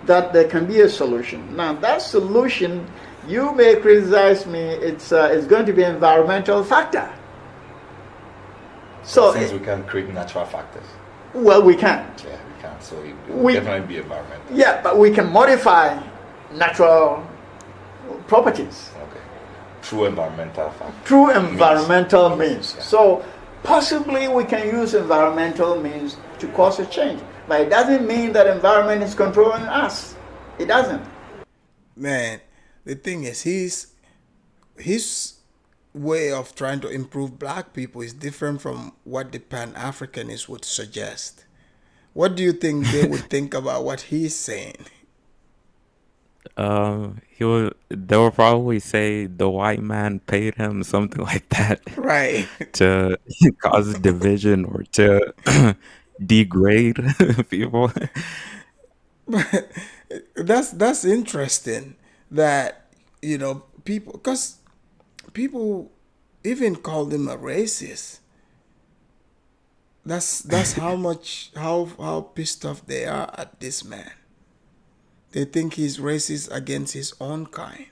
that there can be a solution. Now, that solution, you may criticize me, it's going to be an environmental factor. So, Since we can create natural factors. well, we can't. Yeah, we can. So it will definitely be environmental. Yeah, but we can modify natural properties Okay. Through environmental factors. through environmental means. Yeah. So possibly we can use environmental means to cause a change. But it doesn't mean that environment is controlling us. It doesn't. Man, the thing is, his way of trying to improve black people is different from what the Pan-Africanists would suggest. What do you think they would think about what he's saying? They will probably say the white man paid him, something like that, Right. to cause division or to degrade people. That's interesting that, people, because people even called him a racist. That's how pissed off they are at this man. They think he's racist against his own kind.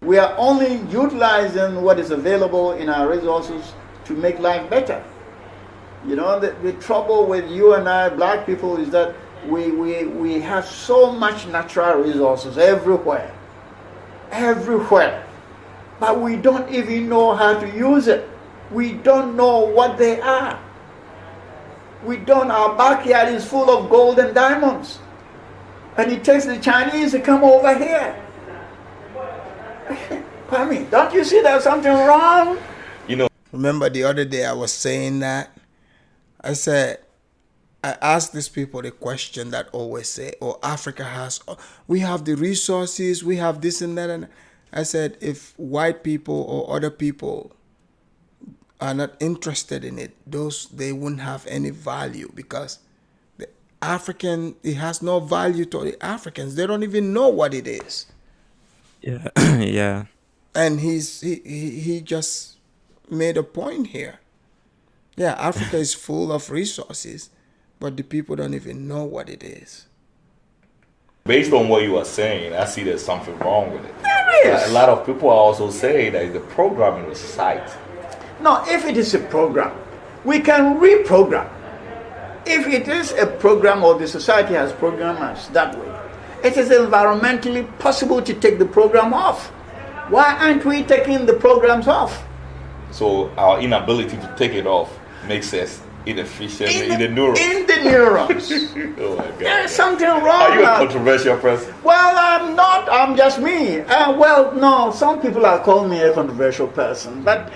We are only utilizing what is available in our resources to make life better. The trouble with you and I, black people, is that we have so much natural resources everywhere. Everywhere. But we don't even know how to use it. We don't know what they are. Our backyard is full of gold and diamonds. And it takes the Chinese to come over here. Pardon me, don't you see there's something wrong? Remember the other day I was saying that? I asked these people the question that always say, we have the resources, we have this and that. And I said, if white people or other people are not interested in it, they wouldn't have any value, because it has no value to the Africans. They don't even know what it is. Yeah, yeah. And he just made a point here. Yeah, Africa is full of resources, but the people don't even know what it is. Based on what you are saying, I see there's something wrong with it. There is. A lot of people are also saying that the program in the site. No, if it is a program, we can reprogram. If it is a program, or the society has programmed us that way, it is environmentally possible to take the program off. Why aren't we taking the programs off? So our inability to take it off makes us inefficient in the neurons. In the neurons. Oh my God. There is something wrong. Are you a controversial person? Well, I'm not. I'm just me. No, some people are calling me a controversial person, but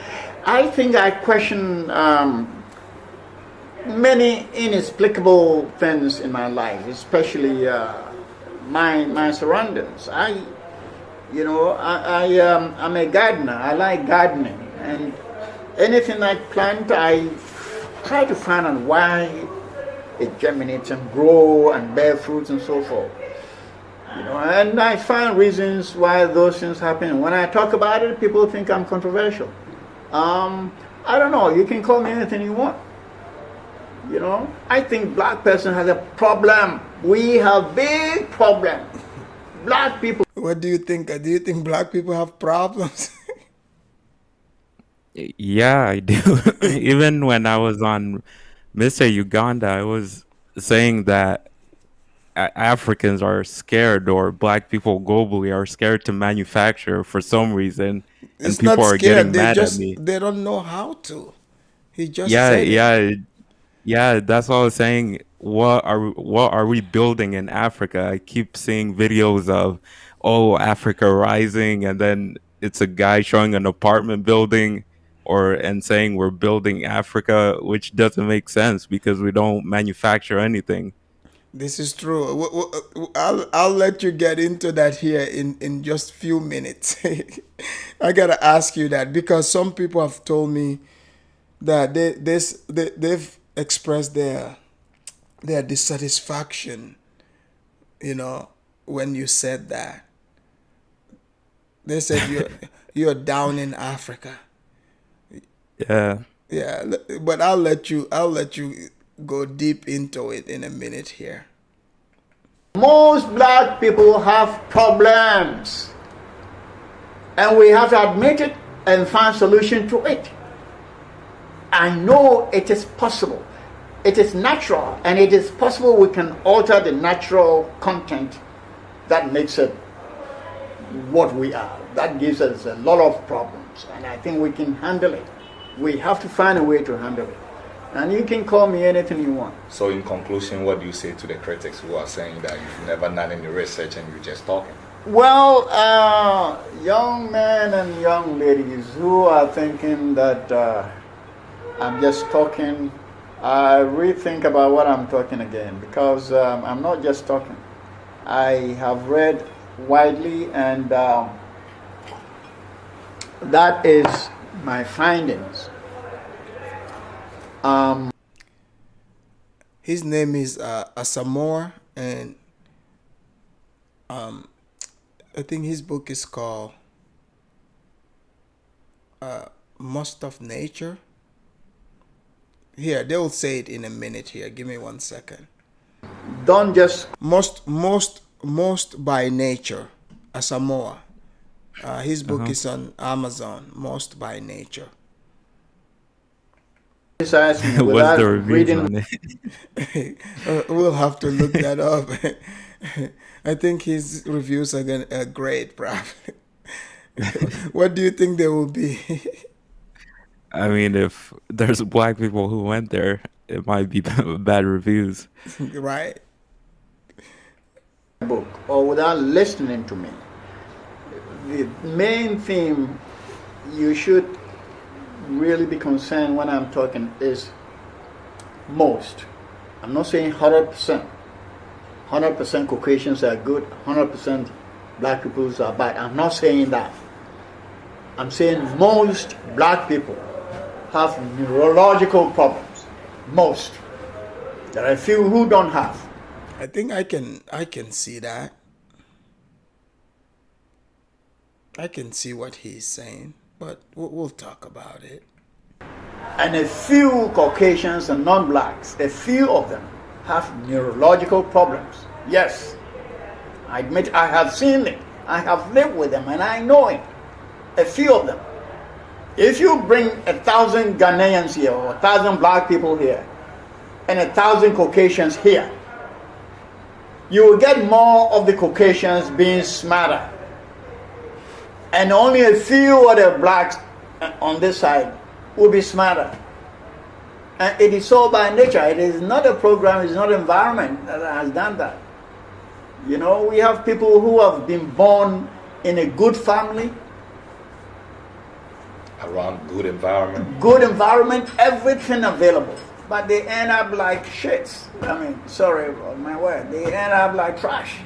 I think I question many inexplicable things in my life, especially my surroundings. I'm a gardener. I like gardening, and anything I plant, I try to find out why it germinates and grow and bear fruits and so forth. And I find reasons why those things happen. When I talk about it, people think I'm controversial. I don't know. You can call me anything you want. I think black person has a problem. We have big problem. Black people. What do you think? Do you think black people have problems? Yeah, I do. Even when I was on Mr. Uganda, I was saying that Africans are scared, or black people globally are scared to manufacture for some reason, and It's people not are scared. getting mad at me. They don't know how to. He just Yeah, said it. yeah. That's what I was saying. What are we building in Africa? I keep seeing videos of, Africa rising, and then it's a guy showing an apartment building, and saying we're building Africa, which doesn't make sense because we don't manufacture anything. This is true. I'll let you get into that here in just few minutes. I gotta ask you that, because some people have told me that they've expressed their dissatisfaction, when you said that. They said you're down in Africa. Yeah. Yeah, but I'll let you go deep into it in a minute here. Most black people have problems, and we have to admit it and find solution to it. I know it is possible. It is natural, and it is possible we can alter the natural content that makes it what we are. That gives us a lot of problems, and I think we can handle it. We have to find a way to handle it. And you can call me anything you want. So in conclusion, what do you say to the critics who are saying that you've never done any research and you're just talking? Well, young men and young ladies who are thinking that I'm just talking, I rethink about what I'm talking again, because I'm not just talking. I have read widely, and that is my findings. His name is Asamoa, and I think his book is called Most of Nature. Here, they will say it in a minute here. Give me 1 second. Don't just Most by Nature, Asamoa. His book is on Amazon, Most by Nature. criticize me What's without the reviews reading. on it? We'll have to look that up. I think his reviews are great, bruv. What do you think they will be? I mean, if there's black people who went there, it might be bad reviews. Right? Book or without listening to me. The main theme you should really be concerned when I'm talking is most. I'm not saying 100%. 100% Caucasians are good, 100% black people are bad. I'm not saying that. I'm saying most black people have neurological problems. Most. There are a few who don't have. I think I can see that. I can see what he's saying, but we'll talk about it. And a few Caucasians and non-blacks, a few of them have neurological problems. Yes, I admit I have seen it. I have lived with them and I know it. A few of them. If you bring 1,000 Ghanaians here or 1,000 black people here and 1,000 Caucasians here, you will get more of the Caucasians being smarter. And only a few of the blacks on this side will be smarter. And it is so by nature. It is not a program, it's not environment that has done that. You know, we have people who have been born in a good family, Around good environment, everything available. But they end up like shits. I mean, sorry about my word. They end up like trash.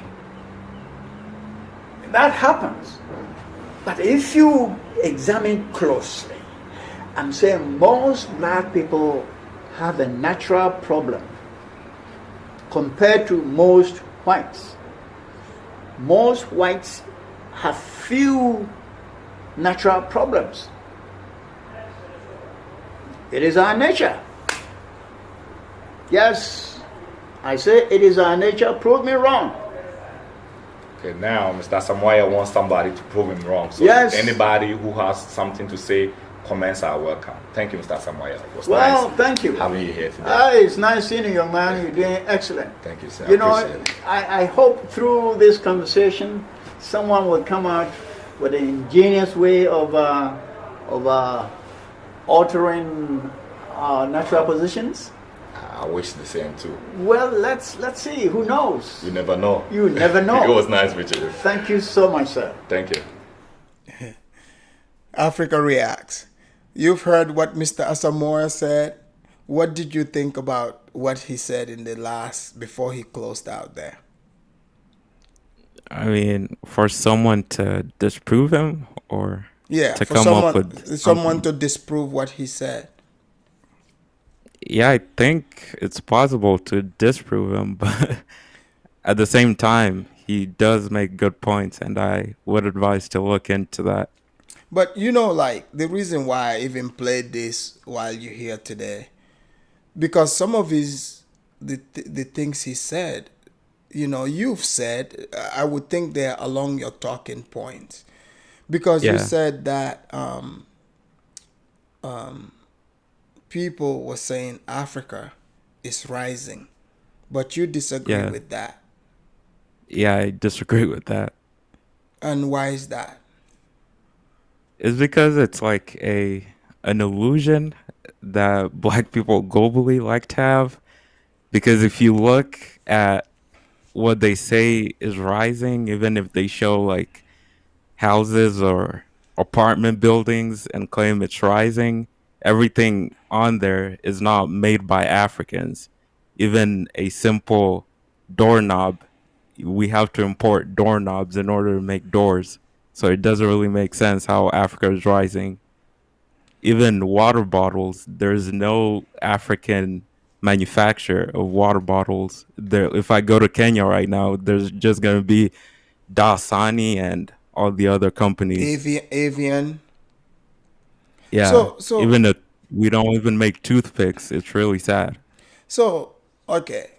That happens. But if you examine closely, I'm saying most black people have a natural problem compared to most whites. Most whites have few natural problems. It is our nature. Yes, I say it is our nature. Prove me wrong. Okay, now Mr. Asamoa wants somebody to prove him wrong. So Yes. anybody who has something to say, comments are welcome. Thank you, Mr. Asamoa. It was Well, nice thank you. having you here today. It's nice seeing you, young man. You're doing excellent. Thank you, sir. You know, Appreciate it. I hope through this conversation, someone will come out with an ingenious way of altering natural positions. I wish the same too. Well, let's see. Who knows? You never know. You never know. It was nice meeting you. Thank you so much, sir. Thank you. Africa Reacts. You've heard what Mr. Asamoa said. What did you think about what he said in the last, before he closed out there? I mean, for someone to disprove him or Yeah, to for come someone, up with someone to disprove what he said. Yeah, I think it's possible to disprove him, but at the same time, he does make good points, and I would advise to look into that. But you know, like, the reason why I even played this while you're here today, because some of the things he said, you know, you've said, I would think they're along your talking points, because you Yeah. said that people were saying Africa is rising, but you disagree Yeah. with that. Yeah, I disagree with that. And why is that? It's because it's like an illusion that black people globally like to have. Because if you look at what they say is rising, even if they show like houses or apartment buildings and claim it's rising, everything on there is not made by Africans. Even a simple doorknob, we have to import doorknobs in order to make doors. So it doesn't really make sense how Africa is rising. Even water bottles, there's no African manufacturer of water bottles. There, if I go to Kenya right now, there's just gonna be Dasani and all the other companies. Avian. Yeah, So even we don't even make toothpicks. It's really sad. so okay.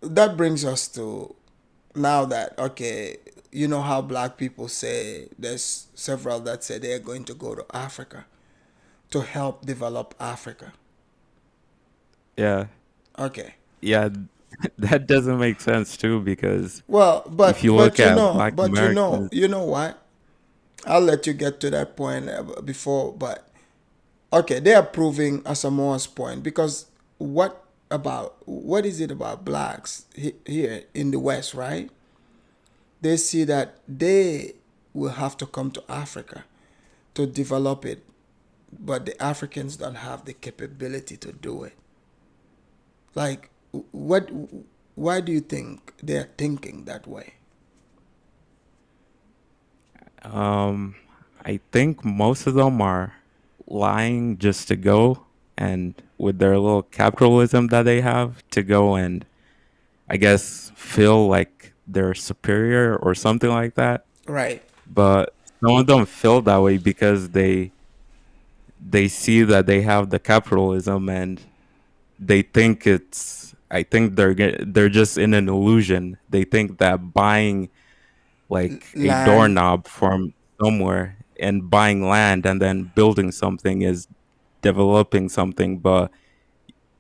That brings us to now that okay, you know how black people say there's several that say they're going to go to Africa to help develop Africa. Yeah, Okay. yeah, that doesn't make sense too because Well, if you look at Black but Americans, you know what? I'll let you get to that point before, but okay, they are proving Asamoa's point because what is it about blacks here in the West, right? They see that they will have to come to Africa to develop it, but the Africans don't have the capability to do it. Like, what? Why do you think they're thinking that way? um, I think most of them are lying just to go and with their little capitalism that they have to go and I guess feel like they're superior or something like that. Right. But some of them feel that way because they see that they have the capitalism and they think it's I think they're just in an illusion. They think that buying like a Land. doorknob from somewhere and buying land and then building something is developing something, but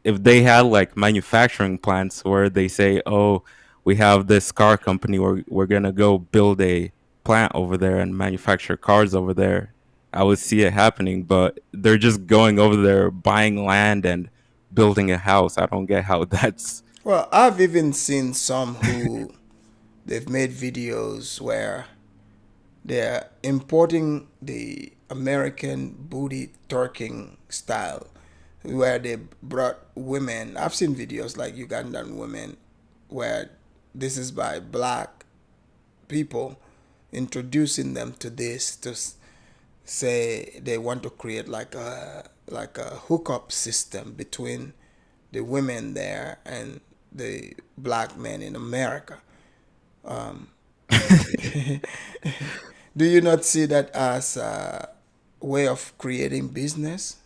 if they had like manufacturing plants where they say, "Oh, we have this car company, we're gonna go build a plant over there and manufacture cars over there," I would see it happening. But they're just going over there, buying land and building a house. I don't get how that's. Well, I've even seen some who they've made videos where they're importing the American booty twerking style, where they brought women. I've seen videos like Ugandan women where this is by black people introducing them to this to say they want to create like a hookup system between the women there and the black men in America. Do you not see that as a way of creating business?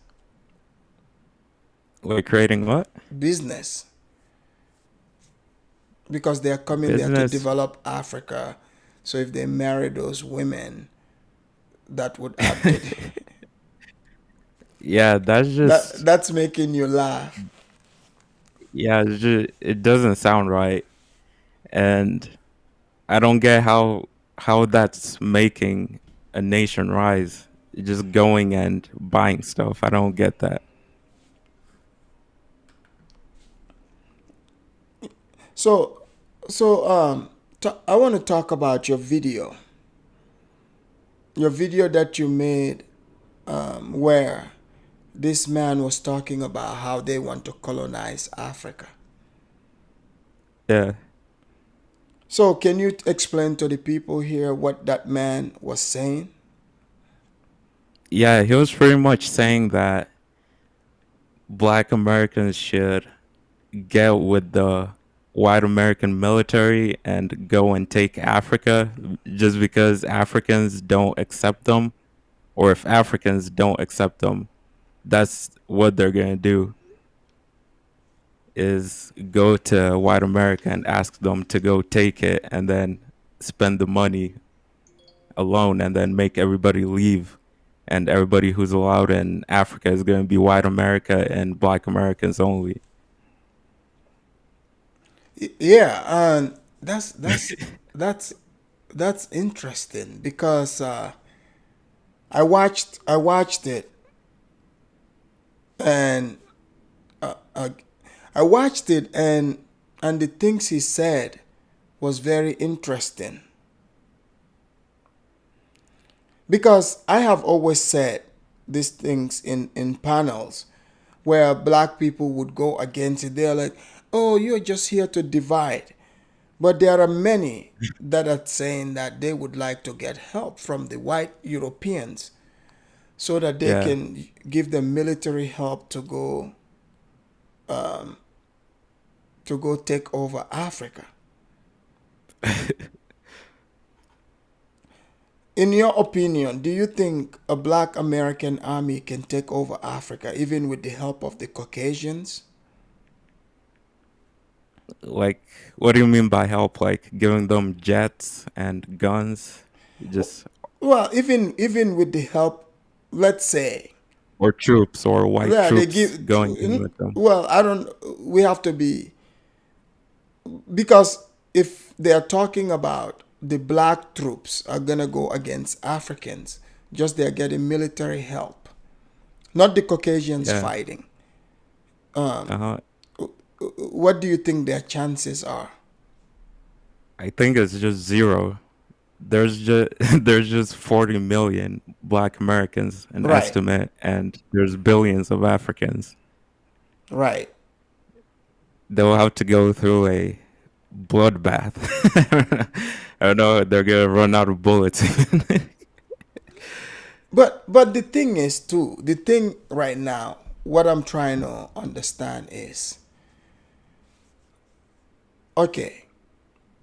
Like creating what Business. Because they are coming there to business? develop Africa. So if they marry those women, that would add to the, Yeah, that's just that's making you laugh. yeah, it doesn't sound right, and I don't get how that's making a nation rise. Just going and buying stuff. I don't get that. So I want to talk about your video. Your video that you made where this man was talking about how they want to colonize Africa. Yeah. So, can you explain to the people here what that man was saying? Yeah, he was pretty much saying that black Americans should get with the white American military and go and take Africa just because Africans don't accept them, or if Africans don't accept them, that's what they're going to do is go to white America and ask them to go take it and then spend the money alone and then make everybody leave. And everybody who's allowed in Africa is going to be white America and black Americans only. Yeah, and that's that's interesting because I watched it And uh, I watched it, and the things he said was very interesting, because I have always said these things in panels where black people would go against it. They're like, oh, you're just here to divide. But there are many that are saying that they would like to get help from the white Europeans so that they Yeah. can give them military help to go take over Africa. In your opinion, do you think a black American army can take over Africa even with the help of the Caucasians? Like, what do you mean by help? Like giving them jets and guns? Just Well, even with the help, let's say, or troops or white yeah, they troops give. going in with them. Well, I don't. We have to be, because if they are talking about the black troops are gonna go against Africans, just they're getting military help, not the Caucasians Yeah. fighting. Uh-huh. What do you think their chances are? I think it's just zero. There's just there's just 40 million black Americans, an Right, estimate, and there's billions of Africans. right. They'll have to go through a bloodbath. I don't know, they're gonna run out of bullets. But the thing is too, the thing right now, what I'm trying to understand is, okay,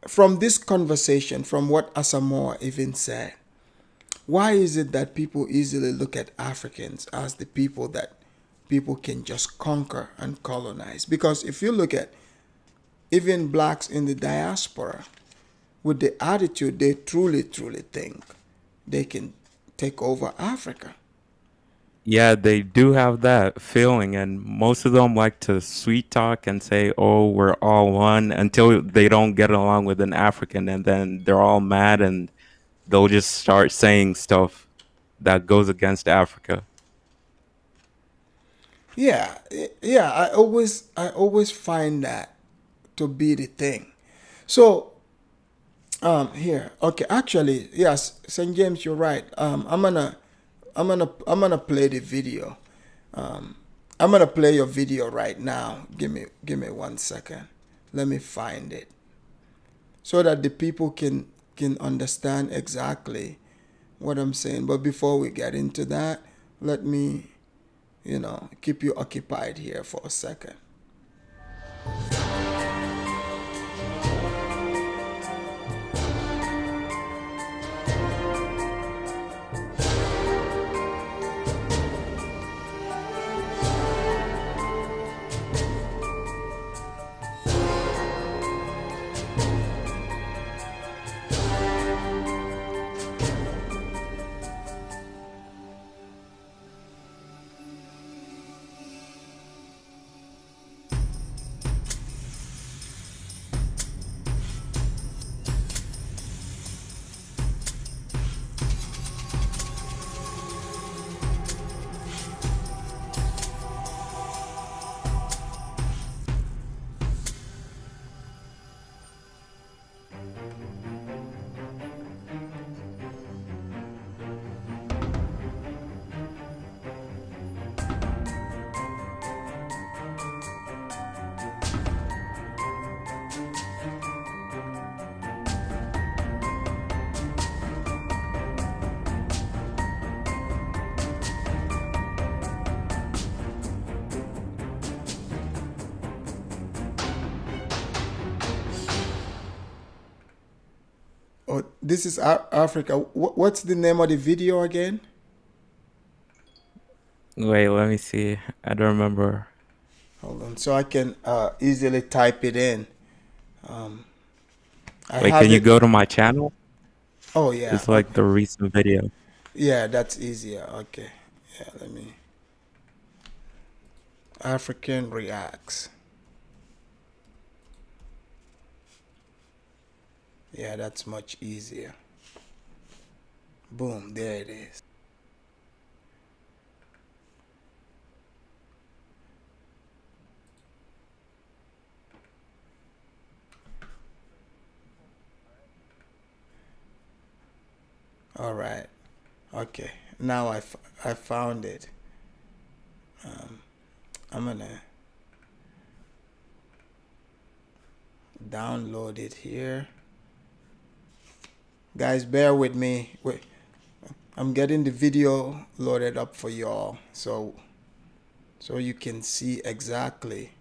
from this conversation, from what Asamoa even said, why is it that people easily look at Africans as the people that people can just conquer and colonize? Because if you look at even blacks in the diaspora, with the attitude, they truly, truly think they can take over Africa. Yeah, they do have that feeling, and most of them like to sweet talk and say, "Oh, we're all one," until they don't get along with an African, and then they're all mad, and they'll just start saying stuff that goes against Africa. Yeah, yeah. I always find that to be the thing. So here, okay, actually, yes, St. James, you're right. I'm gonna play the video. I'm gonna play your video right now. Give me 1 second. Let me find it so that the people can understand exactly what I'm saying. But before we get into that, let me, keep you occupied here for a second. Oh, this is Africa. What's the name of the video again? Wait, let me see. I don't remember. Hold on, so I can easily type it in. I Wait, can have you it. go to my channel? Oh yeah, It's like okay. the recent video. Yeah, that's easier. Okay, yeah. Let me. African reacts. Yeah, that's much easier. Boom, there it is. All right. Okay. Now I found it. I'm gonna download it here. Guys, bear with me. Wait, I'm getting the video loaded up for y'all, so you can see exactly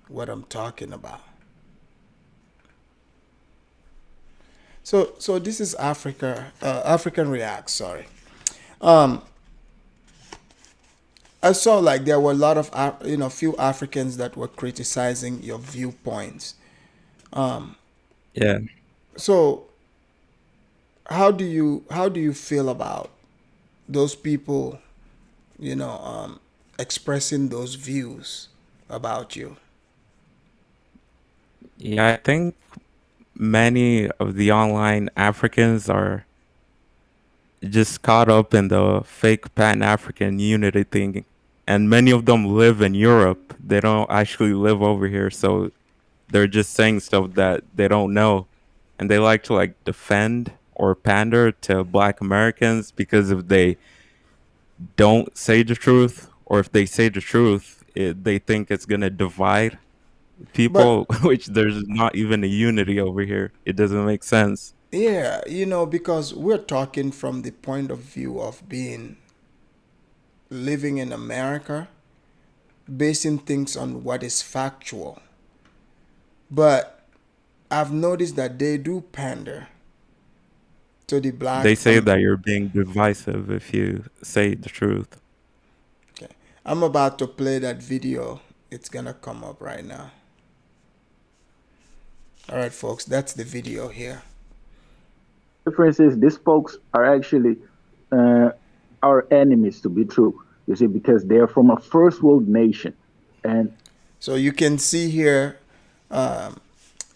what I'm talking about. So this is African React. Sorry. I saw like there were a lot of few Africans that were criticizing your viewpoints. Yeah. So how do you feel about those people, expressing those views about you? Yeah, I think many of the online Africans are just caught up in the fake Pan-African unity thing. And many of them live in Europe. They don't actually live over here. So they're just saying stuff that they don't know. And they like to like defend or pander to Black Americans because if they don't say the truth or if they say the truth, they think it's going to divide But people, which there's not even a unity over here. It doesn't make sense. yeah, because we're talking from the point of view of being living in America, basing things on what is factual. But I've noticed that they do pander to the They black. say that you're being divisive if you say the truth. Okay. I'm about to play that video. It's gonna come up right now. All right, folks, that's the video here. Difference is these folks are actually uh, our enemies, to be true. You see, because they are from a first world nation, and So you can see here,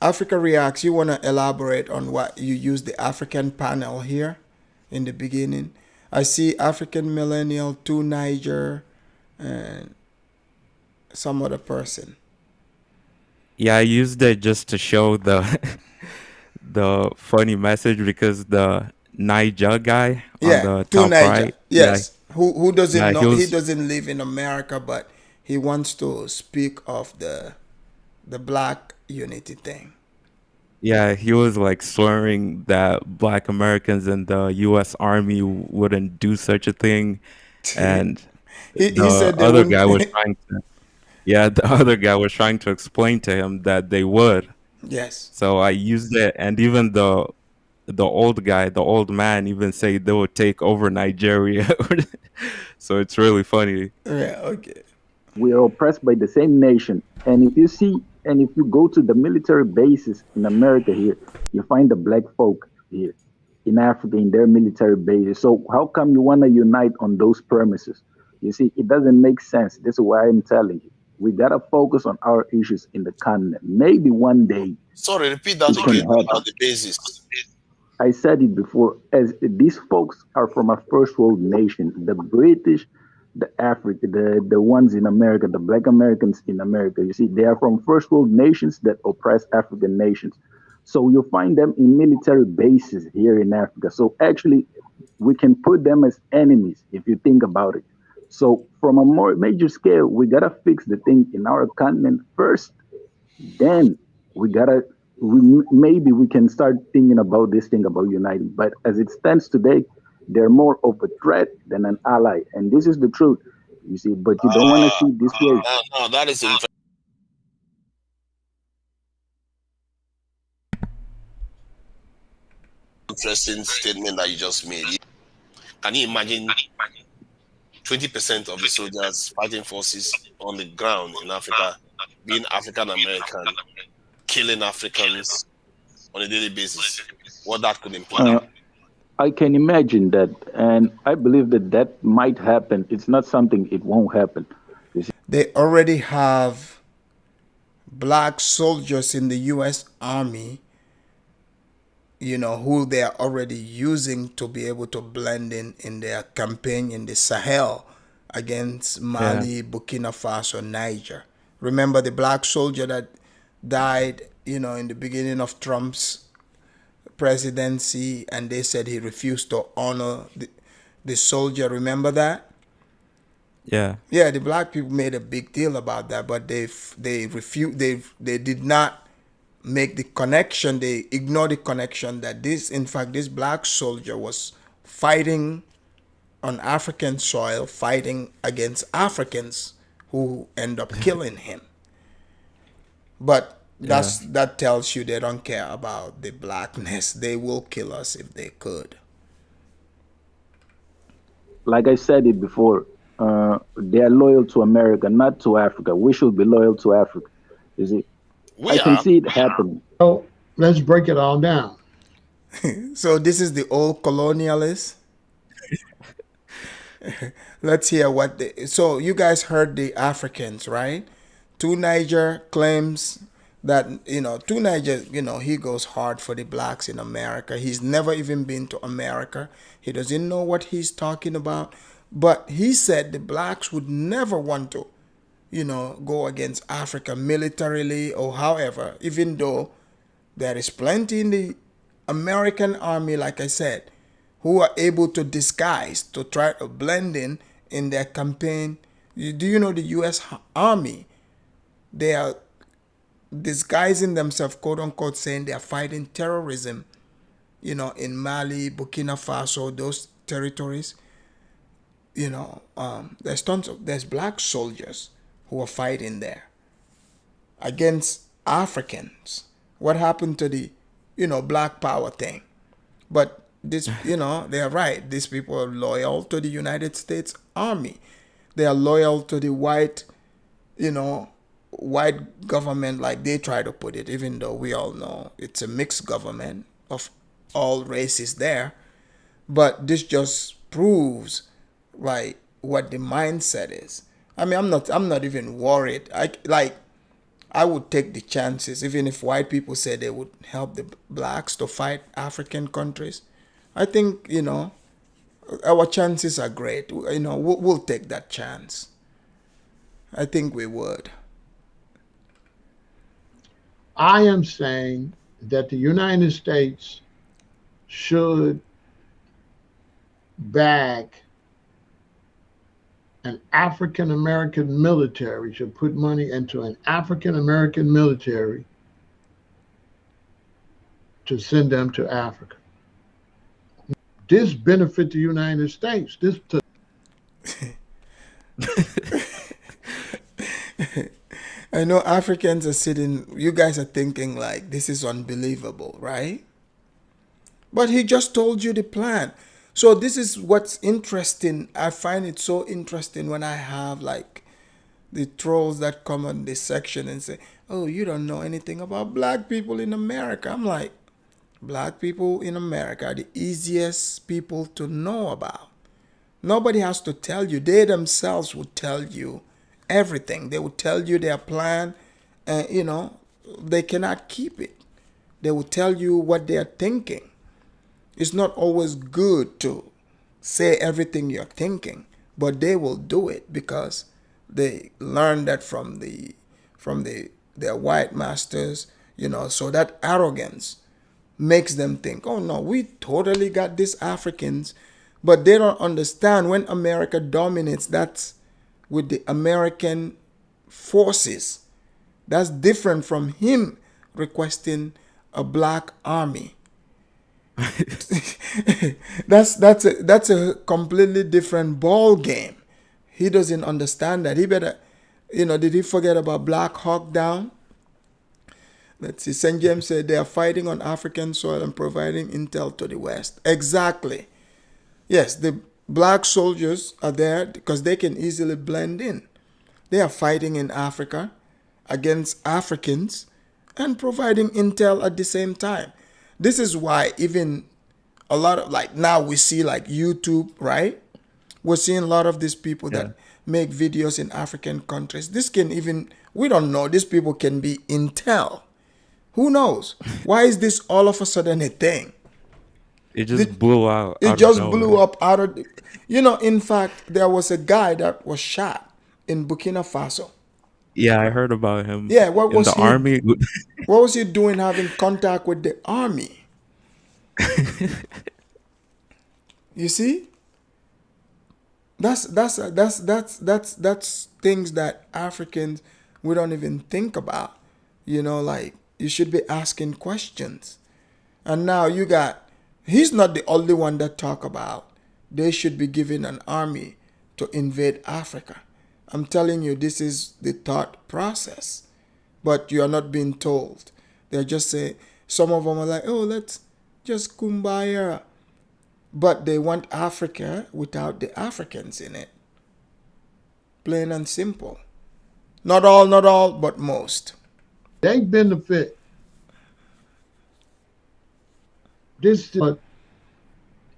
Africa Reacts. You want to elaborate on what you use the African panel here in the beginning. I see African Millennial, 2 Niger, and some other person. Yeah, I used it just to show the the funny message because the Niger guy on Yeah, the 2 top Niger. right, Yes. Who doesn't yeah, know? he He was doesn't live in America, but he wants to speak of the black unity thing. yeah, he was like swearing that Black Americans in the U.S. Army wouldn't do such a thing, and He the said they other wouldn't. guy was trying to, yeah, the other guy was trying to explain to him that they would. Yes. So I used it, and even the old guy, the old man, even say they would take over Nigeria. So it's really funny. Yeah. Okay. we are oppressed by the same nation. And if you see, and if you go to the military bases in America here, you find the black folk here in Africa in their military bases. So how come you want to unite on those premises? You see, it doesn't make sense. This is why I'm telling you. We gotta focus on our issues in the continent. Maybe one day Sorry, repeat that it can again happen. about the basis. I said it before, as these folks are from a first world nation, the British, the Africa, the ones in America, the black Americans in America. You see, they are from first world nations that oppress African nations. So you'll find them in military bases here in Africa. So actually, we can put them as enemies if you think about it. So from a more major scale, we gotta fix the thing in our continent first, then we gotta maybe we can start thinking about this thing about uniting. But as it stands today, they're more of a threat than an ally, and this is the truth. You see, but you don't want to see it this way. Now that is a interesting statement that you just made. Can you imagine 20% of the soldiers fighting forces on the ground in Africa being African American, killing Africans on a daily basis? What that could imply? I can imagine that, and I believe that that might happen. It's not something it won't happen. They already have black soldiers in the U.S. Army, who they are already using to be able to blend in their campaign in the Sahel against Yeah, Mali, Burkina Faso, Niger. Remember the black soldier that died, in the beginning of Trump's presidency, and they said he refused to honor the soldier. Remember that? Yeah. Yeah, the black people made a big deal about that, but they refused. They did not make the connection. They ignored the connection that in fact, this black soldier was fighting on African soil, fighting against Africans who end up killing him. But Yeah. that tells you they don't care about the blackness. They will kill us if they could. Like I said it before, they are loyal to America, not to Africa. We should be loyal to Africa. You see, We I can are. see it happening. So let's break it all down. So this is the old colonialist. Let's hear what so you guys heard the Africans, right? Two Niger claims that, Two Niger, he goes hard for the blacks in America. He's never even been to America. He doesn't know what he's talking about. But he said the blacks would never want to, go against Africa militarily or however, even though there is plenty in the American army, like I said, who are able to disguise, to try to blend in their campaign. Do you know the U.S. Army? They are disguising themselves, quote unquote, saying they are fighting terrorism, in Mali, Burkina Faso, those territories. There's black soldiers who are fighting there against Africans. What happened to the, black power thing? But this, they are right. These people are loyal to the United States Army. They are loyal to the white government, like they try to put it, even though we all know it's a mixed government of all races there. But this just proves like what the mindset is. I mean, I'm not even worried. I would take the chances, even if white people say they would help the blacks to fight African countries. I think, our chances are great. We'll take that chance. I think we would. I am saying that the United States should back an African American military, should put money into an African American military to send them to Africa. This benefit the United States. I know Africans are sitting, you guys are thinking like, this is unbelievable, right? But he just told you the plan. So this is what's interesting. I find it so interesting when I have like the trolls that come on this section and say, oh, you don't know anything about black people in America. I'm like, black people in America are the easiest people to know about. Nobody has to tell you. They themselves would tell you everything. They would tell you their plan, and they cannot keep it. They will tell you what they are thinking. It's not always good to say everything you're thinking, but they will do it because they learned that from their white masters, so that arrogance makes them think, oh no, we totally got these Africans. But they don't understand when America dominates, that's with the American forces. That's different from him requesting a black army. that's a completely different ball game. He doesn't understand that. He better, did he forget about Black Hawk Down? Let's see. St. James said they are fighting on African soil and providing intel to the West. Exactly. Yes, the black soldiers are there because they can easily blend in. They are fighting in Africa against Africans and providing intel at the same time. This is why even a lot of, like now we see like YouTube, right? We're seeing a lot of these people that make videos in African countries. This can even, we don't know, these people can be intel. Who knows? Why is this all of a sudden a thing? It just blew out. It just blew up out of, in fact, there was a guy that was shot in Burkina Faso. Yeah, I heard about him. Yeah, what was in the he, army? what was he doing having contact with the army? You see? That's things that Africans we don't even think about. Like you should be asking questions. And now you got he's not the only one that talk about they should be given an army to invade Africa. I'm telling you, this is the thought process. But you are not being told. They're just saying some of them are like, oh, let's just kumbaya. But they want Africa without the Africans in it. Plain and simple. Not all, but most. They benefit. This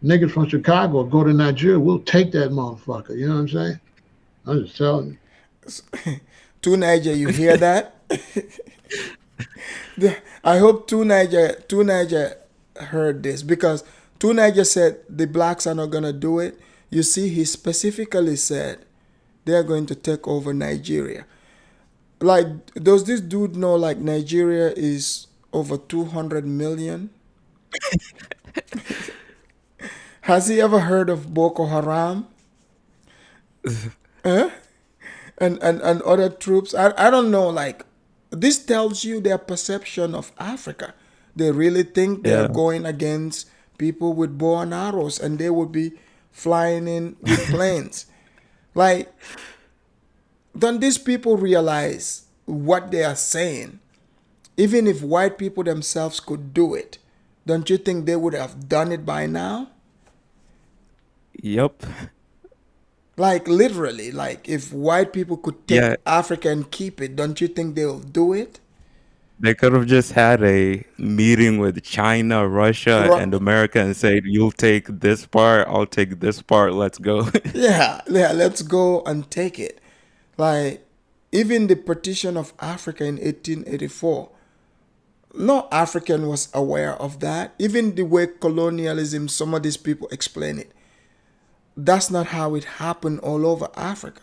niggas from Chicago go to Nigeria, we'll take that motherfucker. You know what I'm saying? I'm just telling you. To Niger, you hear that? I hope to Niger heard this, because to Niger said the blacks are not gonna do it. You see, he specifically said they're going to take over Nigeria. Like, does this dude know like Nigeria is over 200 million? Has he ever heard of Boko Haram? Huh? And other troops? I don't know, like, this tells you their perception of Africa. They really think they're going against people with bow and arrows, and they would be flying in with planes. Like, don't these people realize what they are saying? Even if white people themselves could do it, don't you think they would have done it by now? Yep. Like, literally, like, if white people could take Africa and keep it, don't you think they'll do it? They could have just had a meeting with China, Russia, and America and said, you'll take this part, I'll take this part, let's go. Yeah, let's go and take it. Like, even the partition of Africa in 1884, no African was aware of that. Even the way colonialism, some of these people explain it, that's not how it happened all over Africa.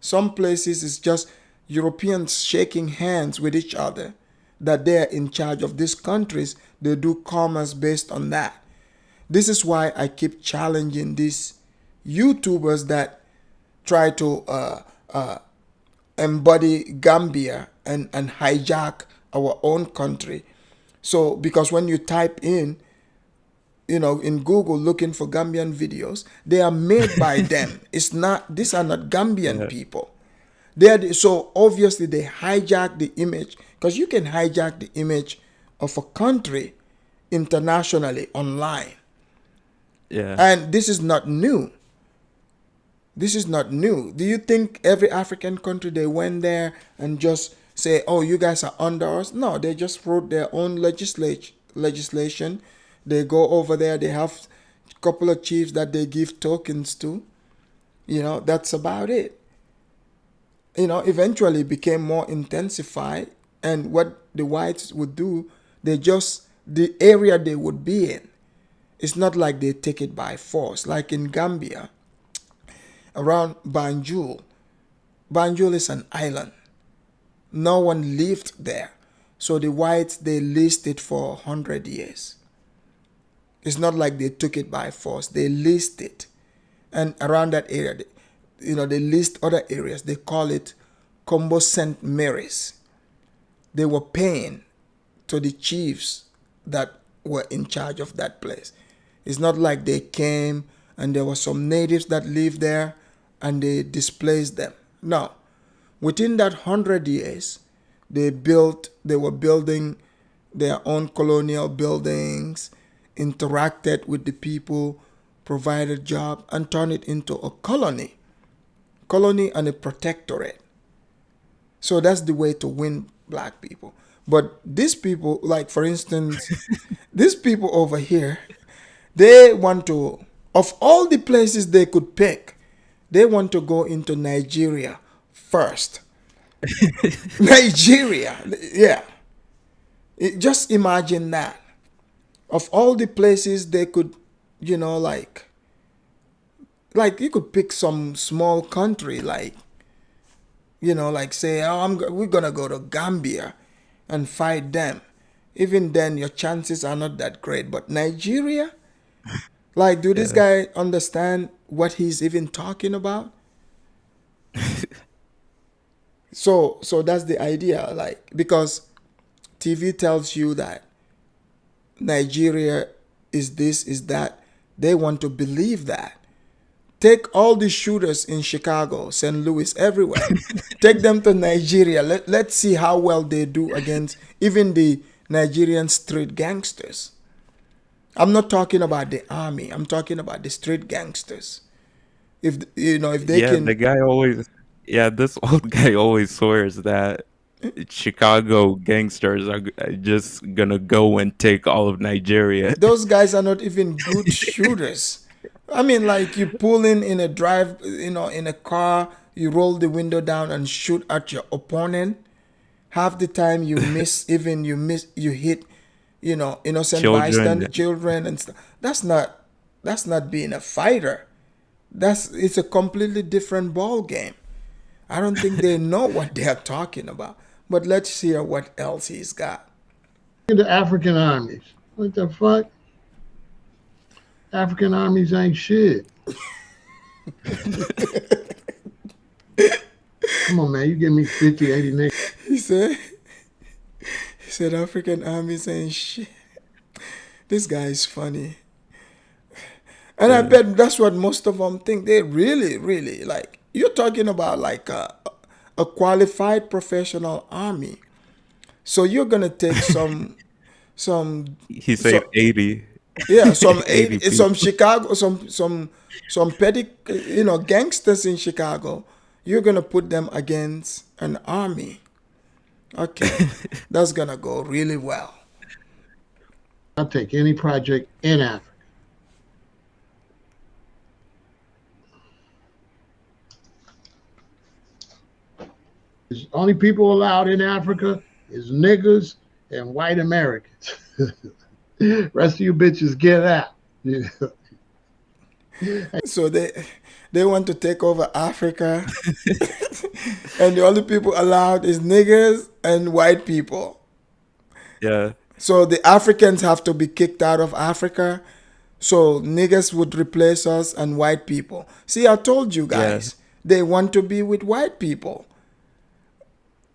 Some places it's just Europeans shaking hands with each other, that they're in charge of these countries. They do commerce based on that. This is why I keep challenging these YouTubers that try to embody Gambia and hijack our own country. So, because when you type in Google looking for Gambian videos, they are made by them. These are not Gambian people. So obviously they hijack the image, because you can hijack the image of a country internationally online. Yeah. And this is not new. This is not new. Do you think every African country they went there and just say, oh, you guys are under us? No, they just wrote their own legislation. They go over there, they have a couple of chiefs that they give tokens to. That's about it. Eventually it became more intensified. And what the whites would do, the area they would be in, it's not like they take it by force. Like in Gambia, around Banjul. Banjul is an island. No one lived there. So the whites, they leased it for 100 years. It's not like they took it by force. They leased it. And around that area, they leased other areas. They call it Combo St. Mary's. They were paying to the chiefs that were in charge of that place. It's not like they came and there were some natives that lived there and they displaced them. No. Within that 100 years, they were building their own colonial buildings, interacted with the people, provided job, and turned it into a colony and a protectorate. So that's the way to win black people. But these people, like for instance, these people over here, they want to, of all the places they could pick, they want to go into Nigeria first. Nigeria, yeah. Just imagine that. Of all the places they could, like you could pick some small country, like say, we're gonna go to Gambia and fight them. even then your chances are not that great. But Nigeria, like, do this guy understand what he's even talking about? So that's the idea, like, because TV tells you that Nigeria is this, is that. They want to believe that. Take all the shooters in Chicago, St. Louis, everywhere. Take them to Nigeria. Let's see how well they do against even the Nigerian street gangsters. I'm not talking about the army. I'm talking about the street gangsters. If they Yeah, can, the guy always, yeah, this old guy always swears that Chicago gangsters are just gonna go and take all of Nigeria. those guys are not even good shooters. I mean, like, you pull in a drive, in a car, you roll the window down and shoot at your opponent. Half the time you miss, you hit, innocent bystander, children and stuff. That's not being a fighter. It's a completely different ball game. I don't think they know what they're talking about. But let's hear what else he's got. The African armies. What the fuck? African armies ain't shit. Come on, man. You give me 50, 80 niggas. He said African armies ain't shit. This guy is funny. And I bet that's what most of them think. They really, really, like, you're talking about like a qualified professional army. So you're gonna take some He said 80. Yeah, some 80 some Chicago, some petty, gangsters in Chicago. You're gonna put them against an army. Okay, that's gonna go really well. I'll take any project in Africa. The only people allowed in Africa is niggers and white Americans. Rest of you bitches get out. So they want to take over Africa, and the only people allowed is niggers and white people. Yeah. So the Africans have to be kicked out of Africa. So niggers would replace us and white people. See, I told you guys, they want to be with white people.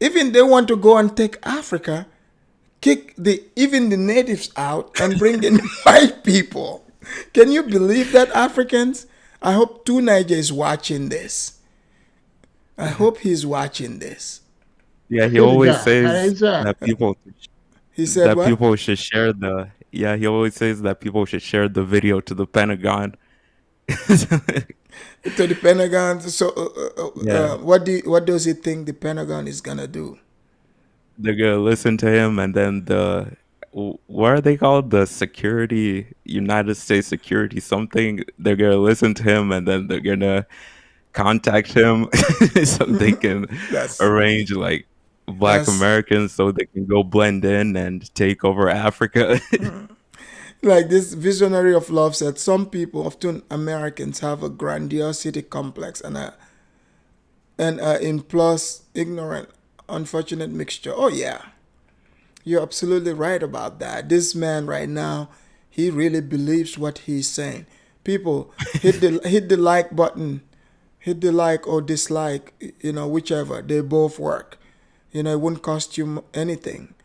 Even they want to go and take Africa, kick even the natives out and bring in white people. Can you believe that, Africans? I hope Tunaija is watching this. I hope he's watching this. Yeah, he always says that people. He said that what? people should share the. Yeah, he always says that people should share the video to the Pentagon. To the Pentagon. So, what does he think the Pentagon is gonna do? They're gonna listen to him, and then what are they called? The United States security something. They're gonna listen to him, and then they're gonna contact him so they can arrange like Black Americans so they can go blend in and take over Africa. Like this visionary of love said, some people, often Americans, have a grandiosity complex and in plus ignorant, unfortunate mixture. Oh yeah, you're absolutely right about that. This man right now, he really believes what he's saying. People, hit the like button, hit the like or dislike, whichever. They both work. It wouldn't cost you anything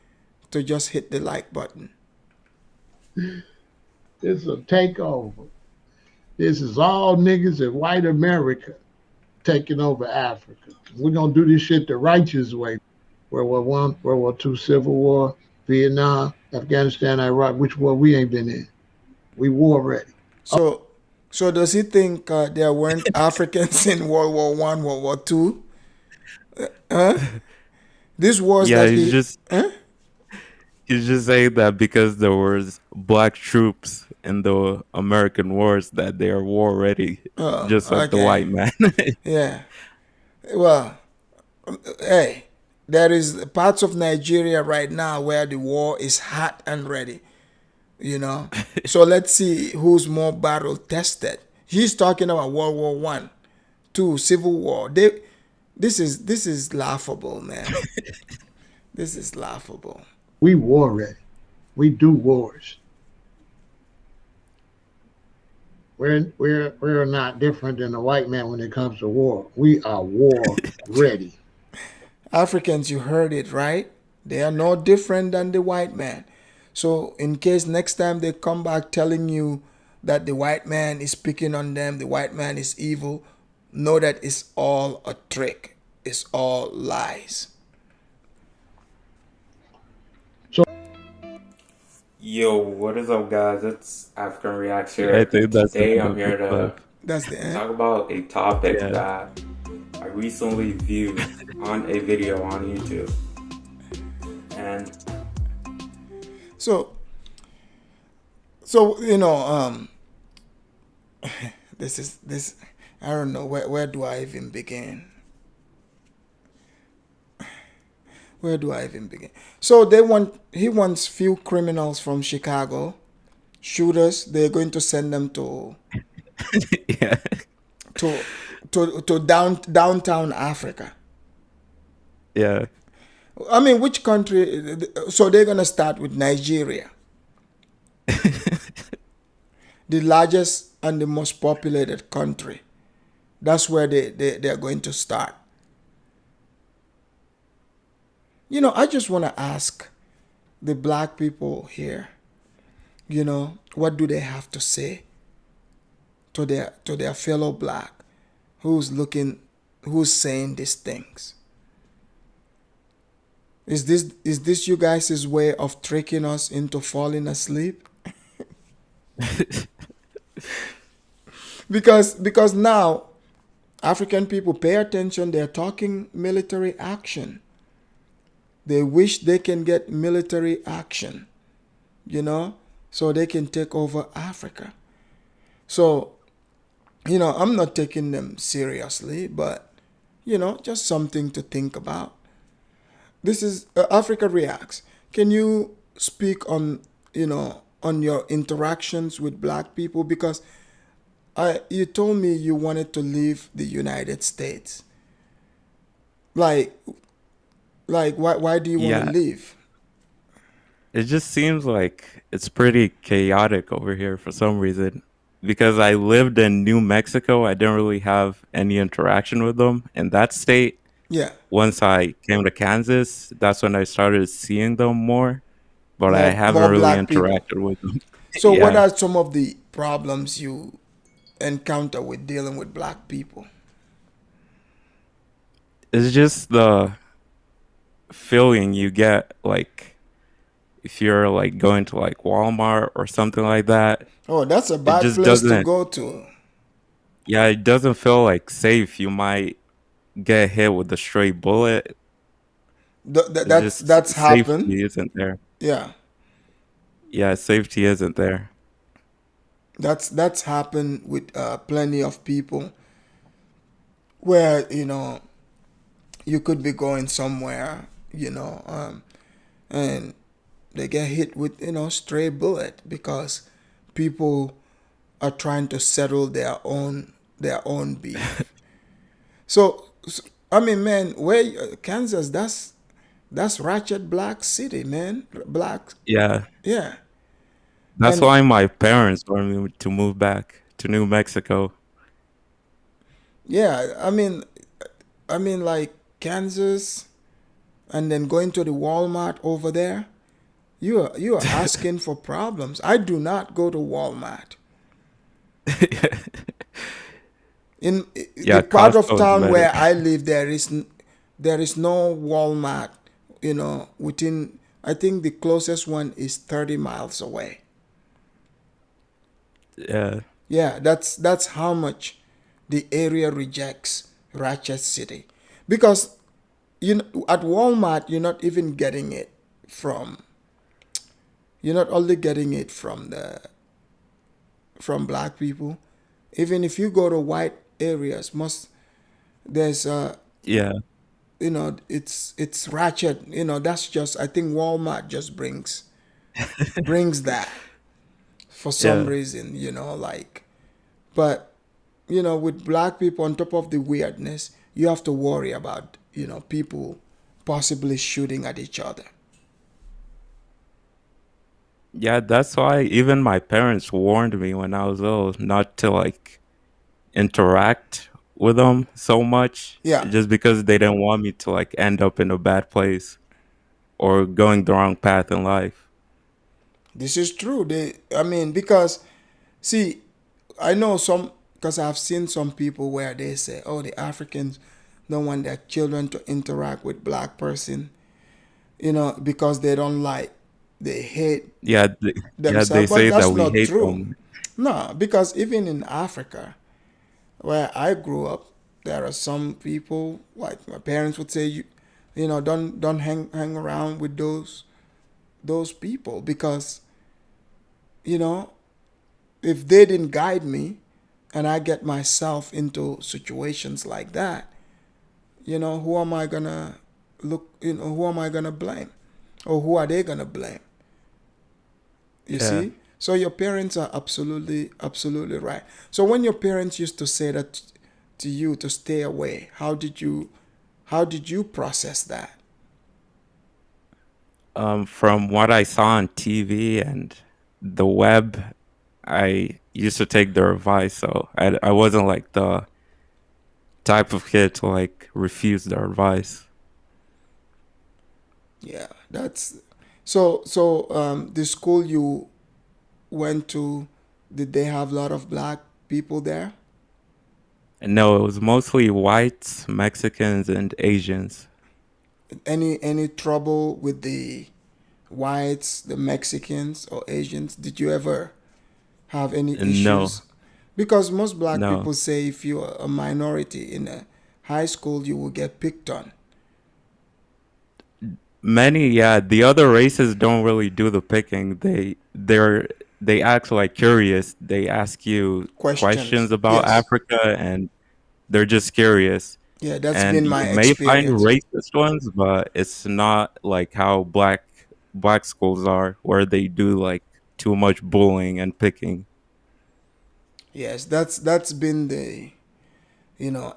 to just hit the like button. It's a takeover. This is all niggas in white America taking over Africa. We're going to do this shit the righteous way. World War I, World War II, Civil War, Vietnam, Afghanistan, Iraq, which war we ain't been in. We war ready. So does he think there weren't Africans in World War I, World War II? This wars that He's just saying that because there was black troops in the American wars that they are war ready, just like the white man. Yeah. Well, hey, there is parts of Nigeria right now where the war is hot and ready. So let's see who's more battle tested. He's talking about World War I, II, Civil War. This is laughable, man. This is laughable. We war ready. We do wars. We're not different than the white man when it comes to war. We are war ready. Africans, you heard it, right? They are no different than the white man. So, in case next time they come back telling you that the white man is picking on them, the white man is evil, know that it's all a trick. It's all lies. Yo, what is up, guys? It's African Reacts here. I think that's Today the I'm here to clip. That's the end. talk about a topic Yeah. that I recently viewed on a video on YouTube. And So, this. I don't know where do I even begin. Where do I even begin? So he wants few criminals from Chicago, shooters. They're going to send them to Yeah. downtown Africa. Yeah. I mean, which country? So they're gonna start with Nigeria, the largest and the most populated country. That's where they're going to start. I just want to ask the black people here, what do they have to say to their fellow black who's saying these things? Is this you guys' way of tricking us into falling asleep? Because now African people pay attention, they're talking military action. They wish they can get military action, so they can take over Africa. So, I'm not taking them seriously, but, just something to think about. This is Africa Reacts. Can you speak on, on your interactions with black people? Because you told me you wanted to leave the United States. Like why do you want to leave? It just seems like it's pretty chaotic over here for some reason. Because I lived in New Mexico, I didn't really have any interaction with them in that state. Yeah. Once I came to Kansas, that's when I started seeing them more. But I haven't more really black people. interacted with them. So what Yeah. are some of the problems you encounter with dealing with black people? It's just the feeling you get, like, if you're like going to like Walmart or something like that. Oh, that's a bad just place to doesn't- go to. Yeah, it doesn't feel like safe. You might get hit with a stray bullet. That's Just happened. Safety isn't there. Yeah. Yeah, safety isn't there. That's happened with plenty of people where you could be going somewhere and they get hit with stray bullet because people are trying to settle their own beef. so I mean, man, Kansas, that's ratchet black city, man. Black. Yeah, Yeah. that's And- why my parents wanted me to move back to New Mexico. Yeah, I mean, like Kansas, and then going to the Walmart over there, you are asking for problems. I do not go to Walmart. In Yeah, the part of Costco's town better. where I live, there is no Walmart. Within, I think the closest one is 30 miles away. Yeah, Yeah, that's how much the area rejects Ratchet City, because at Walmart you're not even getting it from. You're not only getting it from black people. Even if you go to white areas, there's yeah, it's ratchet. That's just, I think Walmart just brings that for some Yeah. reason. But with black people, on top of the weirdness, you have to worry about people possibly shooting at each other. Yeah, that's why even my parents warned me when I was little not to like interact with them so much, Yeah, just because they didn't want me to like end up in a bad place or going the wrong path in life. this is true. I mean, because see, I know some, because I've seen some people where they say, "Oh, the Africans don't want their children to interact with black person," because they don't like, they hate Yeah, yeah, they themselves. But say that that's we not hate true. them. No, because even in Africa, where I grew up, there are some people like my parents would say, don't hang around with those people because you know if they didn't guide me and I get myself into situations like that, who am I gonna who am I gonna blame? Or who are they gonna blame? You Yeah. see? So your parents are absolutely, absolutely right. So when your parents used to say that to you to stay away, how did you process that? From what I saw on TV and the web, I used to take their advice, so I wasn't like the type of kid to like refuse their advice. Yeah, that's so the school you went to, did they have a lot of black people there? And no, it was mostly whites, Mexicans, and Asians. Any trouble with the whites, the Mexicans or Asians? Did you ever have any And no, issues? Because most black no. people say if you're a minority in a high school, you will get picked on. Many, yeah, the other races don't really do the picking. They act like curious. They ask you Questions. questions about Yes. Africa and they're just curious. Yeah, that's And been my you may find experience. racist ones, but it's not like how black schools are, where they do like too much bullying and picking. Yes, that's been the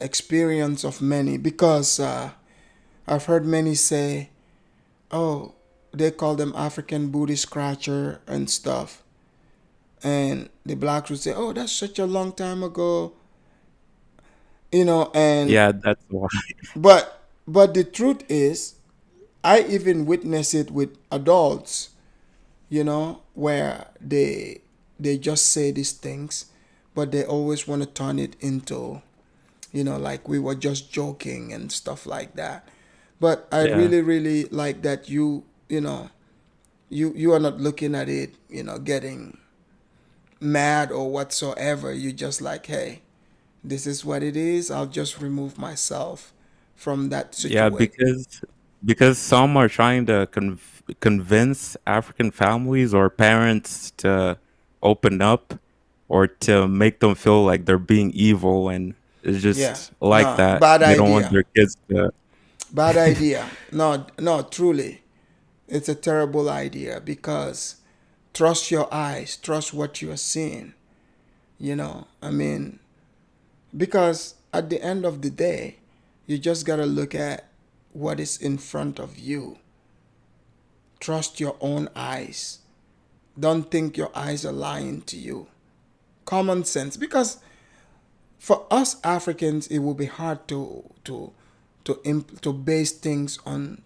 experience of many because I've heard many say, "Oh, they call them African booty scratcher and stuff," and the blacks would say, "Oh, that's such a long time ago," and Yeah, that's why. but the truth is, I even witness it with adults, where they just say these things, but they always want to turn it into, like we were just joking and stuff like that. But I Yeah. really, really like that you are not looking at it, getting mad or whatsoever. You just like, hey, this is what it is. I'll just remove myself from that Yeah, situation. because some are trying to convince African families or parents to open up or to make them feel like they're being evil, and it's Yeah. just like No, that. bad They don't want idea. their kids to. Bad idea. No, no, truly. It's a terrible idea because trust your eyes, trust what you're seeing. I mean, because at the end of the day, you just got to look at what is in front of you. Trust your own eyes. Don't think your eyes are lying to you. Common sense. Because for us Africans, it will be hard to base things on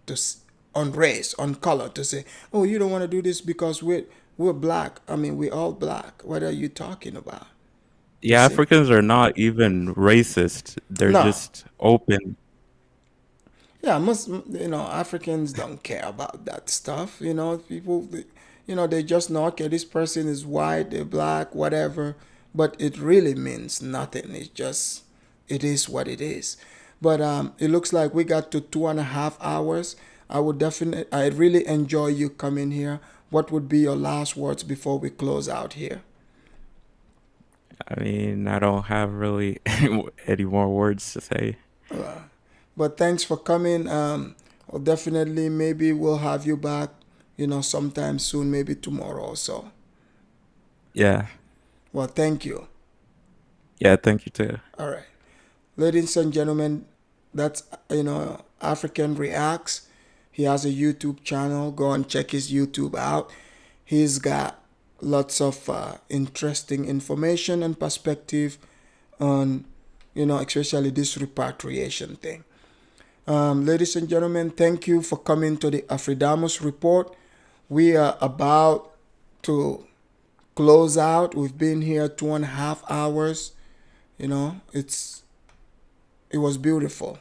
race, on color, to say, oh, you don't want to do this because we're black. I mean, we're all black. What are you talking about? You Yeah, see? Africans are not even racist. They're No. just open. Yeah, most Africans don't care about that stuff. People, they just know, okay, this person is white, they're black, whatever, but it really means nothing. It is what it is. But it looks like we got to 2.5 hours. I really enjoy you coming here. What would be your last words before we close out here? I mean, I don't have really any more words to say. But thanks for coming. Well, definitely, maybe we'll have you back, sometime soon, maybe tomorrow or so. Yeah. Well, thank you. Yeah, thank you too. All right. Ladies and gentlemen, that's, African Reacts. He has a YouTube channel. Go and check his YouTube out. He's got lots of interesting information and perspective on, especially this repatriation thing. Ladies and gentlemen, thank you for coming to the Afridamus Report. We are about to close out. We've been here 2.5 hours. It was beautiful.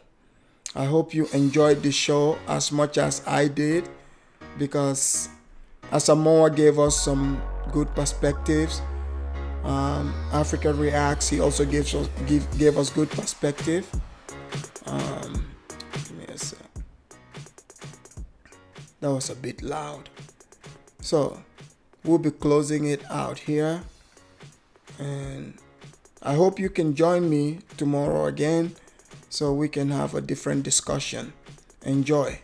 I hope you enjoyed the show as much as I did, because Asamoa gave us some good perspectives. Africa Reacts, he also gave us good perspective. That was a bit loud. So we'll be closing it out here, and I hope you can join me tomorrow again so we can have a different discussion. Enjoy.